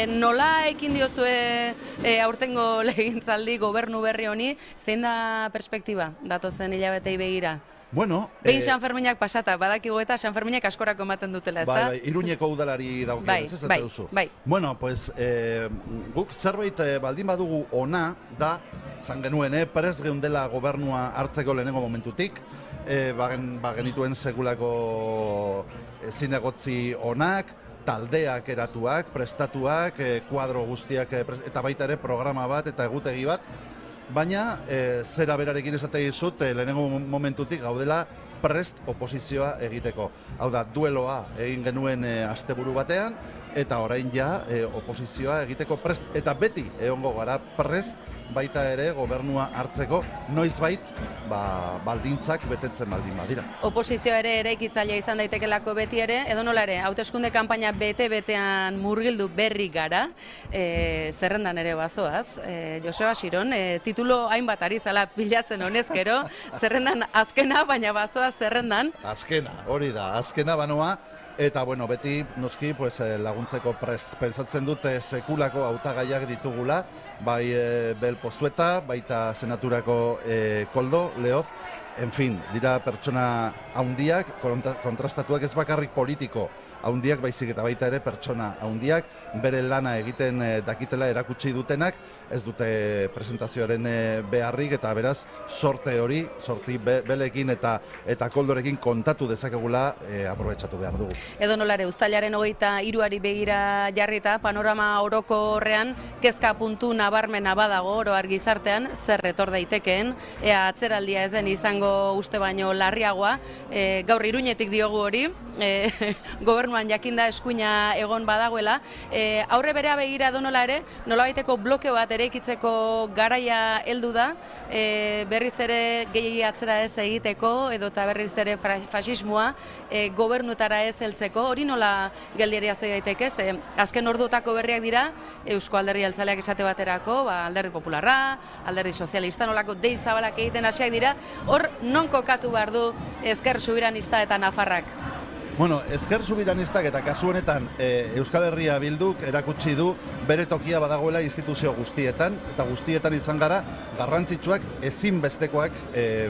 Nola ekin diozue aurtengo legintzaldi gobernu berri honi, zein da perspektiba, datozen hilabetei begira? Bueno, behin San Ferminak pasata, badakigu eta San Ferminak askorako ematen dutela, ezta? Bai, Iruñeko udalari daukien, ez ez duzu. Bueno, pues, guk zerbait baldin badugu ona da, zan genuen, prest geundela gobernua hartzeko lehenengo momentutik, bagenituen sekulako zinegotzi onak, taldeak eratuak, prestatuak, kuadro guztiak, eta baita ere programa bat eta egutegi bat, baina zera berarekin esate dizut, lehenengo momentutik gaudela prest oposizioa egiteko. Hau da, dueloa egin genuen asteburu batean, eta orain ja oposizioa egiteko prest, eta beti egongo gara prest baita ere gobernua hartzeko, noizbait baldintzak betetzen baldin badira. Oposizioa ere eraikitzailea izan daitekelako beti ere, edo nola ere, hauteskunde kanpaina bete-betean murgildu berri gara, zerrendan ere bazoaz, Joseba Xiron, titulo hainbat ari zala pilatzen honezkero, zerrendan azkena, baina bazoaz zerrendan. Azkena, hori da, azkena banoa, Eta, bueno, beti, noski, laguntzeko prest. Pentsatzen dut sekulako hautagaiak ditugula, bai Bel Pozueta, baita senaturako Koldo, Leoz, en fin, dira pertsona haundiak, kontrastatuak ez bakarrik politiko haundiak, baizik eta baita ere pertsona haundiak, bere lana egiten dakitela erakutsi dutenak, ez dute presentazioaren beharrik, eta beraz, sorte Belekin eta Koldorekin kontatu dezakegula aprobetxatu behar dugu. Edo nolare, uztailaren 23 begira jarrita, panorama orokorrean, kezka puntu nabarmena badago oro gizartean, zer etor daitekeen, ea atzeraldia ez den izango uste baino larriagoa, gaur Iruñetik diogu hori, gobernuan jakinda eskuina egon badagoela, aurre berea begira donola ere, nolabaiteko blokeo bat eraikitzeko garaia heldu da, berriz ere gehi atzera ez egiteko, edota berriz ere fasismoa gobernutara ez heltzeko, hori nola geldiaria zei daiteke, azken orduotako berriak dira, Eusko Alderdi Jeltzaleak esate baterako, Alderdi Popularra, Alderdi Sozialista, nolako dei zabalak egiten hasiak dira, hor non kokatu behar du Ezker Subiranista eta Nafarrak? Bueno, Ezker Subiranistak eta kasu honetan Euskal Herria Bilduk erakutsi du bere tokia badagoela instituzio guztietan, eta guztietan izan gara garrantzitsuak ezinbestekoak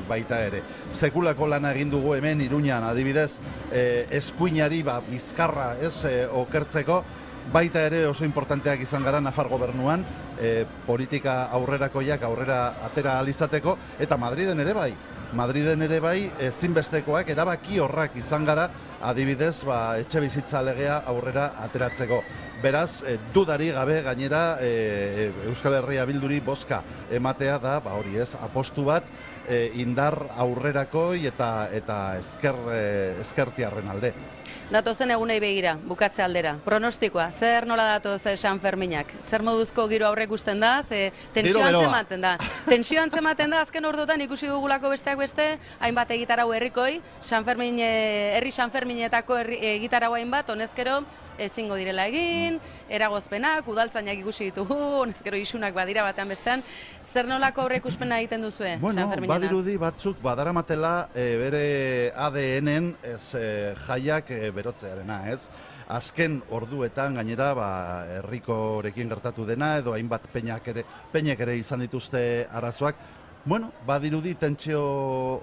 baita ere. Sekulako lana egin dugu hemen Iruñan adibidez eskuinari bizkarra okertzeko, baita ere oso importanteak izan gara Nafar gobernuan, politika aurrerakoiak aurrera atera alizateko, eta Madriden ere bai ezinbestekoak erabaki horrak izan gara, adibidez, etxe bizitza legea aurrera ateratzeko. Beraz, dudari gabe gainera Euskal Herria Bilduri bozka ematea da, hori ez, apostu bat, indar aurrerakoi eta ezkertiarren alde. Datozen egunei begira, bukatze aldera. Pronostikoa, zer nola datoz San Ferminak? Zer moduzko giro aurre ikusten da? Tensio antzematen da. Tensio antzematen da, azken ordutan ikusi dugulako besteak beste, hainbat egitarau herrikoi, herri San Ferminetako egitarau hainbat, honezkero ezingo direla egin, eragozpenak, udaltzainak ikusi ditugu, honezkero isunak badira batean bestean. Zer nolako aurre ikuspena egiten duzue San Ferminena? Badirudi batzuk badaramatela bere ADN-en jaiak berotzearena, ez? Azken orduetan gainera herrikorekin gertatu dena edo hainbat peinek ere izan dituzte arazoak. Bueno, badirudi tentsio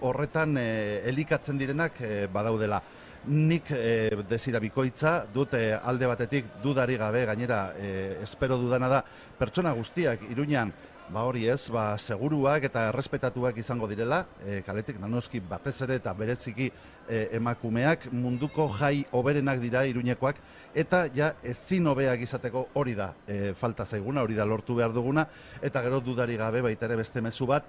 horretan elikatzen direnak badaudela. Nik desira bikoitza dut alde batetik dudari gabe, gainera espero dudana da pertsona guztiak Iruñan hori ez, seguruak eta errespetatuak izango direla, kaletik nanoski batez ere eta bereziki emakumeak munduko jai hoberenak dira Iruñekoak, eta ja ezin hobeak izateko hori da falta zaiguna, hori da lortu behar duguna, eta gero dudari gabe baita ere beste mezu bat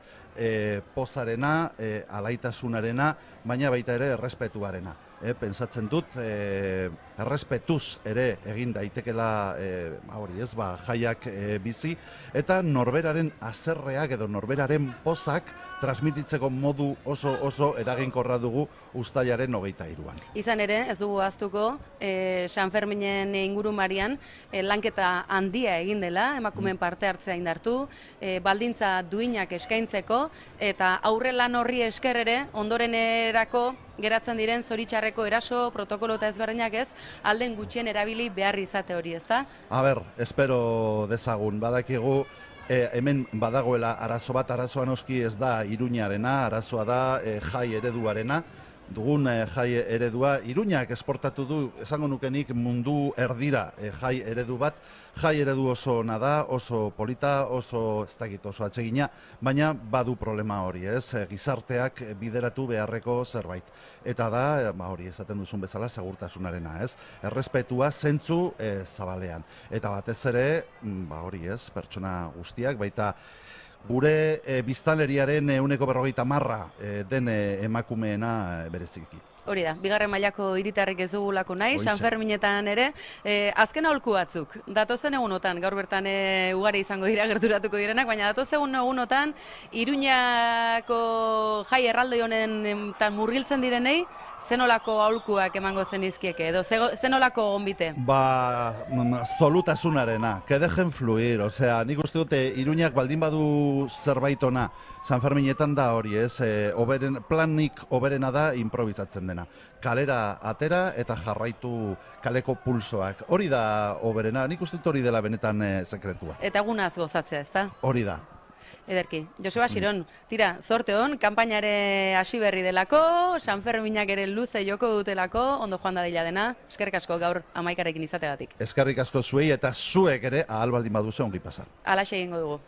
pozarena, alaitasunarena, baina baita ere errespetuarena. Pentsatzen dut, errespetuz ere egin daitekela hori ez, jaiak bizi, eta norberaren haserreak edo norberaren pozak transmititzeko modu oso eraginkorra dugu uztailaren 23an. Izan ere, ez dugu ahaztuko, San Ferminen ingurumarian lanketa handia egin dela, emakumeen parte hartzea indartu, baldintza duinak eskaintzeko, eta aurre lan horri esker ere, ondorenerako geratzen diren zoritxarreko eraso, protokolo eta ezberdinak ez, alden gutxien erabili behar izate hori, ezta? Espero dezagun, badakigu, hemen badagoela arazo bat, arazoa noski ez da Iruñarena, arazoa da jai ereduarena, dugun jai eredua. Iruñak esportatu du, esango nukenik mundu erdira jai eredu bat, jai eredu oso ona da, oso polita, oso atsegina, baina badu problema hori, ez? Gizarteak bideratu beharreko zerbait. Eta da, hori esaten duzun bezala, segurtasunarena, ez? Errespetua zentzu zabalean. Eta batez ere, hori ez, pertsona guztiak, baita gure biztanleriaren 40% den emakumeena bereziki. Hori da, bigarren mailako hiritarrek ez dugulako nahi, San Ferminetan ere, azken aholku batzuk, datozen egunotan, gaur bertan ugari izango dira gerturatuko direnak, baina datozen egunotan, Iruñako jai erraldoi honen murgiltzen direnei, zenolako aholkuak emango zenizkieke, edo zenolako gonbite? Zolutasunarena, que dejen fluir, osea, nik uste dute Iruñak baldin badu zerbait ona, San Ferminetan da hori, ez, planik oberena da improvisatzen dena. Kalera atera eta jarraitu kaleko pulsoak. Hori da oberena, nik uste dut hori dela benetan sekretua. Eta egunaz gozatzea, ezta? Hori da. Ederki. Joseba Xiron, tira, zorte hon, kanpainare hasi berri delako, San Ferminak ere luze joko dutelako, ondo joan dadila dena, eskerrik asko gaur 11arekin izateagatik. Eskerrik asko zuei eta zuek ere ahal baldin baduzu ongi pasa. Halaxe egingo dugu.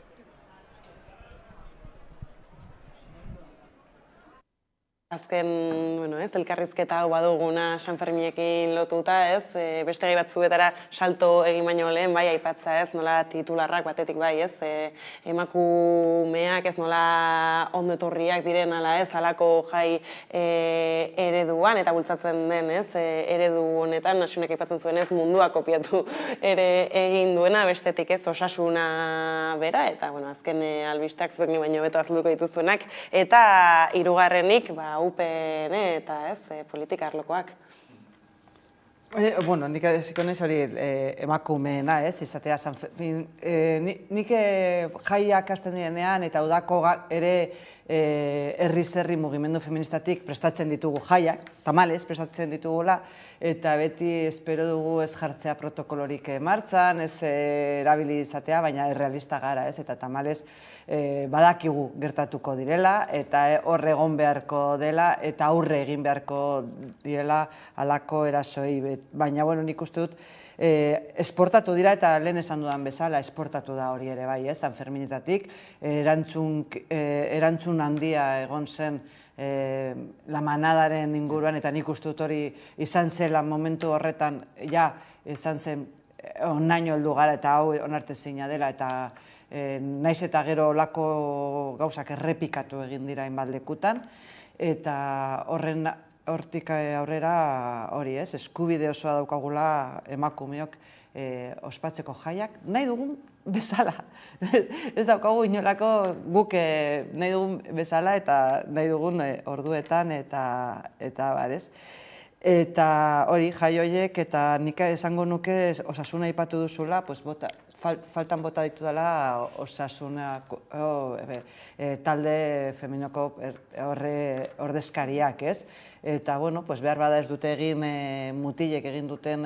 Azken, elkarrizketa hau baduguna San Ferminekin lotuta, ez? Beste gai batzuetara salto egin baino lehen, bai, aipatza, ez? Nola titularrak batetik, bai, ez? Emakumeak, ez nola ondo etorriak diren, ala ez? Halako jai ereduan, eta bultzatzen den, ez? Eredu honetan, Nasunek aipatzen zuen, ez? Mundua kopiatu ere egin duena, bestetik, ez? Osasuna bera, eta, bueno, azken albisteak zuek ni baino beto azalduko dituzuenak, eta hirugarrenik, UPN eta politika arlokoak. Bueno, nik eziko naiz hori emakumeena, izatea nik jaiak hasten direnean eta udako ere herri mugimendu feministatik prestatzen ditugu jaiak, tamalez prestatzen ditugula, eta beti espero dugu ez jartzea protokolorik martxan, ez erabili izatea, baina errealista gara, eta tamalez badakigu gertatuko direla, eta hor egon beharko dela, eta aurre egin beharko direla halako erasoi. Baina, bueno, nik uste dut, esportatu dira, eta lehen esan dudan bezala, esportatu da hori ere bai, San Ferminetatik, erantzun handia egon zen la manadaren inguruan, eta nik uste dut hori izan zela momentu horretan, ja, izan zen onaino heldu gara, eta hau onartezina dela, eta naiz eta gero olako gauzak errepikatu egin dira hainbat lekutan, eta hortik aurrera hori eskubide osoa daukagula emakumeok ospatzeko jaiak, nahi dugun bezala. Ez daukagu inolako guk nahi dugun bezala eta nahi dugun orduetan eta barez. Eta hori jai horiek eta nik esango nuke osasuna aipatu duzula, faltan bota ditu dela osasuna talde feminoko ordezkariak, ez? Eta, bueno, behar bada ez dute egin mutilek egin duten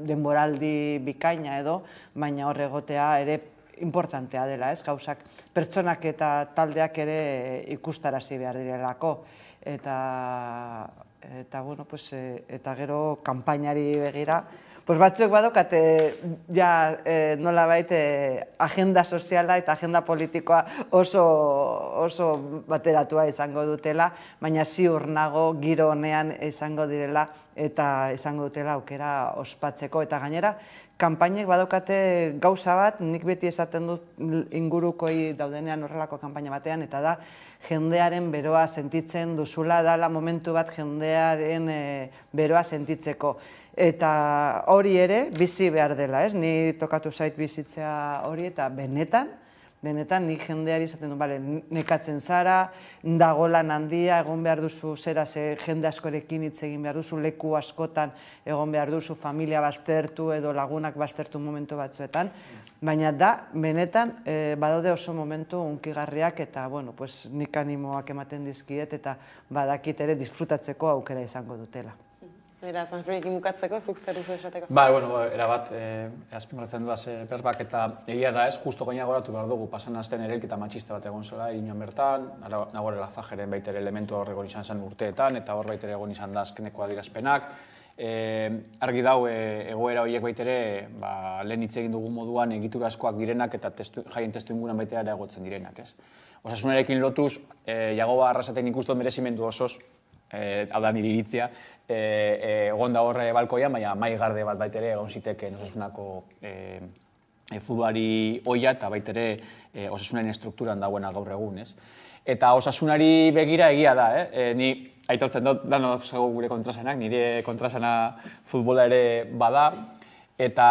denboraldi bikaina edo, baina hor egotea ere importantea dela, ez? Gauzak pertsonak eta taldeak ere ikustarazi behar direlako. Eta, bueno, eta gero kanpainari begira, batzuek badokate nolabait agenda soziala eta agenda politikoa oso bateratua izango dutela, baina ziur nago giro honean izango direla eta izango dutela aukera ospatzeko. Eta gainera, kanpainek badokate gauza bat, nik beti esaten dut ingurukoi daudenean horrelako kanpaina batean, eta da jendearen beroa sentitzen duzula, dala momentu bat jendearen beroa sentitzeko. Eta hori ere bizi behar dela, ez? Ni tokatu zait bizitzea hori eta benetan nik jendeari izaten du, nekatzen zara, dago lan handia, egon behar duzu zera jende askorekin hitz egin behar duzu, leku askotan egon behar duzu, familia baztertu edo lagunak baztertu momentu batzuetan, baina da, benetan, badaude oso momentu unkigarriak eta, bueno, nik animoak ematen dizkiet eta badakit ere disfrutatzeko aukera izango dutela. Era, San Ferminekin bukatzeko, zuk zer duzu esateko? Erabat, azpimarratzen duaz berbak eta egia da ez, justo gaina goratu behar dugu, pasan azten erelketa matxista bat egon zela, inoan bertan, nagore Lafajeren baitere elementu hor egon izan zen urteetan, eta hor baitere egon izan da azkeneko adierazpenak. Argi dau, egoera horiek baitere, lehen hitz egin dugu moduan egitura askoak direnak eta jaien testu inguruan baitere ere egotzen direnak, ez. Osasunarekin lotuz, Jagoba Arrasaten ikusten merezimendu osoz, hau da nire iritzia, egon da horre balkoian, baina mai garde bat baitere egon ziteken osasunako futbolari oia eta baitere osasunaren estrukturan dagoena gaur egun, ez? Eta osasunari begira egia da, ni aitortzen dut, danok zago gure kontrasanak, nire kontrasana futbola ere bada, eta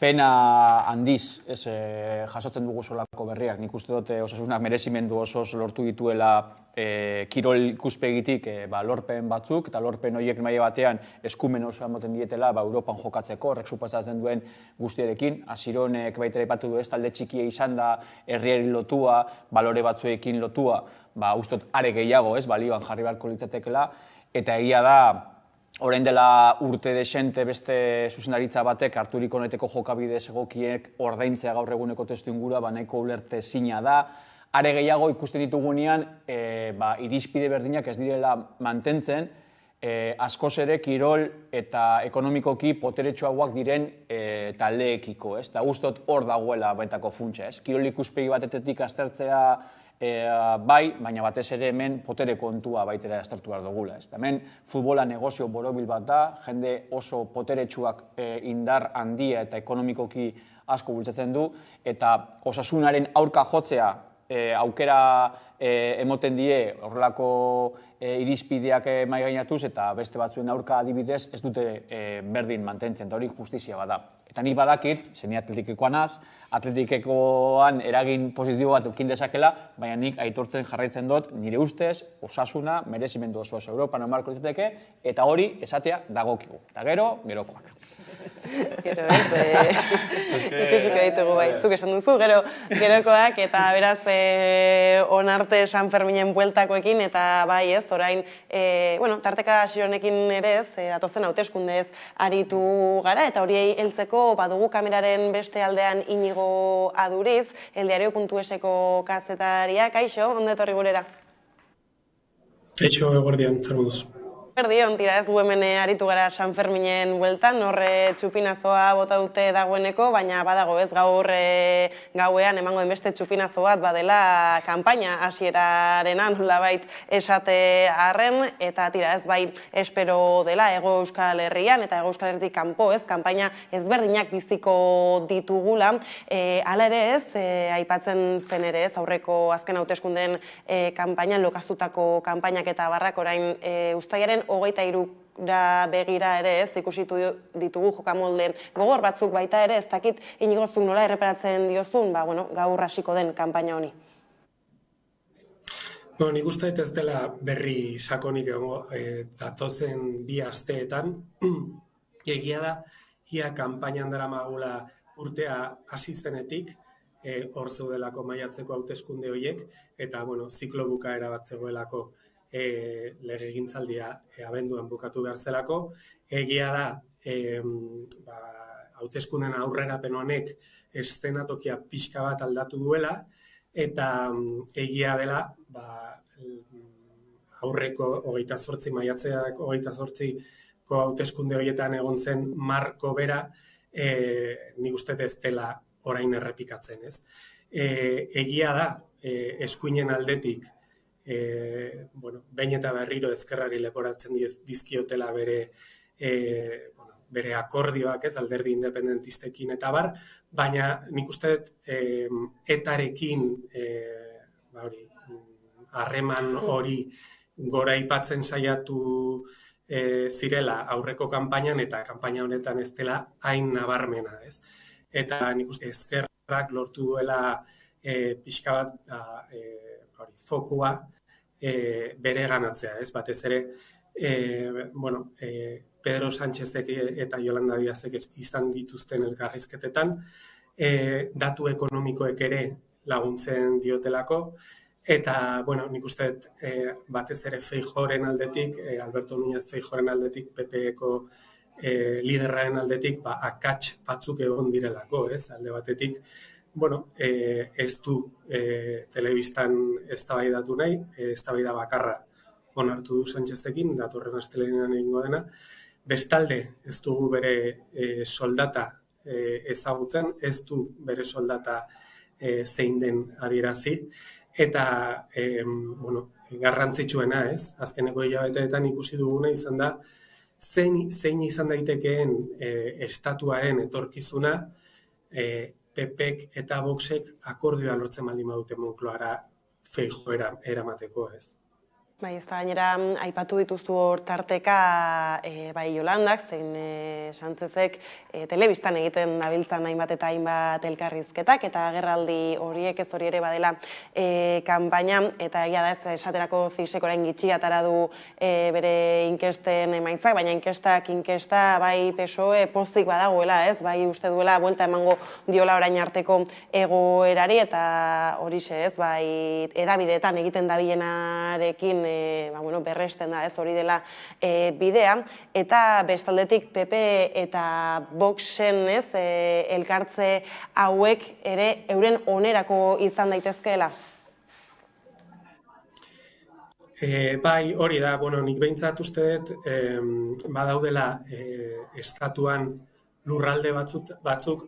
pena handiz jasotzen dugu solako berriak. Nik uste dut Osasunak merezimendu osoz lortu dituela kirol ikuspegitik lorpen batzuk, eta lorpen horiek maila batean eskumen osoa ematen dietela Europan jokatzeko, horrek suposatzen duen guztiarekin. Asironek baita aipatu du ez, talde txikia izan da, herriari lotua, balore batzuekin lotua, ustot are gehiago ez, balioan jarri beharko litzatekela, eta egia da, orain dela urte desente beste zuzendaritza batek harturiko honeteko jokabide egokiek ordaintzea gaur eguneko testu ingurua nahiko ulertezina da. Are gehiago ikusten ditugunean irizpide berdinak ez direla mantentzen, askoz ere kirol eta ekonomikoki poteretsuagoak diren taldeekiko. Eta guztot hor dagoela baitako funtsa. Kirol ikuspegi batetetik aztertzea bai, baina batez ere hemen potere kontua baitera aztertu behar dugula. Hemen futbola negozio borobil bat da, jende oso poteretsuak indar handia eta ekonomikoki asko bultzatzen du, eta Osasunaren aurka jotzea aukera emoten die horrelako irizpideak mahaigainatuz eta beste batzuen aurka adibidez ez dute berdin mantentzen, eta hori justizia bada. Eta nik badakit, zeni atletikekoan az, atletikekoan eragin positibo bat eukin dezakela, baina nik aitortzen jarraitzen dut nire ustez Osasuna merezimendu osoz Europan marko izateke, eta hori esatea dagokigu. Eta gero, gerokoak. Gero ez, ikusiko ditugu bai, zuk esan duzu, gerokoak, eta beraz onarte San Ferminen bueltakoekin, eta bai ez, orain, tarteka Asironekin ere ez, datozen hauteskundez aritu gara, eta horiei heltzeko badugu kameraren beste aldean Inigo Aduriz, eldiario.eseko kazetaria, kaixo, ondo etorri gurera? Kaixo, eguerdian, zer moduz? Erdion, tira ez gu hemen aritu gara San Ferminen bueltan, horre txupinazoa bota dute dagoeneko, baina badago ez gaur gauean emango den beste txupinazo bat badela kanpaina hasierarena nolabait esate arren, eta tira ez bai espero dela Hego Euskal Herrian eta Hego Euskal Herritik kanpo ez, kanpaina ezberdinak biziko ditugula, hala ere ez, aipatzen zen ere ez, aurreko azken hauteskundeen kanpainan lokaztutako kanpainak eta barrak orain uztailaren 23ra begira ere ez, ikusitu ditugu jokamolde gogor batzuk baita ere, ez dakit Inigozuk nola erreparatzen diozun, gaur hasiko den kanpaina honi. Nik uste ez dela berri sakonik egongo datozen 2 asteetan, egia da, ia kanpainan daramagula urtea hasi zenetik, hor zeudelako maiatzeko hauteskunde horiek, eta ziklo bukaera bat zegoelako legegintzaldia abenduan bukatu behar zelako. Egia da, hauteskunden aurrerapen honek eszenatokia pixka bat aldatu duela, eta egia dela, aurreko 28 maiatzeak 28ko hauteskunde horietan egon zen marko bera, nik uste ez dela orain errepikatzen, ez. Egia da, eskuinen aldetik, behin eta berriro ezkerrari leporatzen dizkiotela bere akordioak ez, alderdi independentistekin eta bar, baina nik uste etarekin harreman hori gora aipatzen saiatu zirela aurreko kanpainan eta kanpaina honetan ez dela hain nabarmena, ez. Eta nik uste ezkerrak lortu duela pixka bat fokua bere ganatzea, ez, batez ere, Pedro Sánchezek eta Yolanda Díazek izan dituzten elkarrizketetan, datu ekonomikoek ere laguntzen diotelako, eta, nik uste batez ere Feijóoren aldetik, Alberto Núñez Feijóoren aldetik, PP-eko liderraren aldetik, akats batzuk egon direlako, ez, alde batetik, ez du telebistan eztabaidatu nahi, eztabaida bakarra onartu du Sánchezekin, datorren astelehenean egingo dena. Bestalde, ez dugu bere soldata ezagutzen, ez du bere soldata zein den adierazi, eta garrantzitsuena, ez? Azkeneko hilabeteetan ikusi duguna izan da, zein izan daitekeen estatuaren etorkizuna, PPek eta Voxek akordioa lortzen baldin badute Moncloara Feijóo eramateko, ez. Bai, ez da gainera aipatu dituzu hor tarteka bai Jolandak, zein Sánchezek telebistan egiten dabiltzan hainbat eta hainbat elkarrizketak, eta agerraldi horiek ez hori ere badela kanpaina, eta egia da ez esaterako CISek orain gitxi atera du bere inkesten emaitzak, baina inkesta bai PSOE pozik badagoela, ez, bai uste duela buelta emango diola orain arteko egoerari, eta horixe ez, bai edabideetan egiten dabilenarekin berresten da ez hori dela bidea, eta bestaldetik PP eta Voxen ez elkartze hauek ere euren onerako izan daitezkeela. Bai, hori da, nik behintzat uste dut badaudela estatuan lurralde batzuk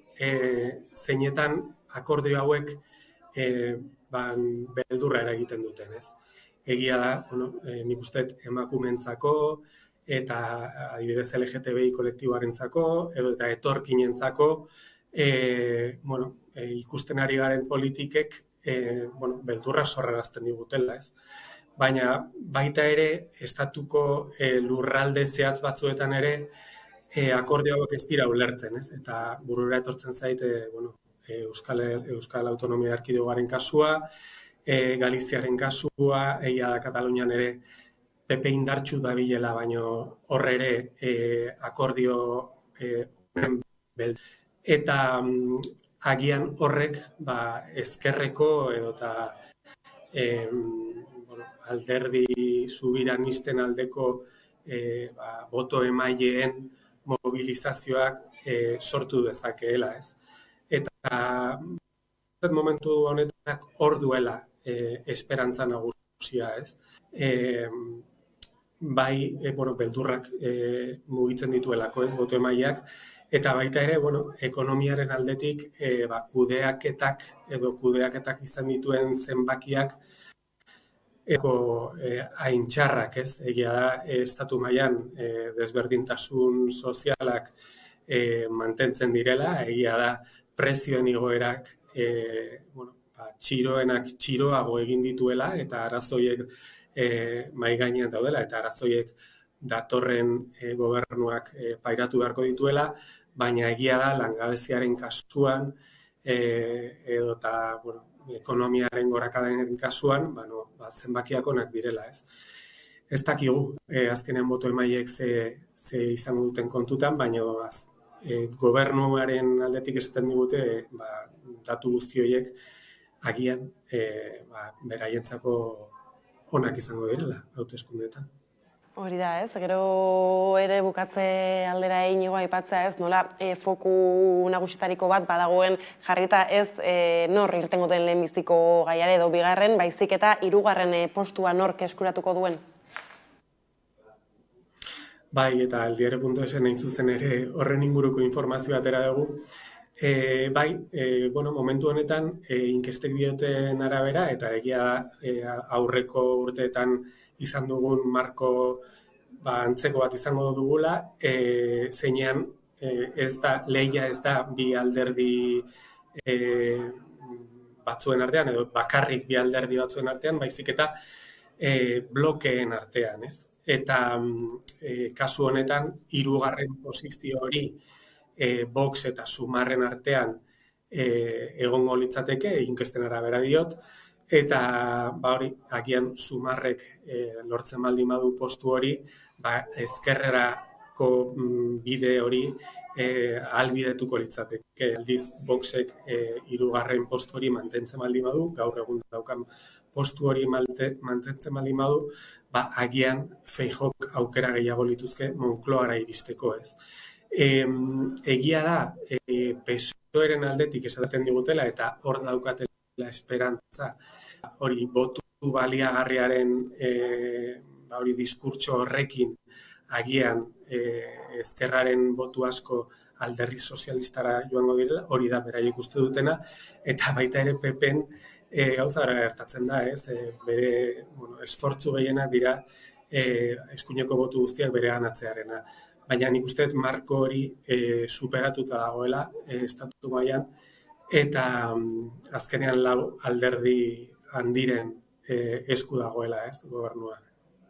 zeinetan akordio hauek beldurra eragiten duten, ez? Egia da, nik uste emakumentzako eta adibidez LGTBI kolektiboarentzako edo eta etorkinentzako ikusten ari garen politikek beldurra sorrarazten digutela, ez? Baina baita ere estatuko lurralde zehatz batzuetan ere akordio hauek ez dira ulertzen, ez? Eta burura etortzen zaite Euskal Autonomia Erkidegoaren kasua, Galiziaren kasua, egia da Katalunian ere PP indartsu dabilela, baino horre ere akordio eta agian horrek ezkerreko edota alderdi subiranisten aldeko boto emaileen mobilizazioak sortu dezakeela, ez? Eta momentu honetan hor duela esperantza nagusia, ez? Beldurrak mugitzen dituelako, ez, boto emaileak, eta baita ere, ekonomiaren aldetik kudeaketak izan dituen zenbakiak hain txarrak, ez? Egia da, estatu mailan desberdintasun sozialak mantentzen direla, egia da, prezioen igoerak txiroenak txiroago egin dituela eta arazoiek mahai gainean daudela eta arazoiek datorren gobernuak pairatu beharko dituela, baina egia da langabeziaren kasuan edota ekonomiaren gorakadaren kasuan zenbakiak onak direla, ez. Ez dakigu azkenean boto emaileek ze izango duten kontutan, baina gobernuaren aldetik esaten digute datu guzti horiek agian beraientzako onak izango direla hauteskundeetan. Hori da, ez? Gero ere bukatze aldera inigo aipatzea, ez? Nola foku nagusitariko bat badagoen jarrita ez nor irtengo den lehenbiziko gaiare edo bigarren, baizik eta hirugarren postua nork eskuratuko duen? Bai, eta aldiere.esen hain zuzen ere horren inguruko informazioa atera dugu. Momentu honetan inkestek dioten arabera, eta egia aurreko urteetan izan dugun marko antzeko bat izango dugula, zeinean lehia ez da bi alderdi batzuen artean, edo bakarrik bi alderdi batzuen artean, baizik eta blokeen artean, ez? Eta kasu honetan, hirugarren posizio hori Vox eta Sumarren artean egongo litzateke, inkesten arabera diot, eta agian Sumarrek lortzen baldin badu postu hori, ezkerrerako bide hori ahalbidetuko litzateke. Aldiz, Voxek hirugarren postu hori mantentzen baldin badu, gaur egun daukan postu hori mantentzen baldin badu, agian Feijóok aukera gehiago lituzke Moncloara iristeko, ez. Egia da, PSOEren aldetik esaten digutela, eta hor daukatela esperantza, hori botu baliagarriaren diskurtso horrekin agian ezkerraren botu asko alderdi sozialistara joango direla, hori da beraiek uste dutena, eta baita ere PPen gauza gara gertatzen da, ez? Bere esfortzu gehienak dira eskuineko botu guztiak bere ganatzearena. Baina nik uste marko hori superatuta dagoela estatu mailan, eta azkenean lau alderdi handiren esku dagoela, ez, gobernua.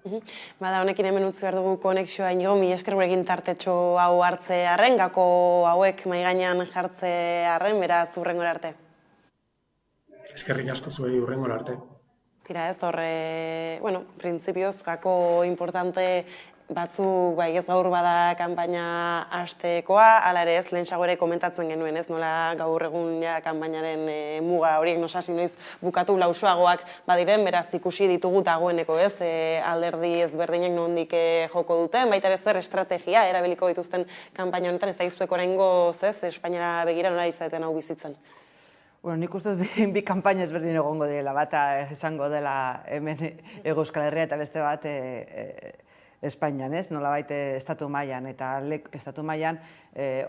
Bada, honekin hemen utzi behar dugu konexioa inigo, mi esker gurekin tartetxo hau hartze arren, gako hauek mai gainean jartze arren, beraz hurrengora arte. Eskerrik asko zuei hurrengora arte. Tira ez, horre, printzipioz, gako importante batzuk, bai ez gaur bada kanpaina hastekoa, hala ere ez, lehenxago ere komentatzen genuen ez, nola gaur egun kanpainaren muga horiek nosasi noiz bukatu lausoagoak badiren, beraz ikusi ditugu dagoeneko ez, alderdi ezberdinek nondik joko duten, baita ere zer estrategia erabiliko dituzten kanpaina honetan, ez da izuek oraingoz ez, Espainiara begira nola izaten hau bizitzen. Bueno, nik uste bi kanpaina ezberdin egongo direla, bata esango dela hemen Hego Euskal Herria eta beste bat Espainian, ez? Nolabait estatu mailan eta estatu mailan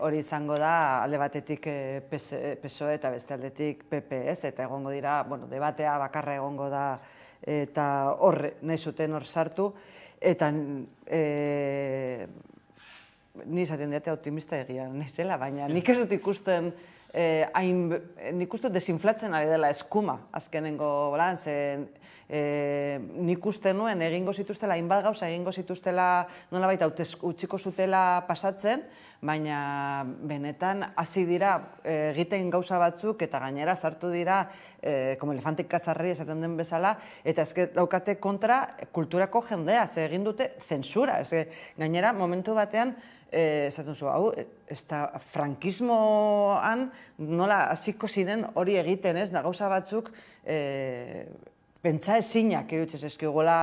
hori izango da alde batetik PSOE eta beste aldetik PP, ez? Eta egongo dira, debatea bakarra egongo da eta hor nahi zuten hor sartu eta ni izaten diate optimista egia naizela, baina nik ez dut ikusten nik uste desinflatzen ari dela eskuma azkenengo bolan, nik uste nuen egingo zituztela, hainbat gauza egingo zituztela nolabait utziko zutela pasatzen, baina benetan hasi dira egiten gauza batzuk eta gainera sartu dira como elefantik katzarri esaten den bezala, eta eske daukate kontra kulturako jendea, egin dute zentsura, gainera momentu batean esaten zu, hau, frankismoan nola hasiko ziren hori egiten, ez, gauza batzuk pentsa ezinak iruditzen zaizkigula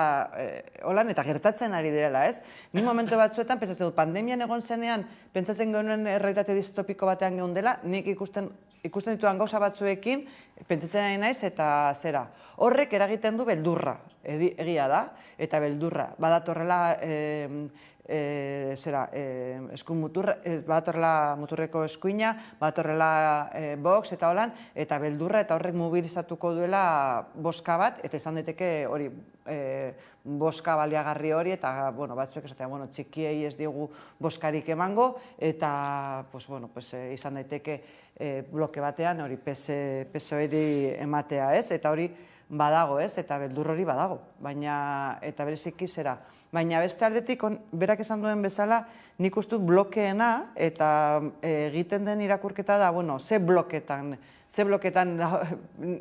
holan eta gertatzen ari direla, ez? Ni momentu batzuetan, pentsatzen dut, pandemian egon zenean, pentsatzen genuen errealitate distopiko batean geundela, nik ikusten dituan gauza batzuekin, pentsatzen ari naiz eta zera. Horrek eragiten du beldurra, egia da, eta beldurra. Badatorrela badatorrela muturreko eskuina, badatorrela Vox eta holan, eta beldurra eta horrek mobilizatuko duela boska bat, eta izan daiteke hori boska baliagarri hori, eta batzuek esatea, txikiei ez digu boskarik emango, eta izan daiteke bloke batean hori PSOE-ri ematea, ez? Eta hori badago, ez? Eta beldur hori badago, eta bereziki zera. Baina beste aldetik, berak esan duen bezala, nik uste dut blokeena eta egiten den irakurketa da, ze bloketan,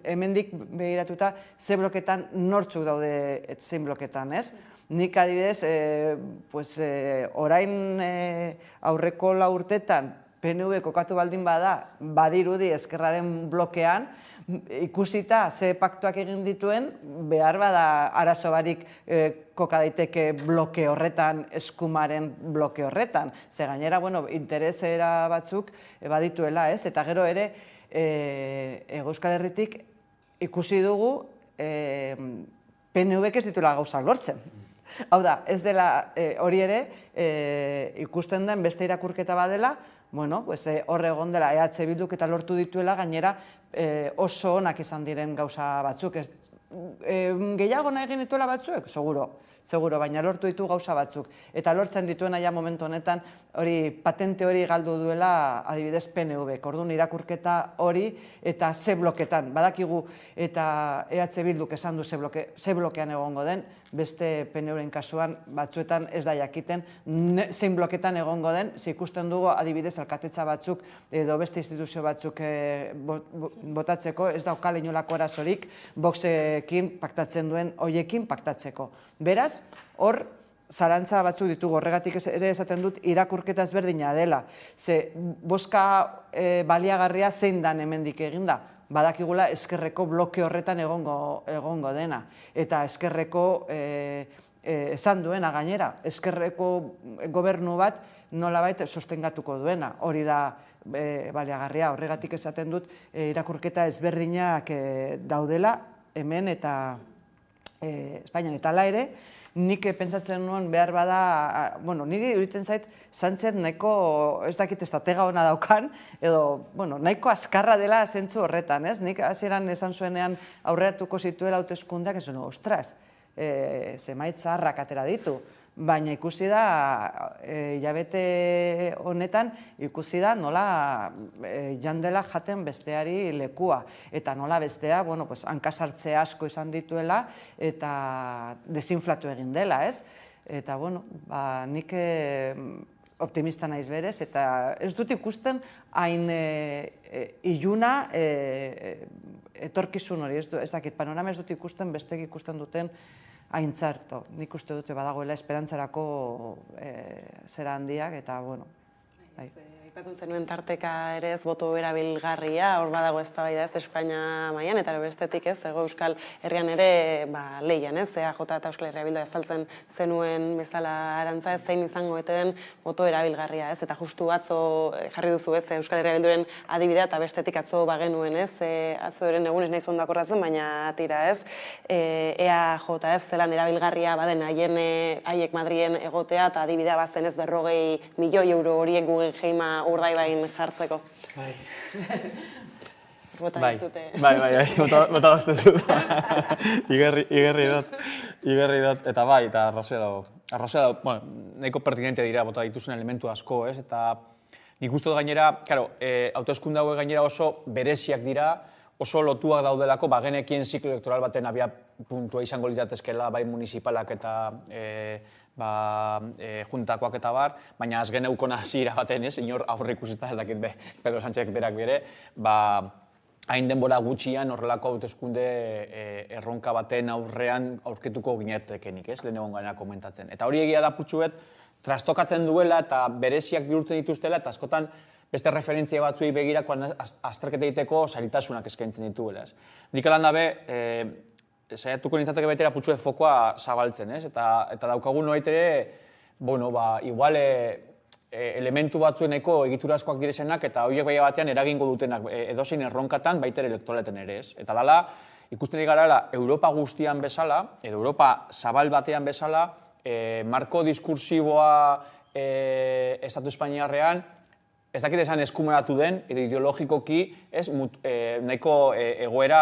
hemendik begiratuta, ze bloketan nortzuk daude zein bloketan, ez? Nik adibidez, orain aurreko 4 urtetan, PNV kokatu baldin bada, badirudi ezkerraren blokean, ikusita ze paktuak egin dituen, behar bada arazo barik koka daiteke bloke horretan, eskumaren bloke horretan. Ze gainera, interesera batzuk badituela, ez? Eta gero ere, Hego Euskal Herritik ikusi dugu PNVk ez dituela gauzak lortzen. Hau da, ez dela hori ere ikusten den beste irakurketa badela, hor egon dela EH Bilduk eta lortu dituela gainera oso onak izan diren gauza batzuk. Gehiago nahi egin dituela batzuek? Seguro, baina lortu ditu gauza batzuk. Eta lortzen dituena ja momentu honetan patente hori galdu duela adibidez PNV. Orduan irakurketa hori eta ze bloketan. Badakigu eta EH Bilduk esan du ze blokean egongo den, beste PNV-ren kasuan batzuetan ez da jakiten zein bloketan egongo den, ze ikusten dugu adibidez alkatetza batzuk edo beste instituzio batzuk botatzeko, ez daukala inolako arazorik Voxekin paktatzen duen hoiekin paktatzeko. Beraz, hor zarantza batzuk ditugu, horregatik ere esaten dut irakurketa ezberdina dela. Ze boska baliagarria zein dan hemendik eginda. Badakigula eskerreko bloke horretan egongo dena. Eta eskerreko esan duena gainera, eskerreko gobernu bat nolabait sostengatuko duena. Hori da baliagarria, horregatik esaten dut irakurketa ezberdinak daudela hemen eta Espainian eta ala ere, nik pentsatzen nuen behar bada, niri iruditzen zait, Sánchez nahiko, ez dakit estratega ona daukan, edo, nahiko azkarra dela zentzu horretan, ez? Nik hasieran esan zuenean aurreratuko zituela hauteskundeak, ez ostras, zemaitza harrak atera ditu. baina ikusi da, hilabete honetan, ikusi da nola jandela jaten besteari lekua. Eta nola bestea, hankasartze asko izan dituela eta desinflatu egin dela, ez? Eta, nik optimista naiz berez, eta ez dut ikusten hain iluna etorkizun hori, ez dakit, panorama ez dut ikusten, bestek ikusten duten hain txarto. Nik uste dute badagoela esperantzarako zera handiak, eta, bai. Aipatu zenuen tarteka ere ez boto erabilgarria, hor badago eztabaida ez Espainia mailan eta bestetik ez, Hego Euskal Herrian ere lehian ez, EAJ eta Euskal Herria Bildua azaltzen zenuen bezala Arantza ez zein izango bete den boto erabilgarria ez, eta justu atzo jarri duzu ez Euskal Herria Bilduren adibidea eta bestetik atzo bagenuen ez, atzo eren egun ez nahi zondo akordatzen, baina tira ez, EAJ ez zelan erabilgarria baden haiek Madrien egotea eta adibidea bazen ez 40 milioi euro horiek Guggenheima Urdaibain jartzeko. Bai. Bota dizute. Bai, bota doztezu. Igerri dut, eta bai, eta arrazoia dago. Arrazoia dago, nahiko pertinente dira bota dituzen elementu asko, ez? Eta nik uste dut gainera, hauteskunde hauek gainera oso bereziak dira, oso lotuak daudelako, genekien ziklo elektoral baten abia puntua izango litzatezkela, bai municipalak eta juntakoak eta bar, baina az geneukon hasiera baten, inor aurre ikusita ez dakit Pedro Sánchezek berak bere, hain denbora gutxian horrelako hauteskunde erronka baten aurrean aurkituko ginetekenik, lehen egon gana komentatzen. Eta hori egia da putxuet, trastokatzen duela eta bereziak bihurtzen dituztela, eta askotan beste referentzia batzuei begirakoan azterketa egiteko zailtasunak eskaintzen dituela. Nik alan dabe, saiatuko nintzateke betera putxue fokoa zabaltzen, eta daukagun noait ere, igual elementu batzueneko egiturazkoak direzenak eta horiek baina batean eragingo dutenak edozein erronkatan baitere elektoraleten ere, ez? Eta dala, ikusten egarala, Europa guztian bezala, edo Europa zabal batean bezala, marko diskursiboa Estatu Espainiarrean, ez dakit esan eskumeratu den, edo ideologikoki, nahiko egoera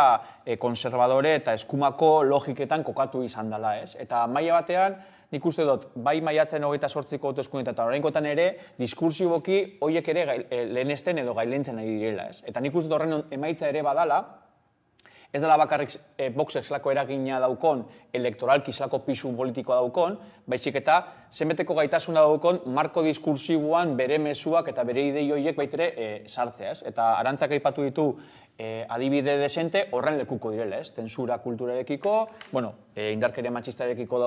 konservadore eta eskumako logiketan kokatu izan dela, ez? Eta maila batean, nik uste dut, bai maiatzen 28ko hauteskundeetan eta oraingotan ere, diskursiboki horiek ere lehenesten edo gailentzen ari direla, ez? Eta nik uste dut horren emaitza ere badala, ez dela bakarrik Voxek zelako eragina daukon, elektoralki zelako pisu politikoa daukon, baizik eta zenbeteko gaitasuna daukon marko diskursiboan bere mezuak eta bere idei horiek baitere sartzea, ez? Eta Arantzak aipatu ditu adibide desente horren lekuko direla, ez? Zensura kulturarekiko, indarkeria matxistarekiko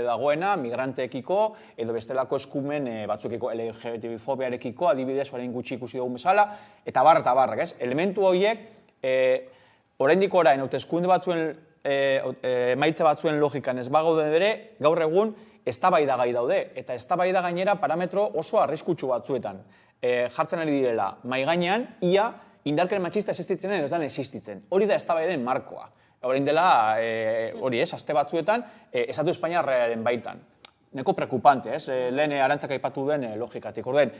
dagoena, migranteekiko, edo bestelako eskumen batzuekiko LGBTI-fobiarekiko, adibidez orain gutxi ikusi dugun bezala, eta barrak, ez? Elementu horiek, oraindik orain, hauteskunde batzuen, emaitza batzuen logikan ez bagaude bere, gaur egun eztabaida gai daude, eta eztabaida gainera parametro oso arriskutsu batzuetan. Jartzen ari direla, mai gainean, ia indarkeria matxista existitzen edo ez dan existitzen. Hori da eztabaiden markoa. Orain dela, aste batzuetan, Estatu Espainiarraren baitan. Neko preocupante, lehen Arantzak aipatu den logikatik. Orden,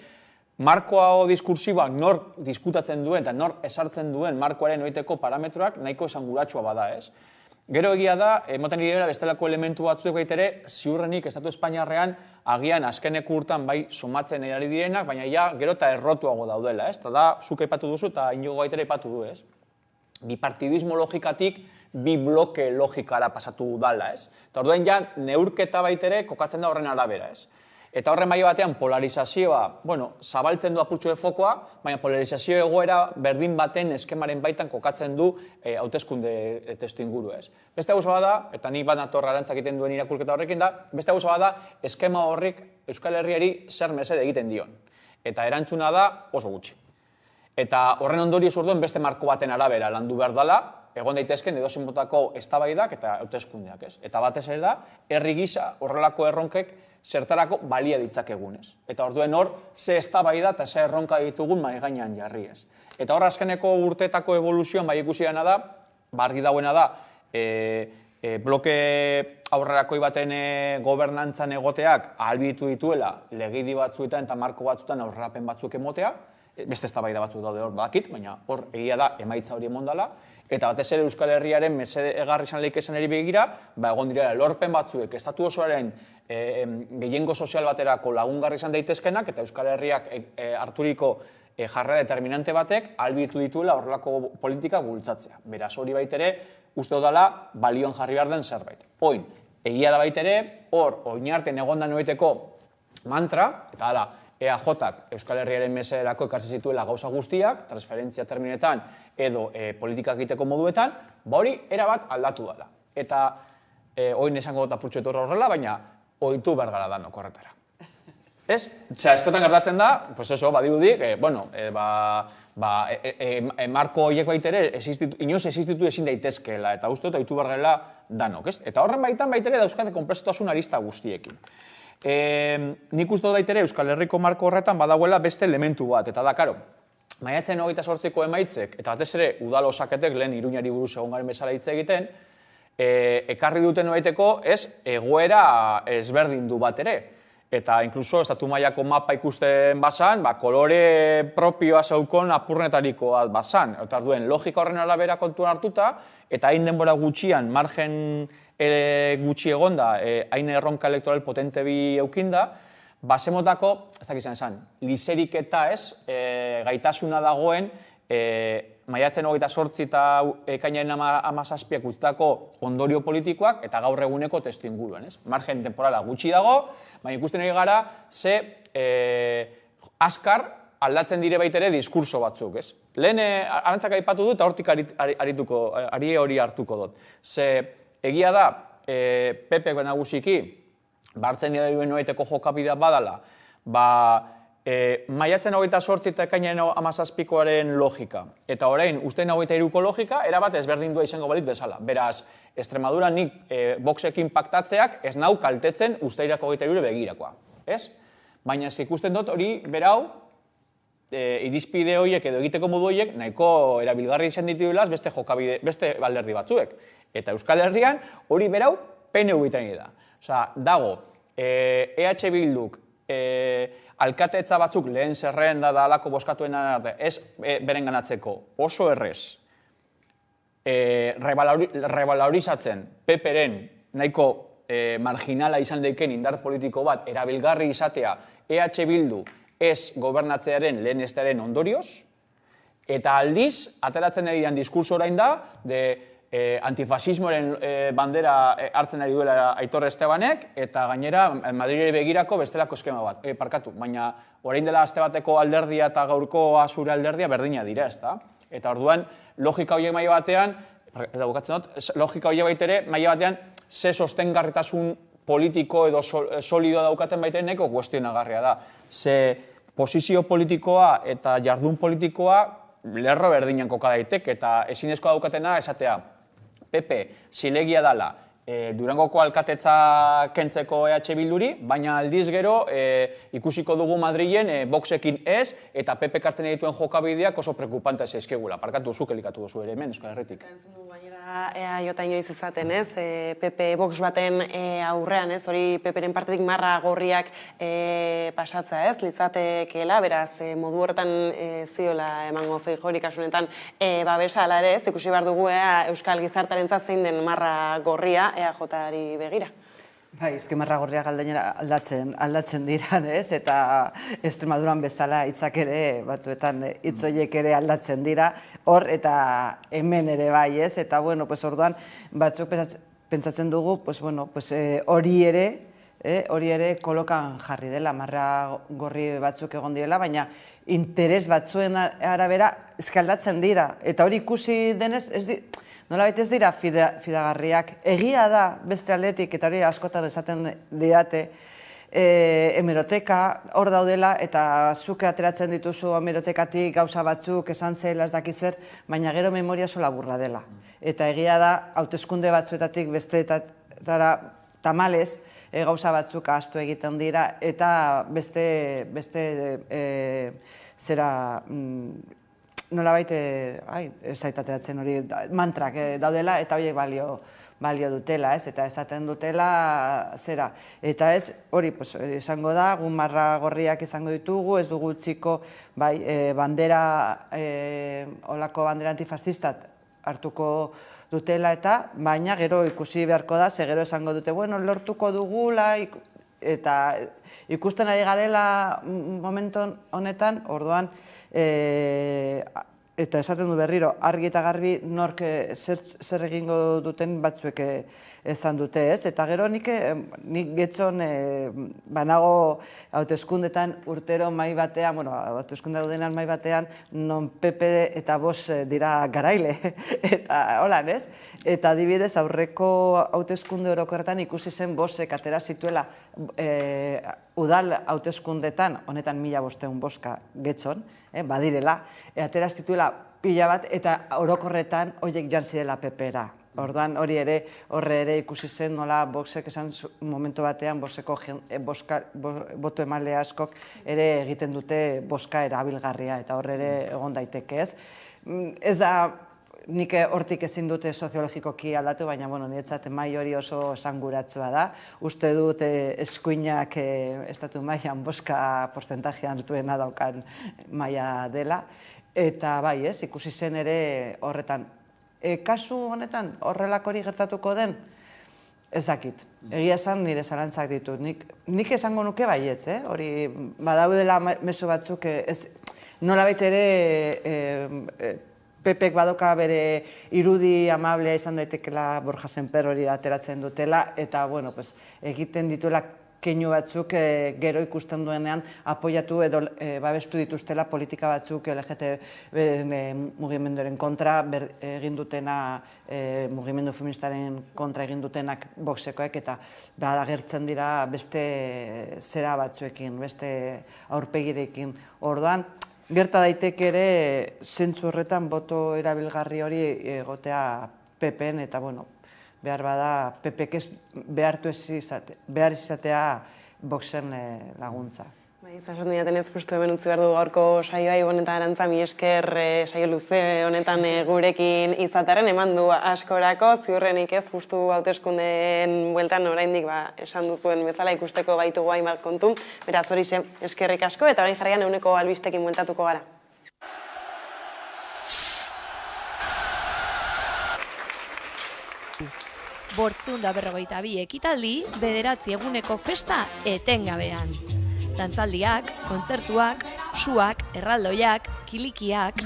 markoa diskursiboak nor disputatzen duen eta nor esartzen duen markoaren oiteko parametroak nahiko esanguratsua bada, ez? Gero egia da, emoten direla bestelako elementu batzuek baitere, ziurrenik Estatu Espainiarrean agian azkeneko urtan bai somatzen ari direnak, baina ja gero eta errotuago daudela, ez? Eta da, zuk aipatu duzu eta Inigo baitere aipatu du, ez? Bipartidismo logikatik bi bloke logikara pasatu dala, ez? Eta orduan ja neurketa baitere kokatzen da horren arabera, ez? Eta horren maila batean polarizazioa, zabaltzen du apurtxo fokoa, baina polarizazio egoera berdin baten eskemaren baitan kokatzen du hauteskunde testu inguru, ez. Beste gauza bada, eta nik bat nator Arantzak egiten duen irakurketa horrekin da, beste gauza bada, eskema horrik Euskal Herriari zer mesede egiten dion. Eta erantzuna da oso gutxi. Eta horren ondorioz orduen beste marko baten arabera landu behar dela, egon daitezken edozein motako eztabaidak eta hauteskundeak, ez. Eta batez ere da, herri gisa horrelako erronkek zertarako balia ditzakegun, ez. Eta orduen hor, ze eztabaida eta ze erronka ditugun mai gainean jarri, ez. Eta hor azkeneko urteetako evoluzioan bai ikusi dena da, argi dagoena da, bloke aurrerakoi baten gobernantzan egoteak ahalbidetu dituela legedi batzuetan eta marko batzuetan aurrerapen batzuk emotea, beste eztabaida batzuk daude hor badakit, baina hor egia da emaitza hori emondala, Eta batez ere Euskal Herriaren mesedegarri izan leikezenari begira, egon direla lorpen batzuek estatu osoaren gehiengo sozial baterako lagungarri izan daitezkenak, eta Euskal Herriak harturiko jarrera determinante batek ahalbidetu dituela horrelako politika bultzatzea. Beraz, hori baitere, uste dela balioan jarri behar den zerbait. Oin, egia da baitere, hor, oinarten egondan noiteko mantra, eta hala, EAJak Euskal Herriaren mesederako ekartzen zituela gauza guztiak, transferentzia terminetan edo politikak egiteko moduetan, hori erabat aldatu dela. Eta oin esango dut apurtxo etorra horrela, baina ohitu behar gara danok horretara. Ez? Eskotan gertatzen da, pues eso, badirudik, marko horiek baitere, inoz existitu ezin daitezkeela, eta uste dut ohitu behar gara danok, ez? Eta horren baitan baitere dauzkate konplexutasun arista guztiekin. Nik uste dut daitere Euskal Herriko marko horretan badagoela beste elementu bat, eta da, karo, maiatzen 28ko emaitzek, eta batez ere udal osaketek lehen Iruñari buruz egon garen bezala hitz egiten, ekarri duten noraiteko ez egoera ezberdindu bat ere. Eta inkluso estatu mailako mapa ikusten bazan, kolore propioa zeukon apurnetariko bazan. Eta duen logika horren arabera kontuan hartuta, eta hain denbora gutxian, margen gutxi egonda, hain erronka elektoral potente bi eukinda, basemotako, ez dakizan esan, liserik eta ez, gaitasuna dagoen, maiatzen 28 eta ekainaren 17 utzitako ondorio politikoak eta gaur eguneko testuinguruan, ez? Margen temporala gutxi dago, baina ikusten ari gara ze azkar aldatzen dire baitere diskurso batzuk, ez? Lehen arantzak aipatu dut eta hortik ari hori hartuko dut. Ze egia da, PP nagusiki, bartzen edaruen noaiteko jokabidea badala, maiatzen 28 eta ekainaren 17koaren logika, eta orain ustein 23ko logika, erabat ezberdindua izango balit bezala. Beraz, Extremadura nik Voxekin paktatzeak ez nau kaltetzen usteirako 23 begirakoa, ez? Baina ez ikusten dut hori berau, irizpide horiek edo egiteko modu horiek nahiko erabilgarri izan dituelaz beste alderdi batzuek. Eta Euskal Herrian hori berau PNV itani da. Osea, dago, EH Bilduk, alkatetza batzuk lehen zerrenda da alako boskatuen arte, ez beren ganatzeko oso errez, revalorizatzen PPren nahiko marginala izan daiken indar politiko bat erabilgarri izatea EH Bildu ez gobernatzearen lehen estearen ondorioz, eta aldiz, ateratzen ari dian diskurso orain da, antifasismoaren bandera hartzen ari duela Aitor Estebanek, eta gainera Madrilere begirako bestelako eskema bat. Parkatu, baina orain dela aste bateko alderdia eta gaurko azure alderdia berdina dira, ezta? Eta orduan, logika horiek maila batean, logika horiek baitere, maila batean, ze sostengarritasun politiko edo solidoa daukaten baitere neko kuestionagarria da. Ze posizio politikoa eta jardun politikoa lerro berdinan koka daitek, eta ezinezkoa daukatena esatea, PP, zilegia dala, Durangoko alkatetza kentzeko EH Bilduri, baina aldiz gero ikusiko dugu Madrilen Voxekin ez, eta PP kartzen dituen jokabideak oso preocupante zaizkigula. Parkatu zuk elikatu duzu ere hemen, Euskal Herritik. Gainera EAJ inoiz izaten ez, PP Vox baten aurrean ez, hori PPren partetik marra gorriak pasatza ez, litzatekeela, beraz modu horretan ziola emango Feijóori kasunetan babesa ere ez, ikusi behar dugu Euskal gizartarentzat zein den marra gorria EAJ-ari begira. Bai, marra gorriak aldatzen dira, ez? Eta Extremaduran bezala hitzak ere, batzuetan hitz horiek ere aldatzen dira, hor eta hemen ere bai, ez? Eta, bueno, orduan, batzuk pentsatzen dugu, hori ere kolokan jarri dela, marra gorri batzuk egon direla, baina interes batzuen arabera eskaldatzen dira. Eta hori ikusi denez, nolabait ez dira fidagarriak. Egia da beste aldetik, eta hori askotan esaten didate, hemeroteka hor daudela, eta zuke ateratzen dituzu hemerotekatik gauza batzuk esan zela ez dakizer, baina gero memoria sola burla dela. Eta egia da, hauteskunde batzuetatik besteetara tamalez, gauza batzuk ahaztu egiten dira, eta beste zera nolabait zaitatzen hori mantrak daudela eta horiek balio dutela, ez? Eta esaten dutela zera. Eta ez, hori esango da, gu marra gorriak izango ditugu, ez dugu utziko bandera, olako bandera antifascistat hartuko dutela eta, baina gero ikusi beharko da, ze gero esango dute, bueno, lortuko dugula, eta ikusten ari garela momentu honetan, orduan, eta esaten du berriro, argi eta garbi nork zer egingo duten batzuek esan dute, ez? Eta gero nik getxon banago hauteskundetan urtero mai batean, bueno, hauteskunde daudenan mai batean, non PP eta Vox dira garaile, eta holan, ez? Eta adibidez aurreko hauteskunde orokorretan ikusi zen Voxek atera zituela udal hauteskundetan, honetan 1500 bozka getxon, badirela, atera zituela pila bat, eta orokorretan horiek joan zirela PP-ra. Orduan hori ere, horre ere ikusi zen nola Voxek esan momentu batean Voxeko boto emale askok ere egiten dute bozka erabilgarria, eta horre ere egon daiteke, ez? Ez da, nik hortik ezin dute soziologikoki aldatu, baina niretzat mai hori oso esanguratsua da. Uste dut eskuinak estatu mailan bozka porcentajean altuena daukan maila dela. Eta bai, ez, ikusi zen ere horretan. Kasu honetan horrelako hori gertatuko den, ez dakit. Egia esan nire zalantzak ditut. Nik esango nuke baietz, hori badaudela mezu batzuk, nolabait ere Pepek badoka bere irudi amablea izan daitekela Borja Sémper hori ateratzen dutela, eta egiten dituela keinu batzuk gero ikusten duenean apoiatu edo babestu dituztela politika batzuk LGBT mugimenduaren kontra egin dutena, mugimendu feministaren kontra egin dutenak Voxekoek, eta agertzen dira beste zera batzuekin, beste aurpegirekin. Orduan, gerta daiteke ere zentzu horretan boto erabilgarri hori egotea PP-en, eta behar bada PP-ek behar izatea Voxen laguntza. Zasen diaten ez justu hemen utzi behar du gaurko saioa, Ibon eta Arantza, mi esker saio luze honetan gurekin izatearen eman du askorako, ziurrenik ez justu hauteskundeen bueltan oraindik esan duzuen bezala ikusteko baitugu hainbat kontu. Beraz, horixe, eskerrik asko, eta orain jarraian eguneko albistekin bueltatuko gara. Bortzun da 42 ekitaldi, 9 eguneko festa etengabean. Dantzaldiak, kontzertuak, suak, erraldoiak, kilikiak.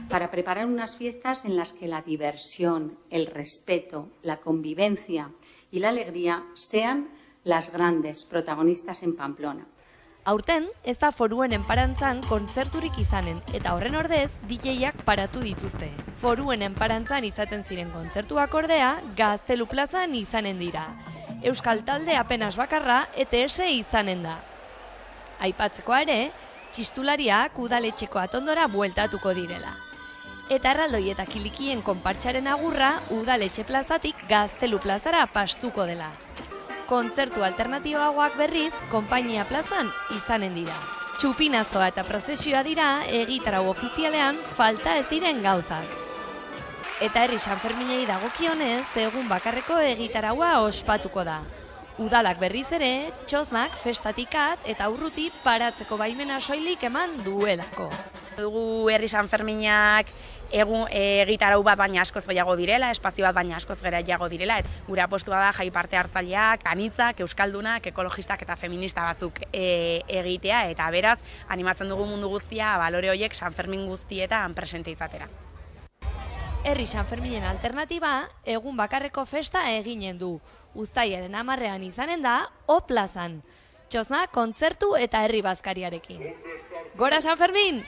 Para preparar unas fiestas en las que la diversión, el respeto, la convivencia y la alegría sean las grandes protagonistas en Pamplona. Aurten, ez da foruen enparantzan kontzerturik izanen, eta horren ordez, DJ-ak paratu dituzte. Foruen enparantzan izaten ziren kontzertuak ordea, Gaztelu plazan izanen dira. Euskal talde apenas bakarra, ETS izanen da. Aipatzekoa ere, txistulariak udaletxeko atondora bueltatuko direla. Eta erraldoi eta kilikien konpartxaren agurra, udaletxe plazatik Gaztelu plazara pastuko dela. Kontzertu alternatiboagoak berriz, konpainia plazan izanen dira. Txupinazoa eta prozesioa dira, egitarau ofizialean falta ez diren gauzak. Eta herri Sanferminei dagokionez, egun bakarreko egitaraua ospatuko da. Udalak berriz ere, txoznak, festatikat eta urruti paratzeko baimena soilik eman duelako. Dugu herri Sanferminak egitarau bat baina askoz gehiago direla, espazio bat baina askoz gehiago direla, gure apostua da jai parte hartzaileak, anitzak, euskaldunak, ekologistak eta feminista batzuk egitea, eta beraz, animatzen dugu mundu guztia balore horiek Sanfermin guztietan presente izatera. Herri Sanferminen alternatiba, egun bakarreko festa eginen du. Uztailaren 10ean izanen da, O plazan. Txozna, kontzertu eta herri bazkariarekin. Gora Sanfermin!